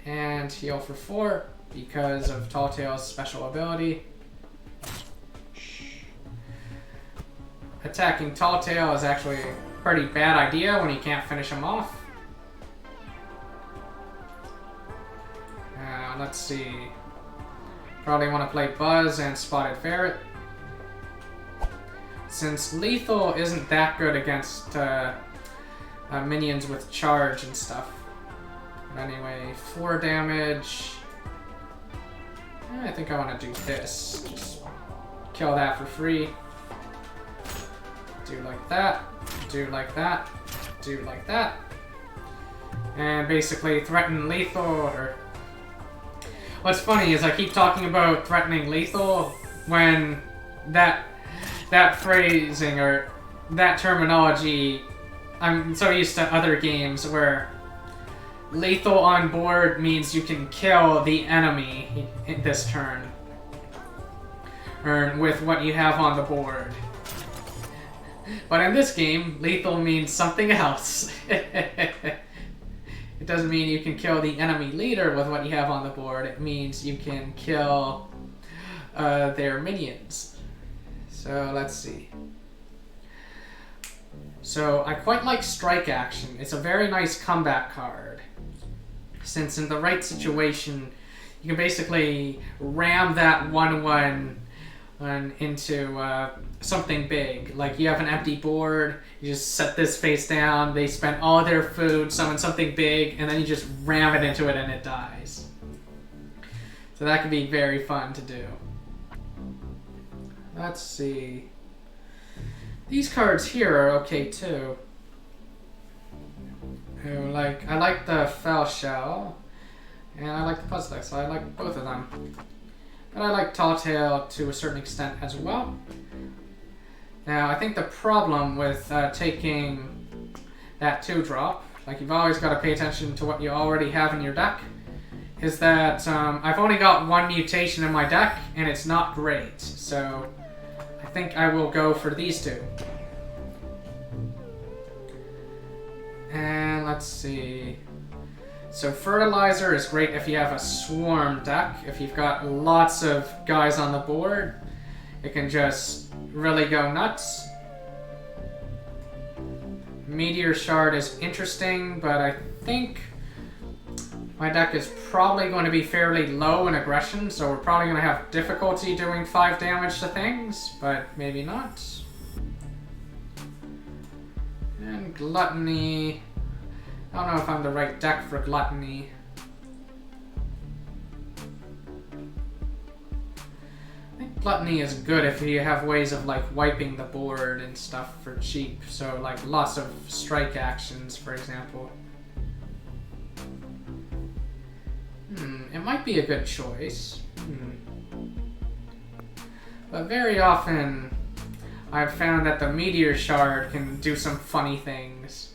And heal for 4 because of Tall Tale's special ability. Attacking Tall Tale is actually a pretty bad idea when you can't finish him off. Let's see. Probably want to play Buzz and Spotted Ferret. Since Lethal isn't that good against minions with charge and stuff. But anyway, 4 damage. I think I want to do this. Just kill that for free. Do like that. Do like that. Do like that. And basically threaten Lethal. Or what's funny is I keep talking about threatening Lethal when that phrasing or that terminology, I'm so used to other games where lethal on board means you can kill the enemy in this turn. Or with what you have on the board. But in this game, lethal means something else. It doesn't mean you can kill the enemy leader with what you have on the board. It means you can kill their minions. So let's see. So I quite like Strike Action. It's a very nice comeback card. Since in the right situation, you can basically ram that 1/1 into something big. Like you have an empty board, you just set this face down, they spend all their food, summon something big, and then you just ram it into it and it dies. So that could be very fun to do. Let's see. These cards here are okay too. I like the Fell Shell, and I like the Puzzle Deck, so I like both of them. But I like Tall Tale to a certain extent as well. Now, I think the problem with taking that 2-drop, like you've always got to pay attention to what you already have in your deck, is that I've only got 1 mutation in my deck, and it's not great. So I think I will go for these 2. And let's see. So Fertilizer is great if you have a swarm deck. If you've got lots of guys on the board, it can just really go nuts. Meteor Shard is interesting, but I think my deck is probably going to be fairly low in aggression, so we're probably going to have difficulty doing 5 damage to things, but maybe not. And Gluttony. I don't know if I'm the right deck for Gluttony. I think Gluttony is good if you have ways of like wiping the board and stuff for cheap. So like lots of strike actions, for example. It might be a good choice. But very often I've found that the Meteor Shard can do some funny things.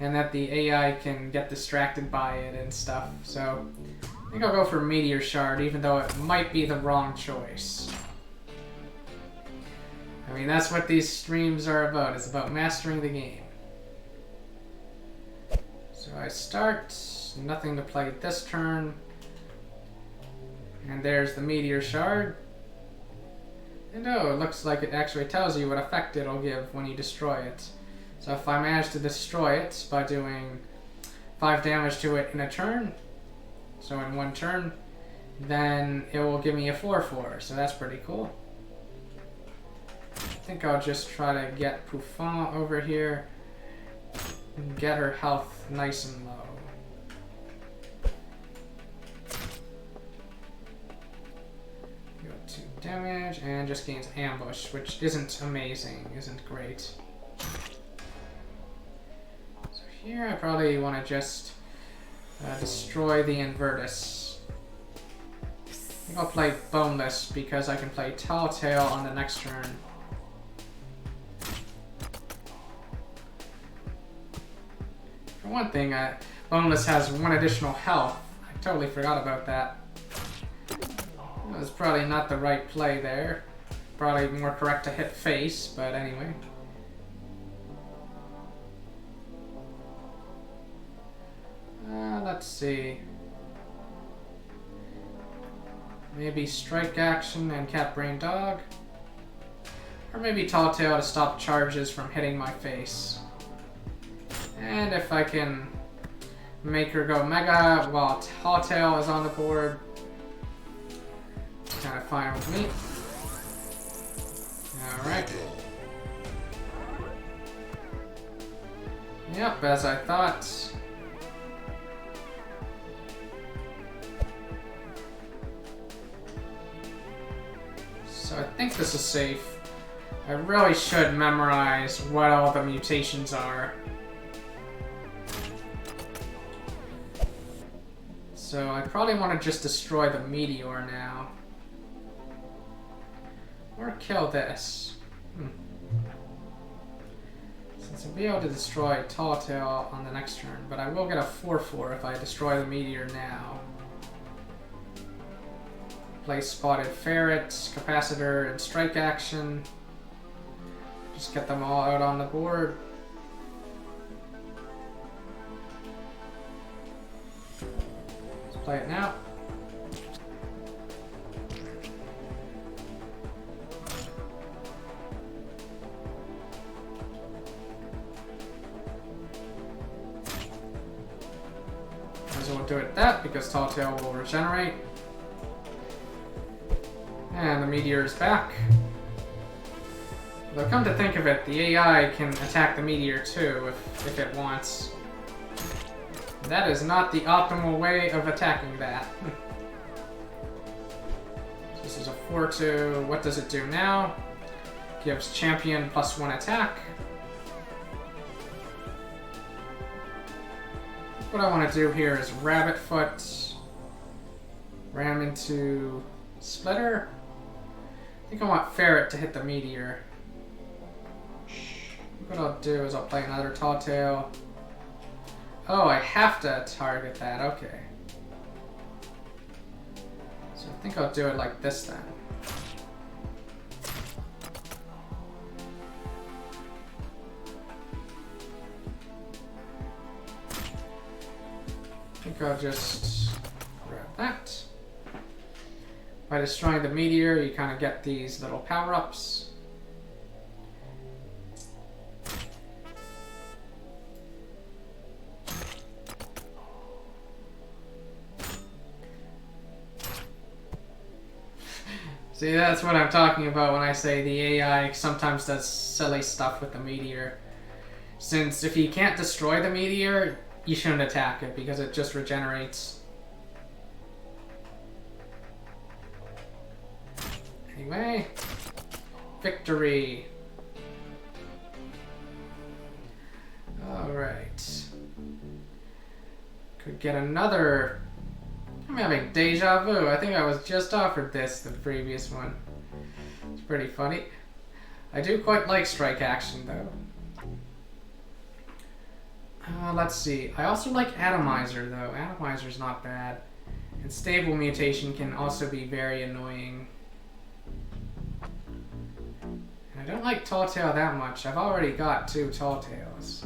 And that the AI can get distracted by it and stuff. So I think I'll go for Meteor Shard, even though it might be the wrong choice. I mean, that's what these streams are about. It's about mastering the game. So I start, nothing to play this turn. And there's the Meteor Shard. And oh, it looks like it actually tells you what effect it'll give when you destroy it. So if I manage to destroy it by doing 5 damage to it in a turn, so in 1 turn, then it will give me a 4/4, so that's pretty cool. think I'll just try to get Poothon over here and get her health nice and low. Go 2 damage and just gains ambush, which isn't amazing, isn't great. So here I probably want to just destroy the Invertus. I think I'll play Boneless because I can play Tall Tale on the next turn. For one thing, Boneless has 1 additional health. I totally forgot about that. That was probably not the right play there. Probably more correct to hit face, but anyway. Let's see. Maybe Strike Action and Cat Brain Dog. Or maybe Tall Tale to stop charges from hitting my face. And if I can make her go Mega while Tall Tale is on the board, it's kind of fine with me. Alright. Yep, as I thought. So I think this is safe. I really should memorize what all the mutations are. So I probably want to just destroy the Meteor now. Or kill this. Since I'll be able to destroy Tall Tale on the next turn, but I will get a 4/4 if I destroy the Meteor now. Play Spotted Ferret, Capacitor, and Strike Action. Just get them all out on the board. Let's play it now. Might as well do it that because Tall Tale will regenerate. And the Meteor is back. Though come to think of it, the AI can attack the Meteor too if it wants. That is not the optimal way of attacking that. This is a 4/2. What does it do now? Gives champion +1 attack. What I want to do here is Rabbit Foot, ram into Splitter. I think I want Ferret to hit the Meteor. What I'll do is I'll play another Tall Tale. Oh, I have to target that, okay. So I think I'll do it like this then. I think I'll just grab that. By destroying the Meteor, you kind of get these little power-ups. See, that's what I'm talking about when I say the AI sometimes does silly stuff with the Meteor. Since if you can't destroy the Meteor, you shouldn't attack it because it just regenerates. Anyway, victory. Alright. Could get another. I'm having deja vu. I think I was just offered this the previous one. It's pretty funny. I do quite like Strike Action though. Let's see. I also like Atomizer though. Atomizer's not bad. And Stable Mutation can also be very annoying. I don't like Tall Tale that much. I've already got 2 Tall Tales.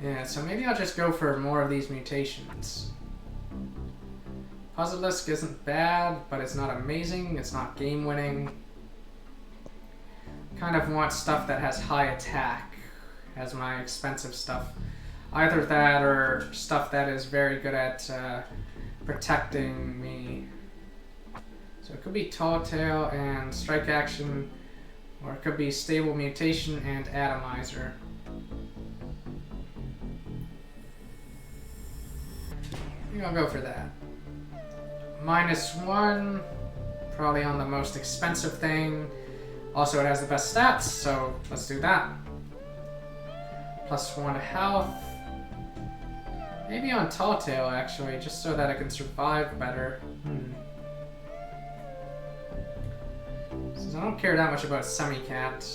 Yeah, so maybe I'll just go for more of these mutations. Puzzleisk isn't bad, but it's not amazing. It's not game-winning. Kind of want stuff that has high attack as my expensive stuff. Either that or stuff that is very good at protecting me So it could be Tall Tale and Strike Action, or it could be Stable Mutation and Atomizer. I think I'll go for that. -1, probably on the most expensive thing. Also, it has the best stats, so let's do that. +1 health. Maybe on Tall Tale, actually, just so that it can survive better. Since I don't care that much about Semi-Cat.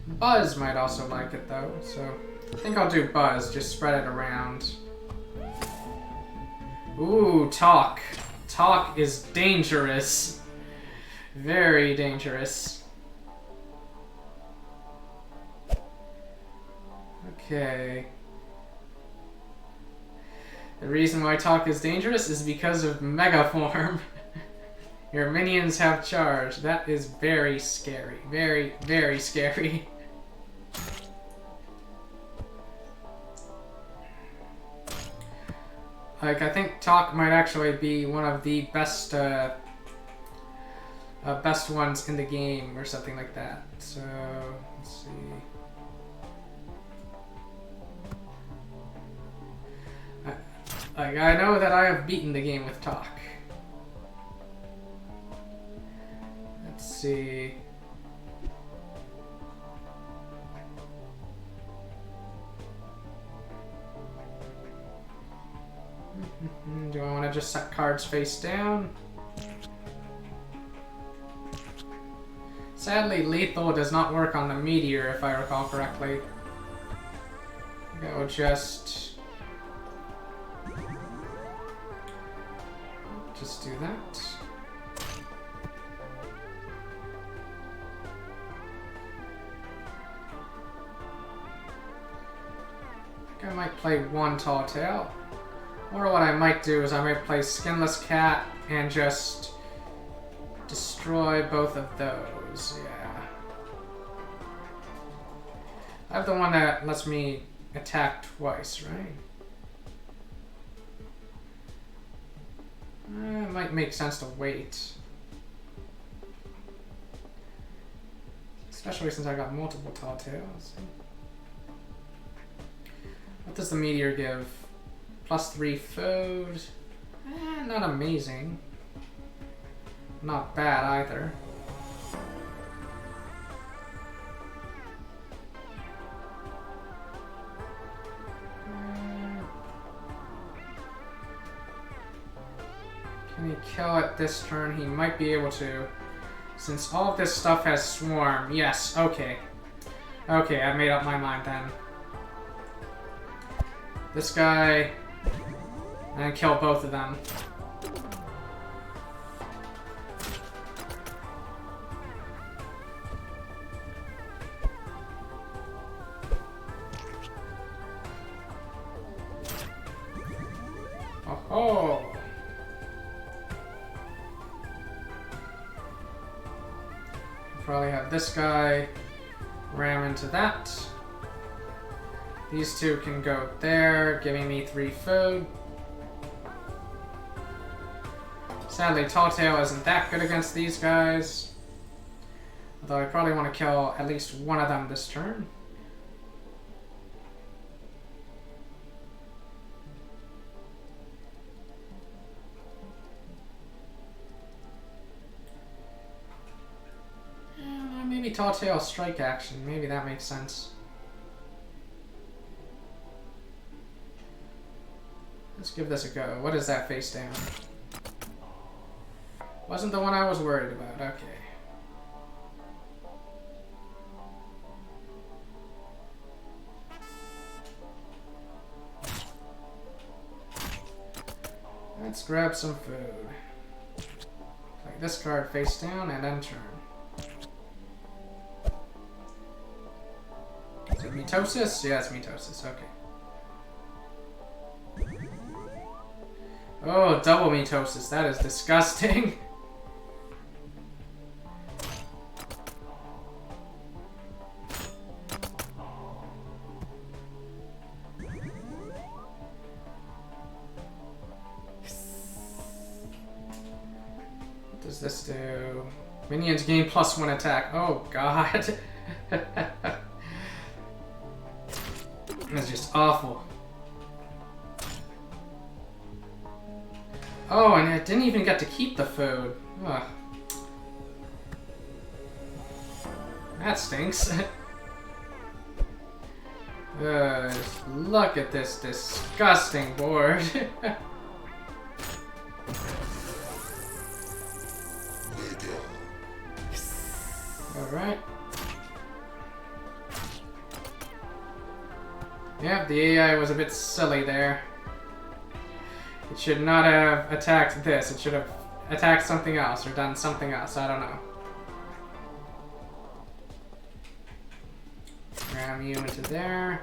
Buzz might also like it, though, so I think I'll do Buzz, just spread it around. Ooh, Talk. Talk is dangerous. Very dangerous. Okay. The reason why Talk is dangerous is because of Mega Form. Your minions have charge. That is very scary. Very, very scary. Like, I think Talk might actually be one of the best best ones in the game, or something like that. So, let's see. I know that I have beaten the game with Talk. Let's see. Do I want to just set cards face down? Sadly, Lethal does not work on the Meteor, if I recall correctly. Go just do that. I think I might play one Tall Tale. Or what I might do is I might play Skinless Cat and just destroy both of those. Yeah. I have the one that lets me attack twice, right? It might make sense to wait. Especially since I got multiple Tall Tales. What does the Meteor give? +3 food. Not amazing. Not bad either. Can he kill it this turn? He might be able to. Since all of this stuff has Swarm. Yes, okay. Okay, I made up my mind then. This guy... and kill both of them. Oh-ho! Probably have this guy ram into that. These two can go there, giving me 3 food. Sadly, Tall Tale isn't that good against these guys. Although I probably want to kill at least one of them this turn. Maybe Tall Tale Strike Action. Maybe that makes sense. Let's give this a go. What is that face down? Wasn't the one I was worried about. Okay. Let's grab some food. Play this card face down and then turn. Is it Mitosis? Yeah, it's Mitosis. Okay. Oh, double Mitosis. That is disgusting. does this do? Minions gain +1 attack. Oh god. That's just awful. Oh, and I didn't even get to keep the food. Ugh. That stinks. Look at this disgusting board. Alright. Yep, the AI was a bit silly there. It should not have attacked this. It should have attacked something else or done something else. I don't know. Ram you into there.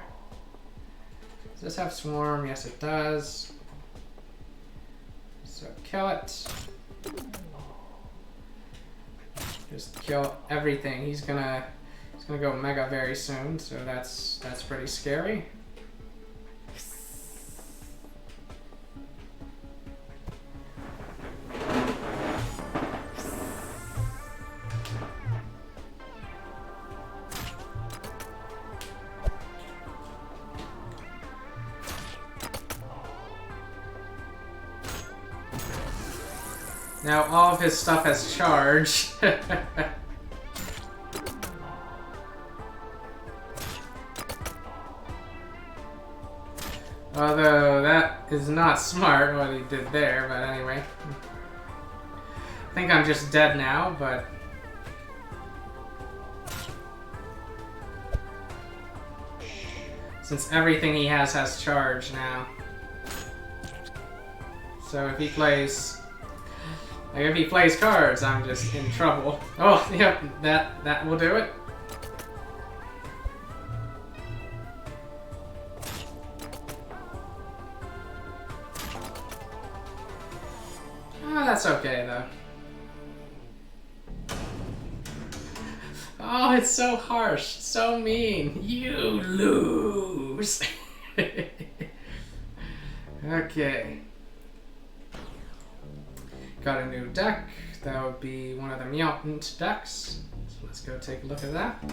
Does this have swarm? Yes, it does. So kill it. Just kill everything. He's gonna go mega very soon, so that's pretty scary. Now all of his stuff has charged. Although that is not smart what he did there, but anyway. I think I'm just dead now, but... since everything he has charge now. So if he plays... like if he plays cards, I'm just in trouble. Oh, yep, that will do it. Oh, that's okay though. Oh, it's so harsh, so mean. You lose. Okay. Got a new deck. That would be one of the mutant decks. So let's go take a look at that.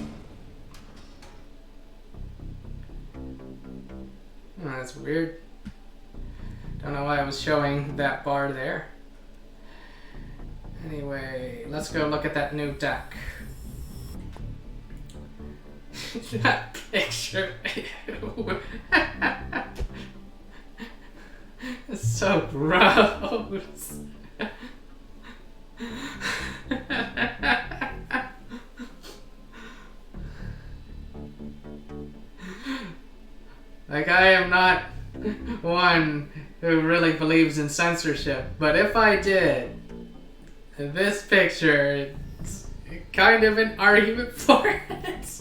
Oh, that's weird. Don't know why I was showing that bar there. Anyway, let's go look at that new deck. That picture. It's so gross. Like, I am not one who really believes in censorship, but if I did, this picture is kind of an argument for it.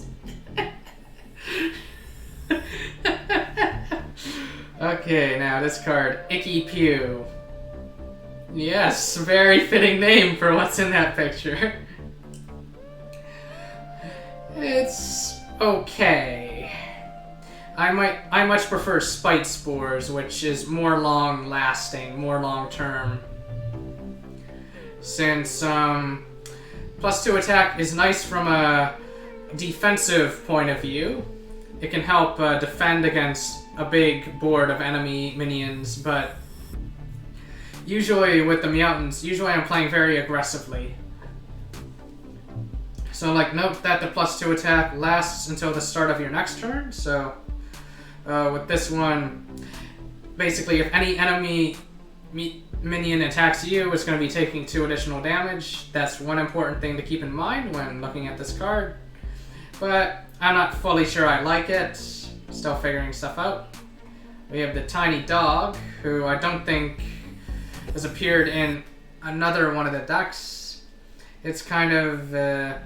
Okay, now this card, Icky Pew. Yes, very fitting name for what's in that picture. It's okay. I much prefer Spite Spores, which is more long-lasting, more long-term. Since +2 attack is nice from a defensive point of view. It can help defend against a big board of enemy minions, but usually with the mutants, I'm playing very aggressively. So like, note that the +2 attack lasts until the start of your next turn, so with this one, basically if any enemy minion attacks you, it's going to be taking 2 additional damage. That's one important thing to keep in mind when looking at this card. But I'm not fully sure I like it. Still figuring stuff out. We have the Tiny Dog, who I don't think has appeared in another one of the decks. It's kind of... I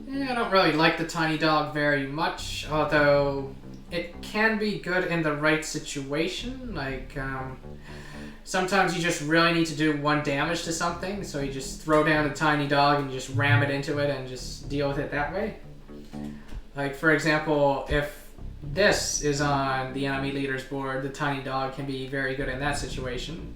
don't really like the Tiny Dog very much, although it can be good in the right situation. Like, sometimes you just really need to do 1 damage to something, so you just throw down a Tiny Dog and you just ram it into it and just deal with it that way. Like, for example, if this is on the enemy leader's board, the Tiny Dog can be very good in that situation.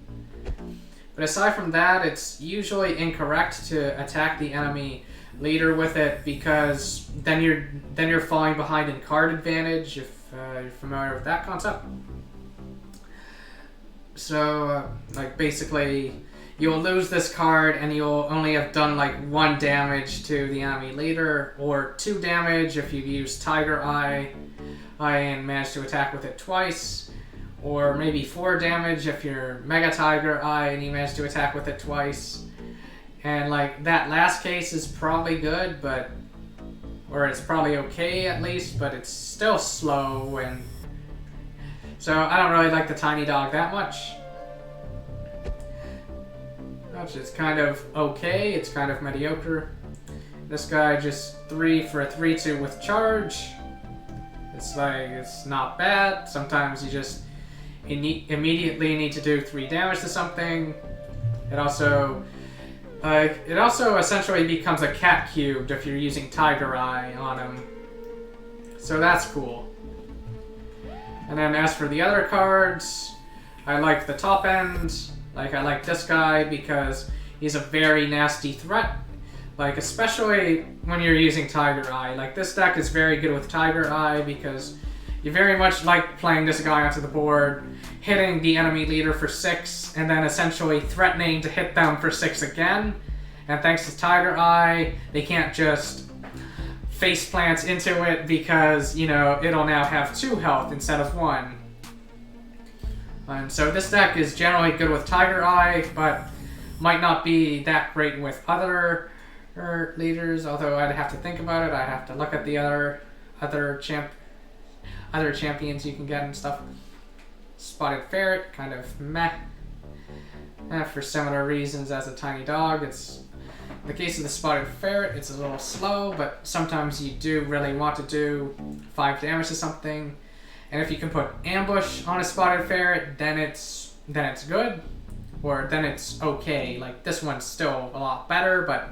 But aside from that, it's usually incorrect to attack the enemy leader with it because then you're falling behind in card advantage if you're familiar with that concept. So like basically you'll lose this card and you'll only have done like 1 damage to the enemy leader, or 2 damage if you use Tigereye and manage to attack with it twice, or maybe 4 damage if you're Mega Tigereye and you manage to attack with it twice. And like that last case is probably good, or it's probably okay at least, but it's still slow, and so I don't really like the tiny dog that much. It's kind of okay, it's kind of mediocre. This guy just 3 for a 3/2 with charge. It's like, it's not bad. Sometimes you just immediately need to do 3 damage to something. It also essentially becomes a cat cubed if you're using Tigereye on him. So that's cool. And then as for the other cards, I like the top end. Like, I like this guy because he's a very nasty threat. Like, especially when you're using Tigereye. Like, this deck is very good with Tigereye because you very much like playing this guy onto the board, hitting the enemy leader for 6, and then essentially threatening to hit them for 6 again. And thanks to Tigereye, they can't just face plants into it because, you know, it'll now have 2 health instead of 1. And so this deck is generally good with Tigereye, but might not be that great with other leaders, although I'd have to think about it. I'd have to look at the other champions you can get and stuff. Spotted Ferret, kind of meh. For similar reasons as a tiny dog. It's in the case of the Spotted Ferret, it's a little slow, but sometimes you do really want to do 5 damage to something. And if you can put ambush on a Spotted Ferret, then it's good, or then it's okay. Like, this one's still a lot better, but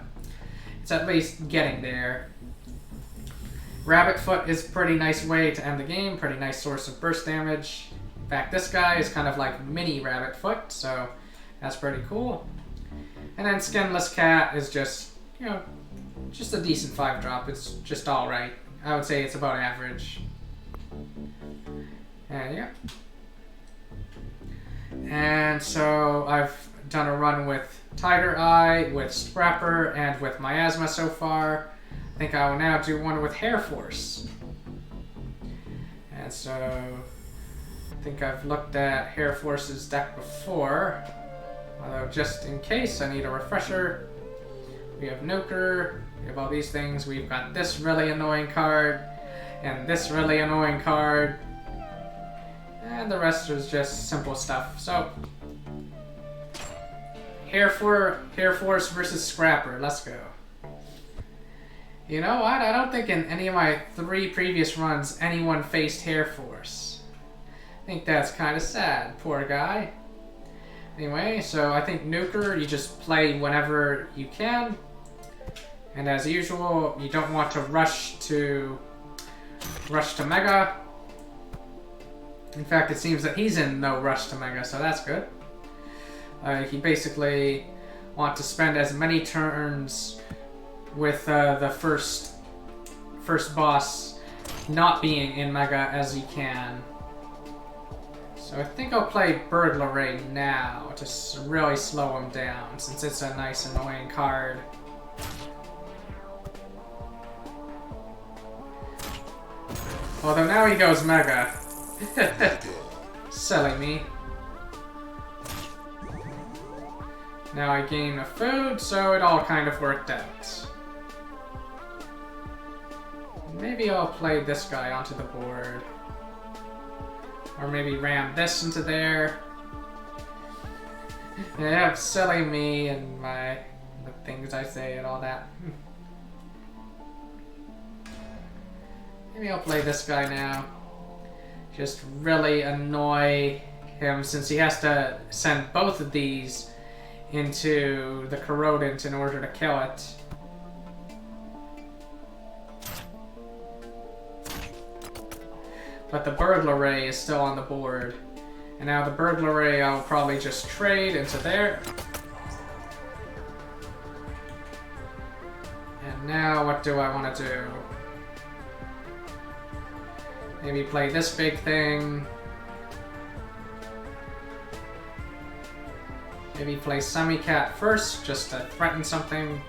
it's at least getting there. Rabbit Foot is a pretty nice way to end the game, pretty nice source of burst damage. In fact, this guy is kind of like mini Rabbit Foot, so that's pretty cool. And then Skinless Cat is just, you know, just a decent 5-drop. It's just alright. I would say it's about average. And yeah. And so I've done a run with Tigereye, with Zapper, and with Miasma so far. I think I will now do one with Hareforce. And so I think I've looked at Hareforce's deck before. Although just in case I need a refresher. We have Nuker, we have all these things. We've got this really annoying card, and this really annoying card. And the rest is just simple stuff. So, Hareforce versus Scrapper. Let's go. You know what? I don't think in any of my 3 previous runs anyone faced Hareforce. I think that's kind of sad. Poor guy. Anyway, so I think Nuker, you just play whenever you can. And as usual, you don't want to rush to Mega. In fact, it seems that he's in no rush to Mega, so that's good. He basically wants to spend as many turns with the first boss not being in Mega as he can. So I think I'll play Burglary now to really slow him down, since it's a nice annoying card. Although now he goes Mega. Silly me. Now I gain a food, so it all kind of worked out. Maybe I'll play this guy onto the board. Or maybe ram this into there. Yeah, silly me and the things I say and all that. Maybe I'll play this guy now. Just really annoy him since he has to send both of these into the Corrodent in order to kill it. But the Burglary is still on the board. And now the burglary I'll probably just trade into there. And now what do I want to do? Maybe play this big thing. Maybe play Semi-Cat first, just to threaten something.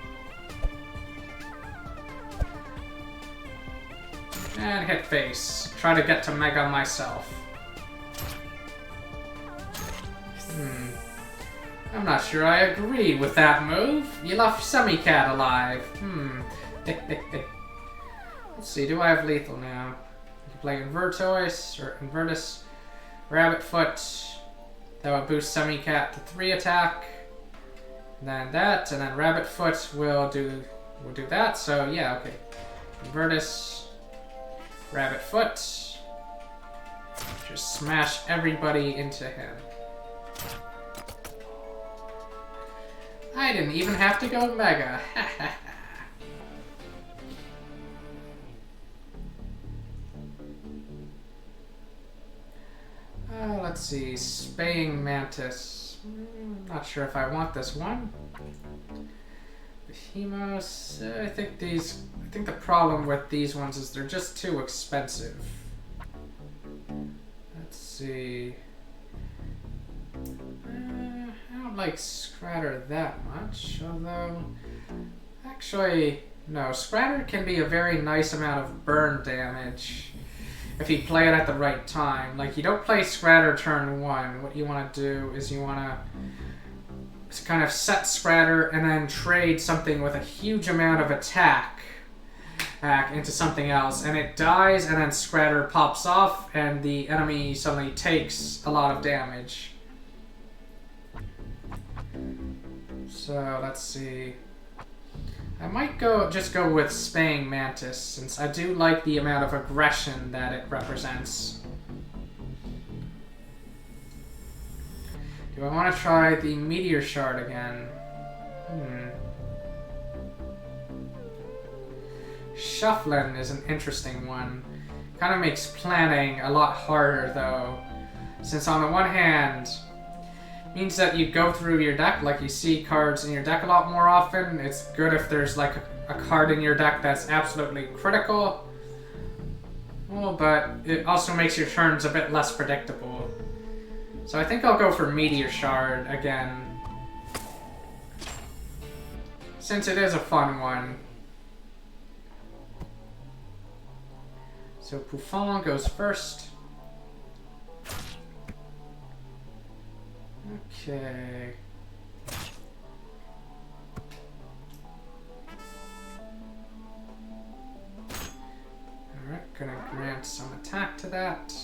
And hit face. Try to get to Mega myself. I'm not sure I agree with that move. You left Semi-Cat alive. Let's see, do I have lethal now? You can play Invertoise or Invertus. Rabbit Foot. That would boost Semi-Cat to 3 attack. And then that, and then Rabbit Foot will do that. So yeah, okay. Invertus. Rabbit Foot. Just smash everybody into him. I didn't even have to go Mega. Let's see. Spaying Mantis. Not sure if I want this one. Behemoths. I think the problem with these ones is they're just too expensive. Let's see. I don't like Scratter that much, although actually no, Scratter can be a very nice amount of burn damage if you play it at the right time. Like, you don't play Scratter turn 1. What you want to do is you want to kind of set Scratter and then trade something with a huge amount of attack into something else, and it dies, and then Scratter pops off, and the enemy suddenly takes a lot of damage. So let's see. I might just go with Spaying Mantis, since I do like the amount of aggression that it represents. Do I want to try the Meteor Shard again? Shufflin' is an interesting one. Kind of makes planning a lot harder though, since on the one hand, means that you go through your deck, like you see cards in your deck a lot more often. It's good if there's like a card in your deck that's absolutely critical. Well, but it also makes your turns a bit less predictable. So I think I'll go for Meteor Shard again, since it is a fun one. So Poothon goes first. Okay. Alright, gonna grant some attack to that.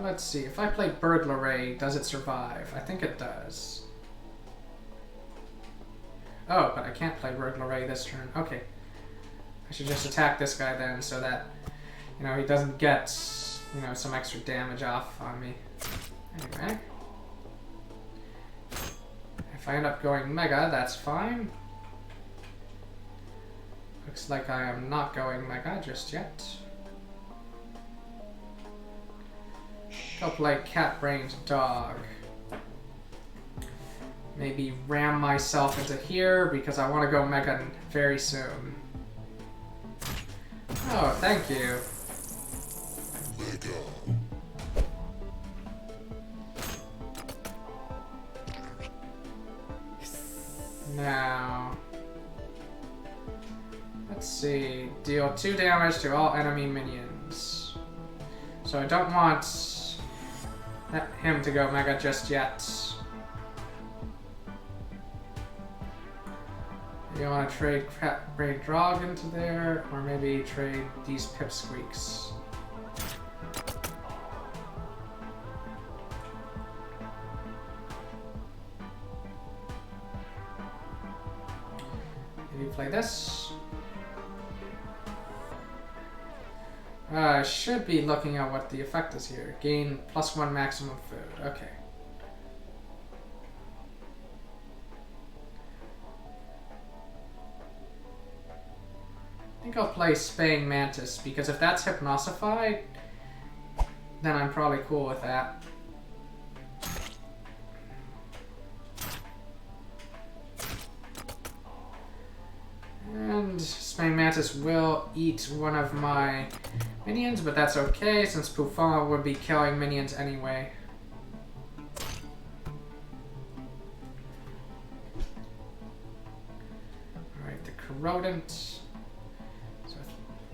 Let's see, if I play Burglary, does it survive? I think it does. Oh, but I can't play Burglary this turn. Okay. I should just attack this guy then, so that, you know, he doesn't get, you know, some extra damage off on me. Anyway. If I end up going Mega, that's fine. Looks like I am not going Mega just yet. Go play Cat-Brained Dog. Maybe ram myself into here because I want to go Mega very soon. Oh, thank you. Now, let's see. Deal 2 damage to all enemy minions. So I don't want him to go Mega just yet. You want to trade Cat-Brained Dog into there, or maybe trade these Pipsqueaks. Maybe play this. I should be looking at what the effect is here. Gain +1 maximum food. Okay. I think think I'll play Spaying Mantis, because if that's hypnosified, then I'm probably cool with that. And Spaying Mantis will eat one of my minions, but that's okay, since Poothon would be killing minions anyway. Alright, the Corrodent. So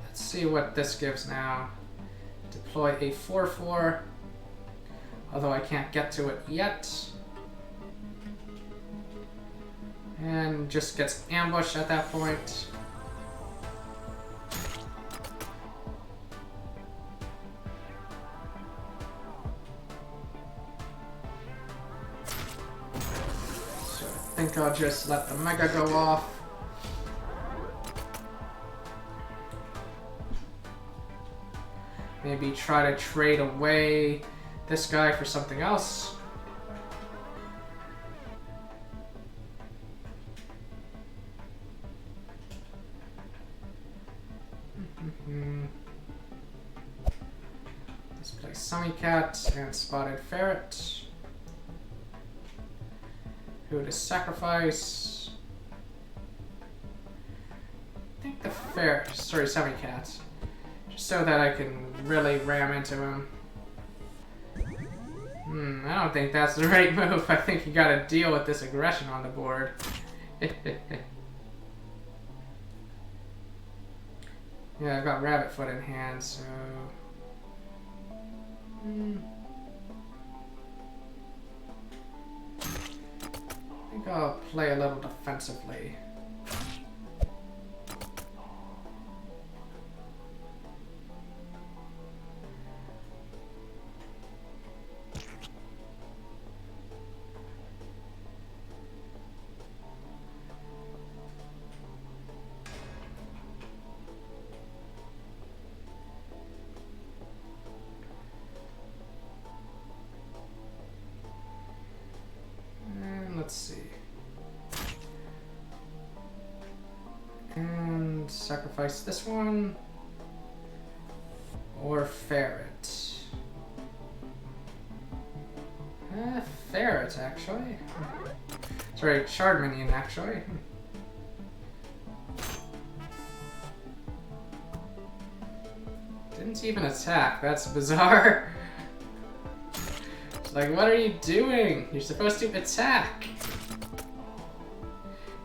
let's see what this gives now. Deploy a 4/4, although I can't get to it yet. And just gets ambushed at that point. So I think I'll just let the Mega go off. Maybe try to trade away this guy for something else. Let's play Sunnycat and Spotted Ferret. Who to sacrifice? I think the Ferret, sorry, Sunnycat. Just so that I can really ram into him. I don't think that's the right move. I think you gotta deal with this aggression on the board. Yeah, I've got Rabbit Foot in hand, so... I think I'll play a little defensively. Let's see. And sacrifice this one. Or Ferret. Ferret, actually. Sorry, Shard Minion, actually. Didn't even attack. That's bizarre. It's like, what are you doing? You're supposed to attack.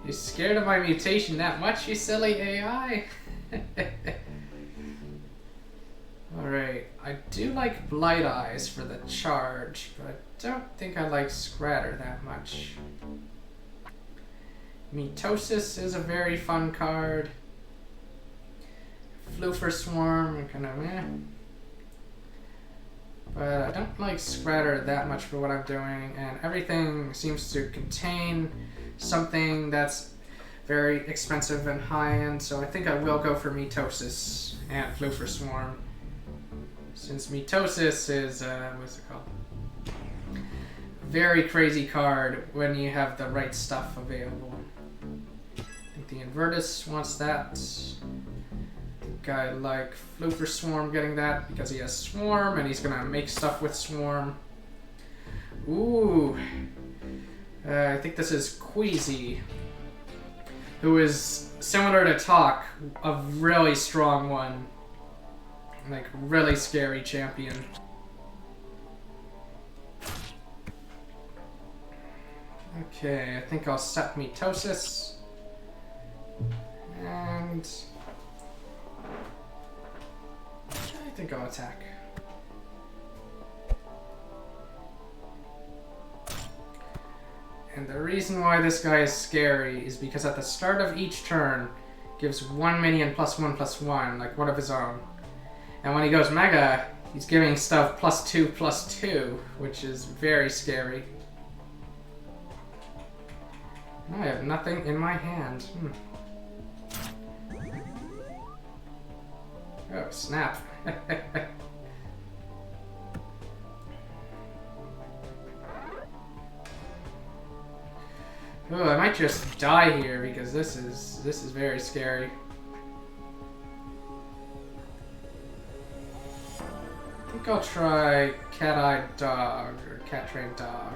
You're scared of my mutation that much, you silly AI? Alright, I do like Blight Eyes for the charge, but I don't think I like Scratter that much. Mitosis is a very fun card. Floofer Swarm, kind of meh. But I don't like Scratter that much for what I'm doing, and everything seems to contain something that's very expensive and high-end, so I think I will go for Mitosis and Floofer Swarm. Since Mitosis is, what's it called? Very crazy card when you have the right stuff available. I think the Invertus wants that. I think I like Floofer Swarm getting that because he has Swarm and he's gonna make stuff with Swarm. Ooh. I think this is Queasy, who is similar to Talk, a really strong one. Like, really scary champion. Okay, I think I'll set Mitosis. And... I think I'll attack. And the reason why this guy is scary is because at the start of each turn, gives one minion +1/+1, like one of his own. And when he goes Mega, he's giving stuff +2/+2, which is very scary. I have nothing in my hand. Oh, snap. Oh, I might just die here because this is very scary. think I'll try Cat-Eyed Dog or Cat-Trained Dog.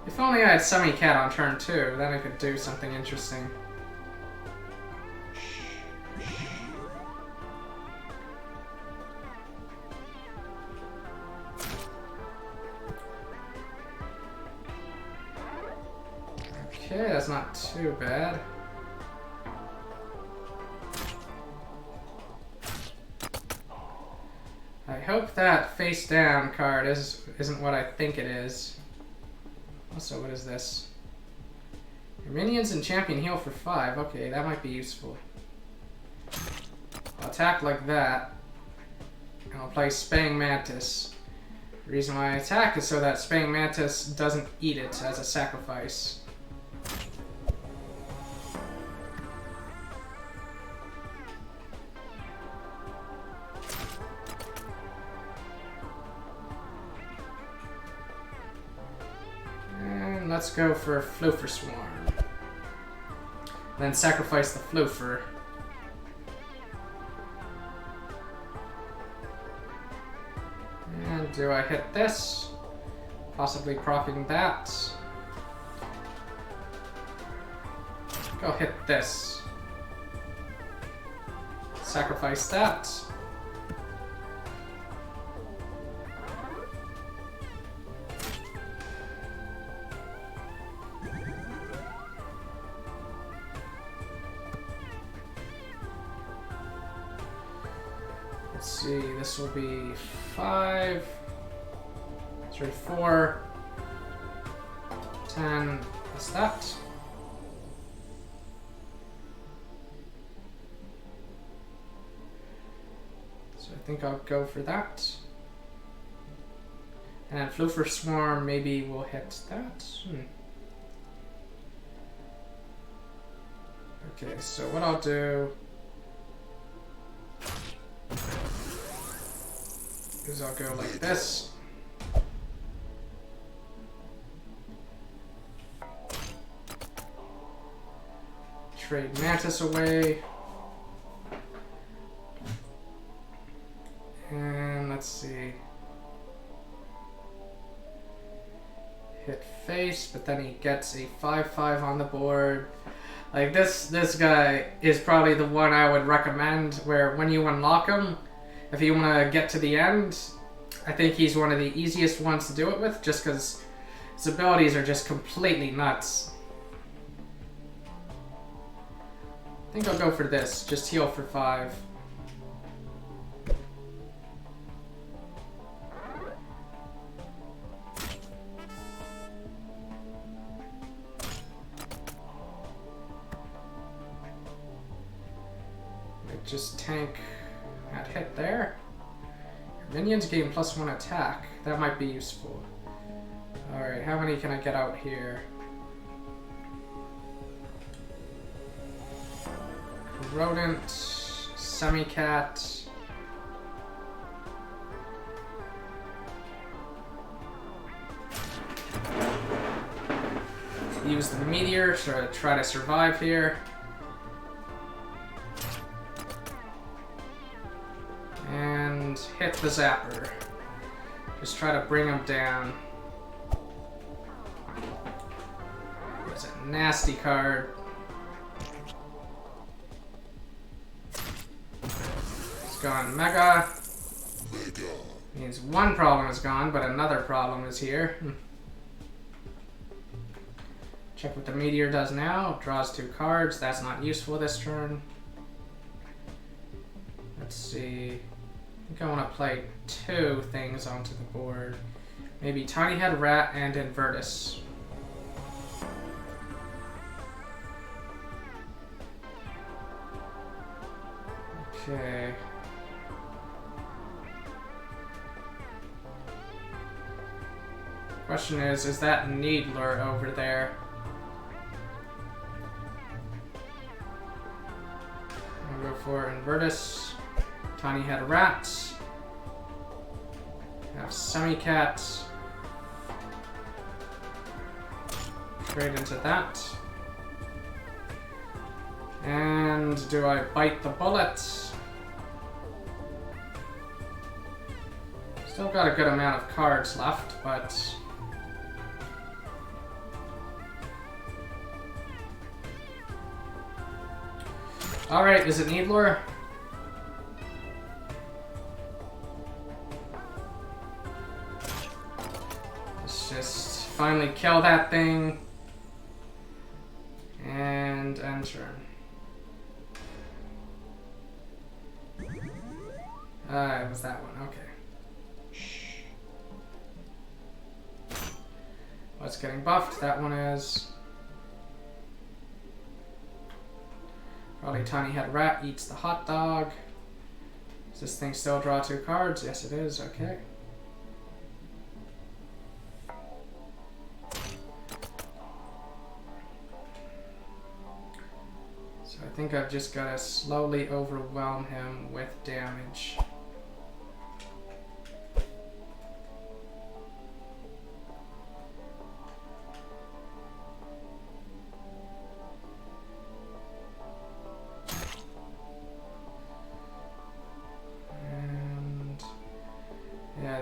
If only I had Semi-Cat on turn 2, then I could do something interesting. Okay, that's not too bad. I hope that face down card isn't what I think it is. Also, what is this? Your minions and champion heal for 5. Okay, that might be useful. I'll attack like that. And I'll play Spaying Mantis. The reason why I attack is so that Spaying Mantis doesn't eat it as a sacrifice. Let's go for Floofer Swarm. Then sacrifice the Floofer. And do I hit this? Possibly proccing that. Go hit this. Sacrifice that. Let's see, this will be 5, 3, 4, 10, what's that? So I think I'll go for that. And then Floofer Swarm maybe will hit that. Okay, so what I'll do is I'll go like this. Trade Mantis away. And let's see. Hit face, but then he gets a 5/5 on the board. Like this guy is probably the one I would recommend where when you unlock him, if you want to get to the end, I think he's one of the easiest ones to do it with, just because his abilities are just completely nuts. I think I'll go for this, just heal for 5. Just tank that hit there. Your minions gain +1 attack. That might be useful. Alright, how many can I get out here? Rodent, Semi-Cat. Use the meteor to try to survive here. And hit the Zapper. Just try to bring him down. It's a nasty card. It's gone Mega. Means one problem is gone, but another problem is here. Check what the meteor does now. Draws 2 cards. That's not useful this turn. Let's see. I think I want to play 2 things onto the board. Maybe Tiny Head Rat and Invertus. Okay. Question is that Needler over there? I'll go for Invertus. Tiny Head Rat. Have Semi-Cat. Trade into that. And do I bite the bullet? Still got a good amount of cards left, but... Alright, is it Needlure? Let's just finally kill that thing. And end turn. It was that one, okay. What's getting buffed? That one is. Probably Tiny Head Rat eats the hot dog. Does this thing still draw 2 cards? Yes, it is. Okay. So I think I've just got to slowly overwhelm him with damage.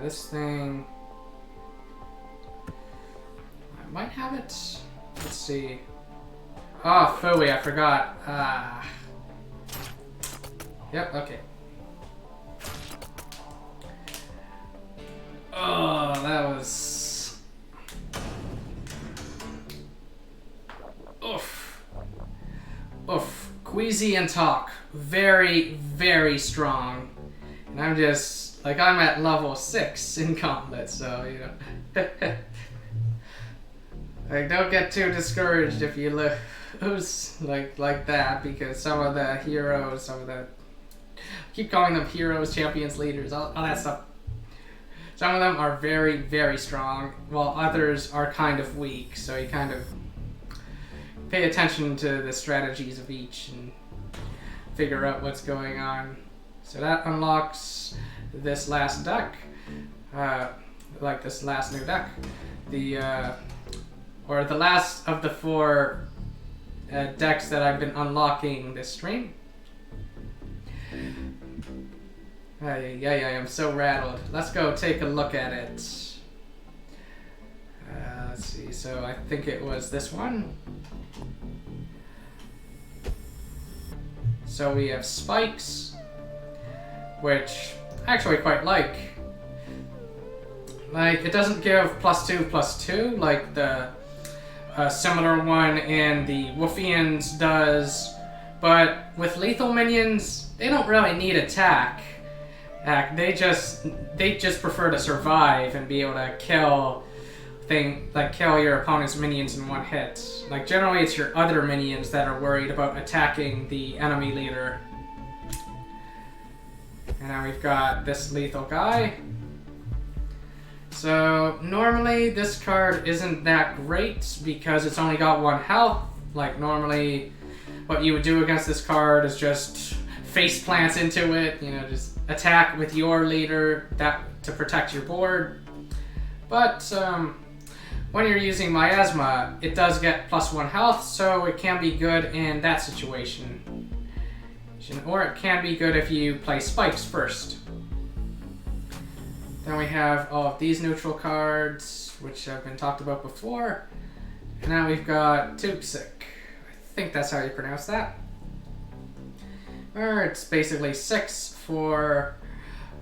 This thing, I might have it. Let's see. Oh, Phooey, I forgot. Yep, okay. Oh, that was... Oof. Oof. Queasy and Talk. Very, very strong. And I'm just... Like, I'm at level 6 in Gauntlet, so, you know. Like, don't get too discouraged if you lose like that, because some of the heroes, some of the... I keep calling them heroes, champions, leaders, all that stuff. Some of them are very, very strong, while others are kind of weak, so you kind of pay attention to the strategies of each and figure out what's going on. So that unlocks this last deck, like this last new deck, or the last of the 4 decks that I've been unlocking this stream. Yeah, I'm so rattled. Let's go take a look at it. Let's see, so I think it was this one. So we have Spikes, which I actually quite like. Like, it doesn't give +2/+2 like the similar one in the Wolfians does, but with lethal minions, they don't really need attack. They just prefer to survive and be able to kill your opponent's minions in one hit. Like, generally it's your other minions that are worried about attacking the enemy leader. And now we've got this lethal guy. So normally this card isn't that great because it's only got 1 health. Like, normally what you would do against this card is just face plants into it, you know, just attack with your leader to protect your board. But when you're using Miasma, it does get +1 health, so it can be good in that situation. Or it can be good if you play Spikes first. Then we have all of these neutral cards, which have been talked about before. And now we've got Toxic. I think that's how you pronounce that. Or it's basically 6 for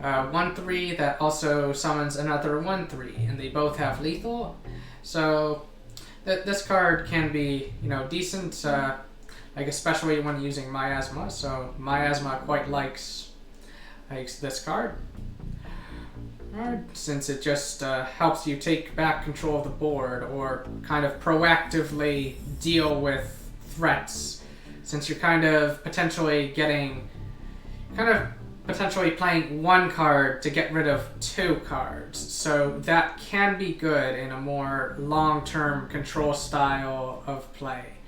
1/3 that also summons another 1/3, and they both have lethal. So this card can be, you know, decent. Like, especially when using Miasma, so Miasma quite likes this card. Since it just helps you take back control of the board, or kind of proactively deal with threats, since you're kind of potentially playing 1 card to get rid of 2 cards. So that can be good in a more long-term control style of play.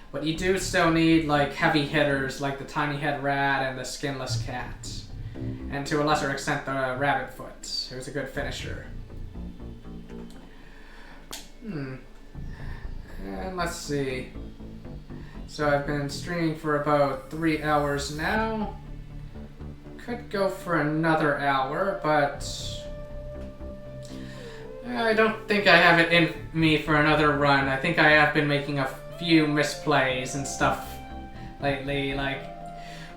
But you do still need, like, heavy hitters like the Tiny Head Rat and the Skinless Cat. And to a lesser extent, the Rabbit Foot, who's a good finisher. And let's see. So I've been streaming for about 3 hours now. Could go for another hour, but I don't think I have it in me for another run. I think I have been making a few misplays and stuff lately, like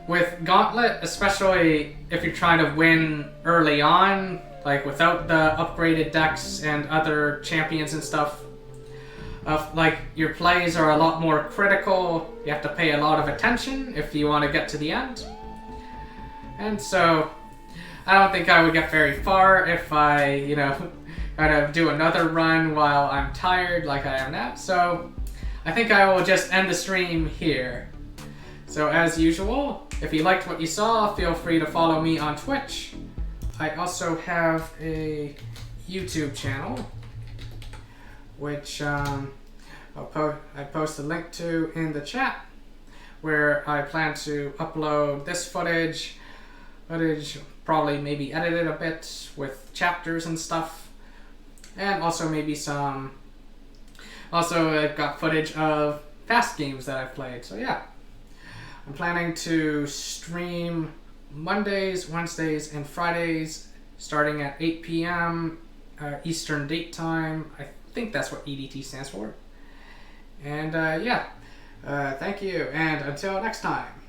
with Gauntlet, especially if you're trying to win early on, like without the upgraded decks and other champions and stuff. Like your plays are a lot more critical. You have to pay a lot of attention if you want to get to the end. And so I don't think I would get very far if I, you know, kind of do another run while I'm tired like I am now. So I think I will just end the stream here. So as usual, if you liked what you saw, feel free to follow me on Twitch. I also have a YouTube channel, which I post a link to in the chat, where I plan to upload this footage, probably maybe edit it a bit with chapters and stuff, and also maybe some, also I've got footage of fast games that I've played, so yeah. I'm planning to stream Mondays, Wednesdays, and Fridays starting at 8 p.m. Eastern Date Time. I think that's what EDT stands for. And yeah, thank you, and until next time.